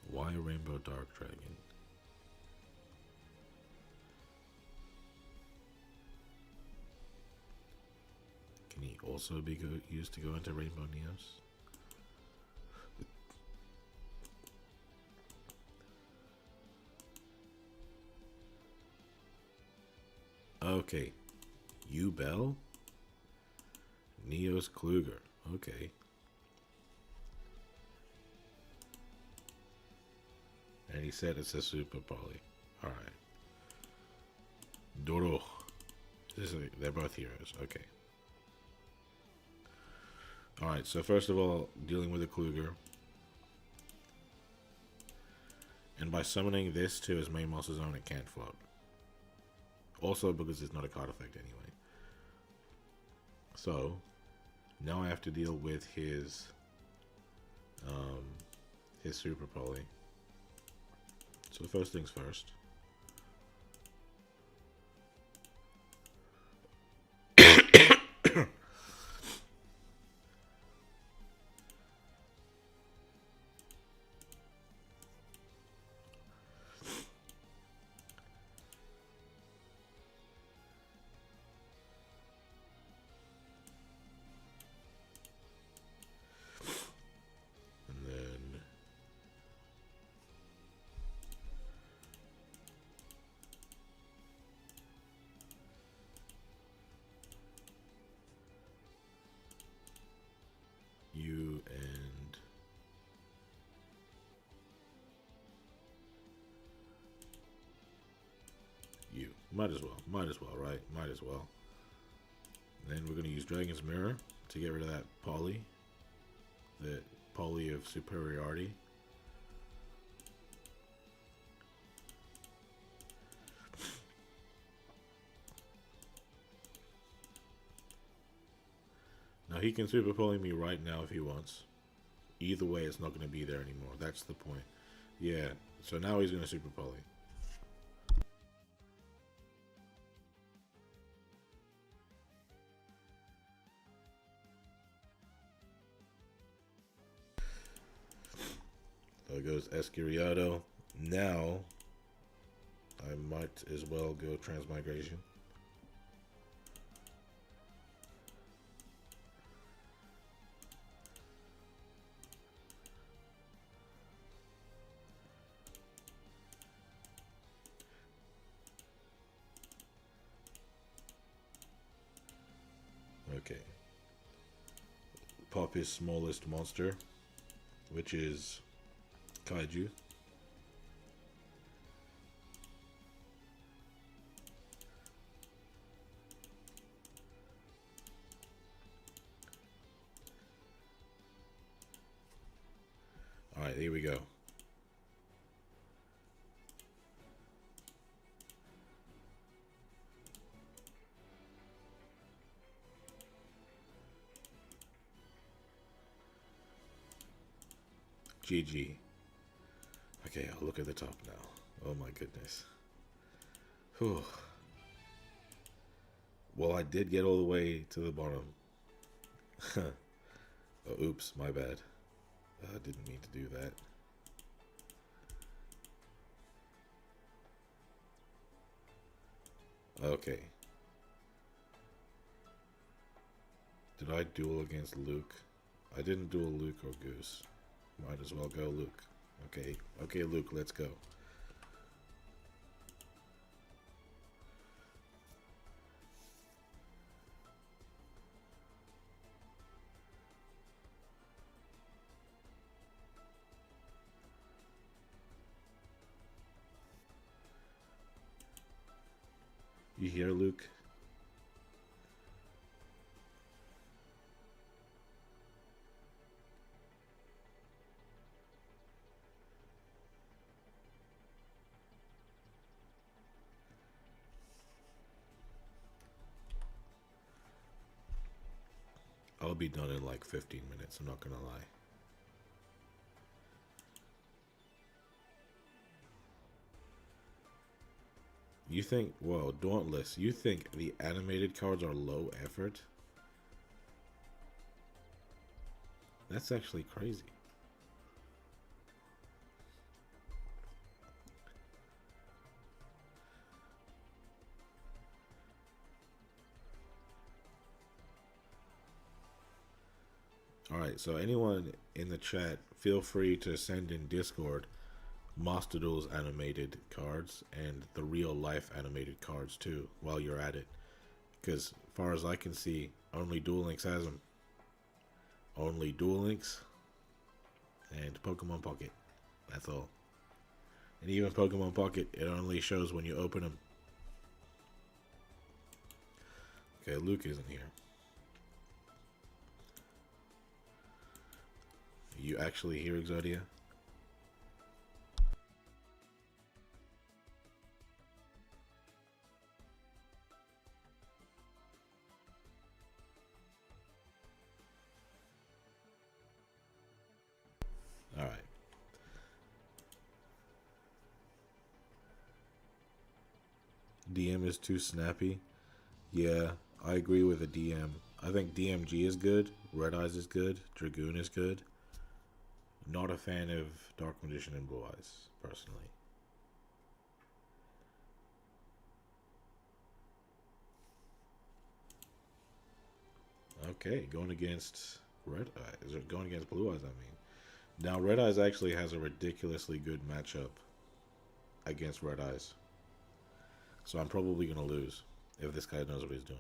Why Rainbow Dark Dragon? Can he also be used to go into Rainbow Neos? Okay. Bell? Neos Kluger. Okay. And he said it's a super poly. Alright. Doro. They're both heroes. Okay. Alright, so first of all, dealing with a Kluger. And by summoning this to his main monster zone, it can't float. Also because it's not a card effect anyway. So, now I have to deal with his super poly. So first things first. Might as well. Might as well, right? Might as well. Then we're going to use Dragon's Mirror to get rid of that poly. The poly of superiority. Now he can super poly me right now if he wants. Either way, it's not going to be there anymore. That's the point. Yeah, so now he's going to super poly. There goes Escuriado. Now, I might as well go Transmigration. Okay. Pop his smallest monster, which is Kaiju. Alright, here we go. GG. Okay, I'll look at the top now. Oh my goodness. Whew. Well, I did get all the way to the bottom. Oh, oops, my bad. I didn't mean to do that. Okay. Did I duel against Luke? I didn't duel Luke or Goose. Might as well go Luke. Okay. Okay, Luke, let's go. You hear, Luke? I'll be done in like 15 minutes, I'm not gonna lie. You think, whoa, Dauntless, you think the animated cards are low effort? That's actually crazy. Alright, so anyone in the chat, feel free to send in Discord Master Duel's animated cards and the real life animated cards too while you're at it. Because as far as I can see, only Duel Links has them. Only Duel Links and Pokemon Pocket. That's all. And even Pokemon Pocket, it only shows when you open them. Okay, Luke isn't here. You actually hear Exodia? Alright. DM is too snappy. Yeah, I agree with the DM. I think DMG is good. Red Eyes is good. Dragoon is good. Not a fan of Dark Magician and Blue Eyes, personally. Okay, going against Red Eyes. Going against Blue Eyes, I mean. Now, Red Eyes actually has a ridiculously good matchup against Red Eyes. So I'm probably going to lose if this guy knows what he's doing.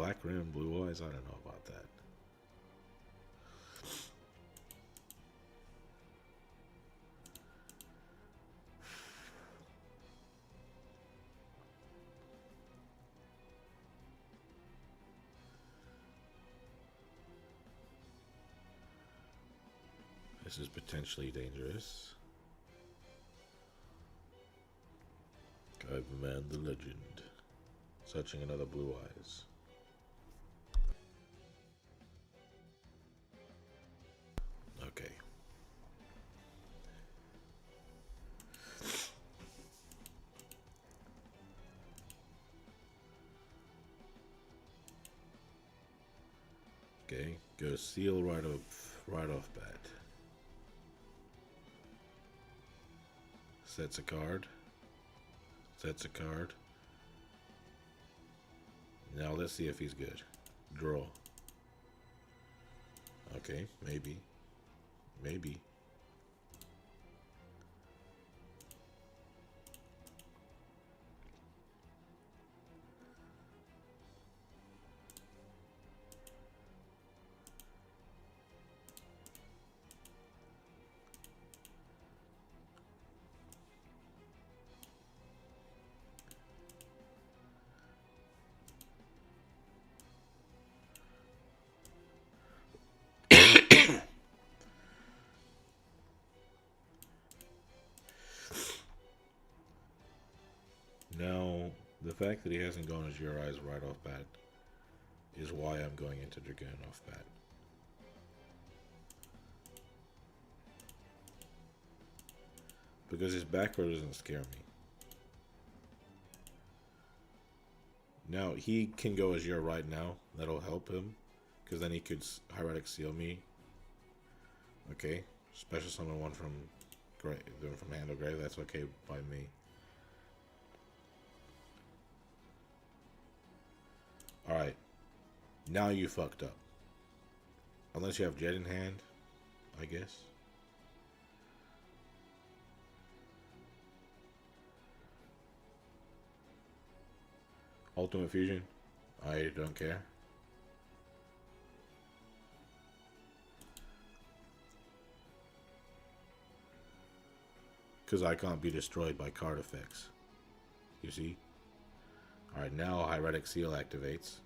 black rim, blue eyes. I don't know about that. This is potentially dangerous. Caveman the Legend. Searching another blue eyes. Okay. Okay, go seal right off bat. Sets a card. Sets a card. Now let's see if he's good. Draw. Okay, maybe. Maybe. Now, the fact that he hasn't gone as your eyes right off bat is why I'm going into Dragoon off bat. Because his backrow doesn't scare me. Now, he can go as your right now. That'll help him. Because then he could Hieratic Seal me. Okay. Special summon one from Hand of Grave. That's okay by me. Alright. Now you fucked up. Unless you have Jet in hand, I guess. Ultimate Fusion? I don't care. Because I can't be destroyed by card effects. You see? Alright, now Hieratic Seal activates.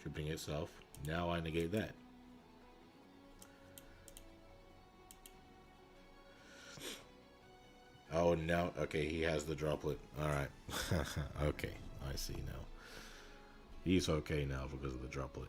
Tripping itself. Now I negate that. Oh, now, okay, he has the droplet. Alright. Okay, I see now. He's okay now because of the droplet.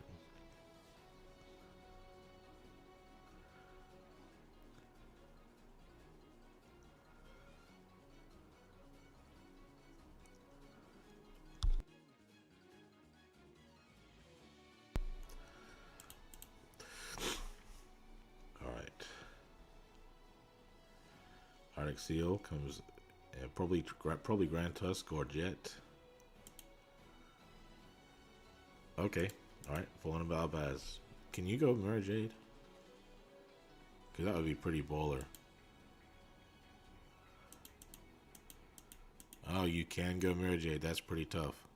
Hieratic Seal comes, probably Grand Tusk or Jet. Okay, alright, Fallen of Albaz. Can you go Mirror Jade? Because that would be pretty baller. Oh, you can go Mirror Jade, that's pretty tough.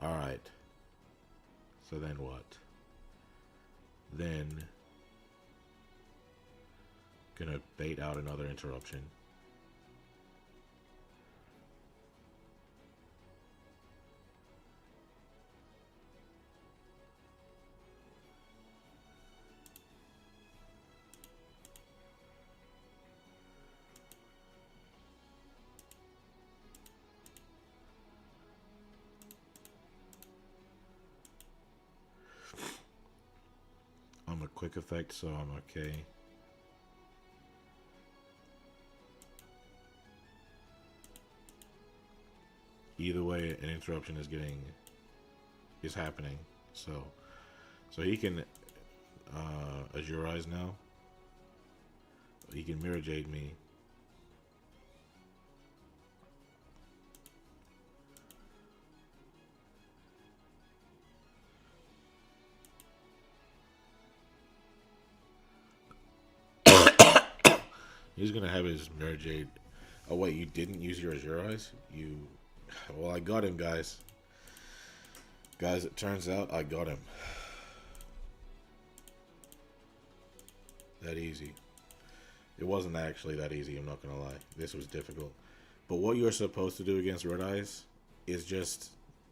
Alright. So then what? Then gonna bait out another interruption. I'm a quick effect, so I'm okay. Either way, an interruption is happening. So he can Azure Eyes now. He can Mirror Jade me. He's gonna have his Mirror Jade. Oh wait, you didn't use your Azure Eyes? Well, I got him, guys. Guys, it turns out I got him. That easy. It wasn't actually that easy, I'm not gonna lie. This was difficult. But what you're supposed to do against Red Eyes is just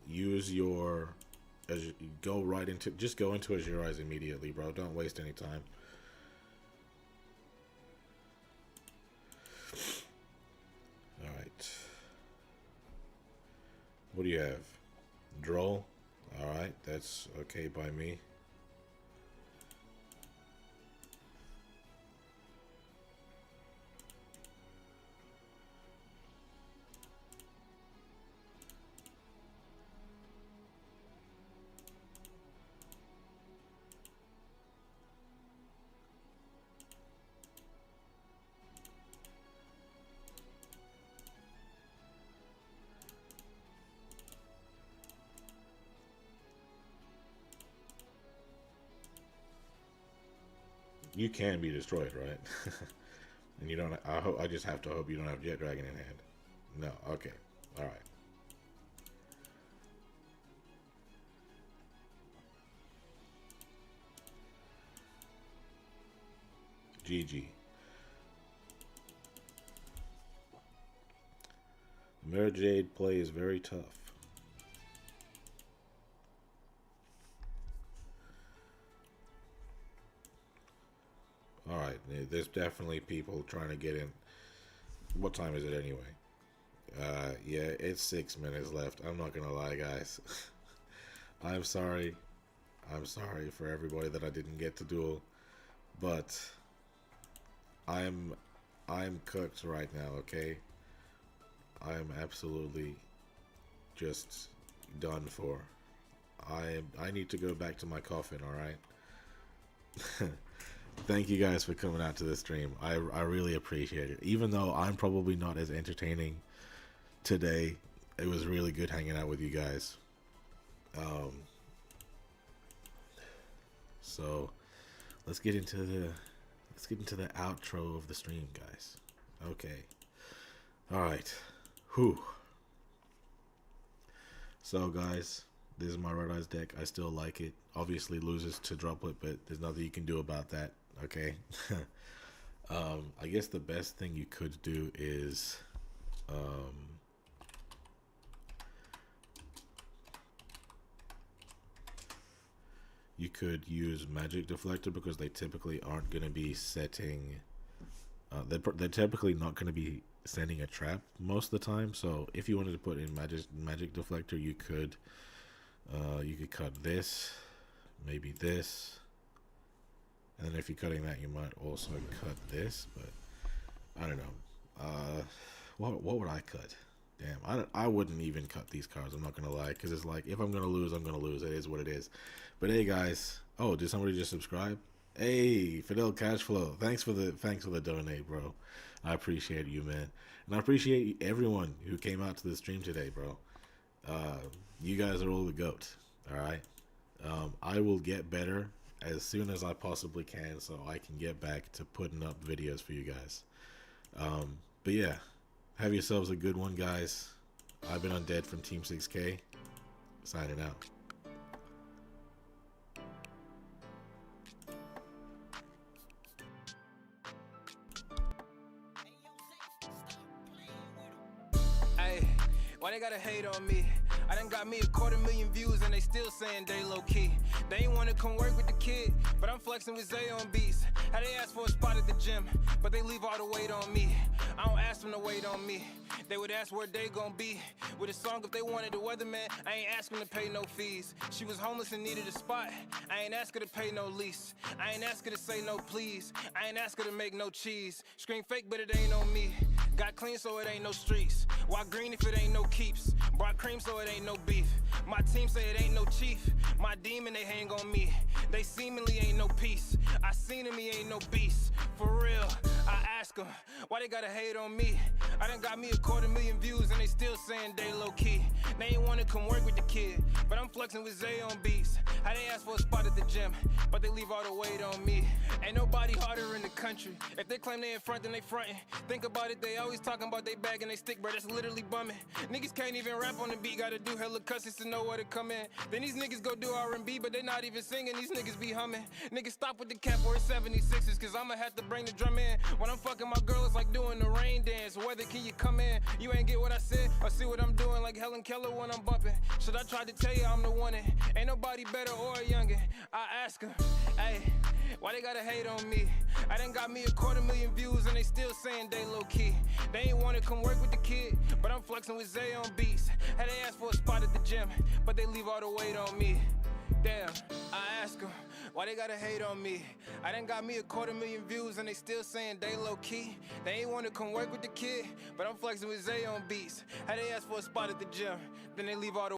use your... go into Azure Eyes immediately, bro. Don't waste any time. Alright. What do you have? Duel? Alright, that's okay by me. You can be destroyed, right? And you don't. I just have to hope you don't have Jet Dragon in hand. No. Okay. All right. GG. Mara Jade play is very tough. Alright, there's definitely people trying to get in. What time is it anyway? Yeah, it's 6 minutes left. I'm not gonna lie, guys. I'm sorry. I'm sorry for everybody that I didn't get to duel. But I'm cooked right now, okay? I'm absolutely just done for. I need to go back to my coffin, alright? Thank you guys for coming out to the stream. I really appreciate it. Even though I'm probably not as entertaining today, it was really good hanging out with you guys. So let's get into the outro of the stream, guys. Okay. All right. Whew. So guys, this is my Red Eyes deck. I still like it. Obviously loses to Droplet, but there's nothing you can do about that. Okay. I guess the best thing you could do is you could use Magic Deflector, because they typically aren't going to be setting they're typically not going to be sending a trap most of the time. So if you wanted to put in Magic Deflector, you could cut this, maybe this. And then if you're cutting that, you might also cut this, but I don't know. What would I cut? Damn, I wouldn't even cut these cards. I'm not gonna lie, because it's like, if I'm gonna lose, I'm gonna lose. It is what it is. But hey, guys. Oh, did somebody just subscribe? Hey, Fidel Cashflow. Thanks for the donate, bro. I appreciate you, man, and I appreciate everyone who came out to the stream today, bro. You guys are all the GOAT. All right. I will get better as soon as I possibly can, so I can get back to putting up videos for you guys. But yeah, have yourselves a good one, guys. I've been Undead from Team 6K, signing out. Hey, why they gotta hate on me? I done got me 250,000 views and they still saying they low key. They ain't wanna come work with the kid, but I'm flexing with Zay on beats. How they ask for a spot at the gym, but they leave all the weight on me. I don't ask them to wait on me. They would ask where they gon' be with a song if they wanted the weatherman. I ain't asking to pay no fees. She was homeless and needed a spot. I ain't ask her to pay no lease. I ain't ask her to say no please. I ain't ask her to make no cheese. Scream fake, but it ain't on me. Got clean, so it ain't no streets. Why green if it ain't no keeps? Brought cream, so it ain't no beef. My team say it ain't no chief. My demon, they hang on me. They seemingly ain't no peace. I seen him, he ain't no beast. For real, I ask them, why they gotta hate on me? I done got me 250,000 views and they still saying they low-key. They ain't wanna come work with the kid, but I'm flexing with Zay on beats. I didn't ask for a spot at the gym, but they leave all the weight on me. Ain't nobody harder in the country. If they claim they in front, then they frontin'. Think about it, they always talking about they bag and they stick, bro, that's literally bumming. Niggas can't even rap on the beat, gotta do hella cussings to know where to come in. Then these niggas go do R&B, but they not even singing, these niggas be humming. Niggas stop with the cap or 76ers, cause I'ma have to bring the drum in. When I'm fucking my girl, it's like doing the rain dance. Whether can you come in? You ain't get what I said, or see what I'm doing like Helen Keller when I'm bumping. Should I try to tell you I'm the one? Ain't nobody better or youngin'. I ask them, hey, why they gotta hate on me? I done got me 250,000 views and they still saying they low-key. They ain't wanna come work with the kid, but I'm flexing with Zay on beats. Had they asked for a spot at the gym, but they leave all the weight on me. Damn, I ask them, why they gotta hate on me? I done got me 250,000 views and they still saying they low-key. They ain't wanna come work with the kid, but I'm flexing with Zay on beats. Had they asked for a spot at the gym, then they leave all the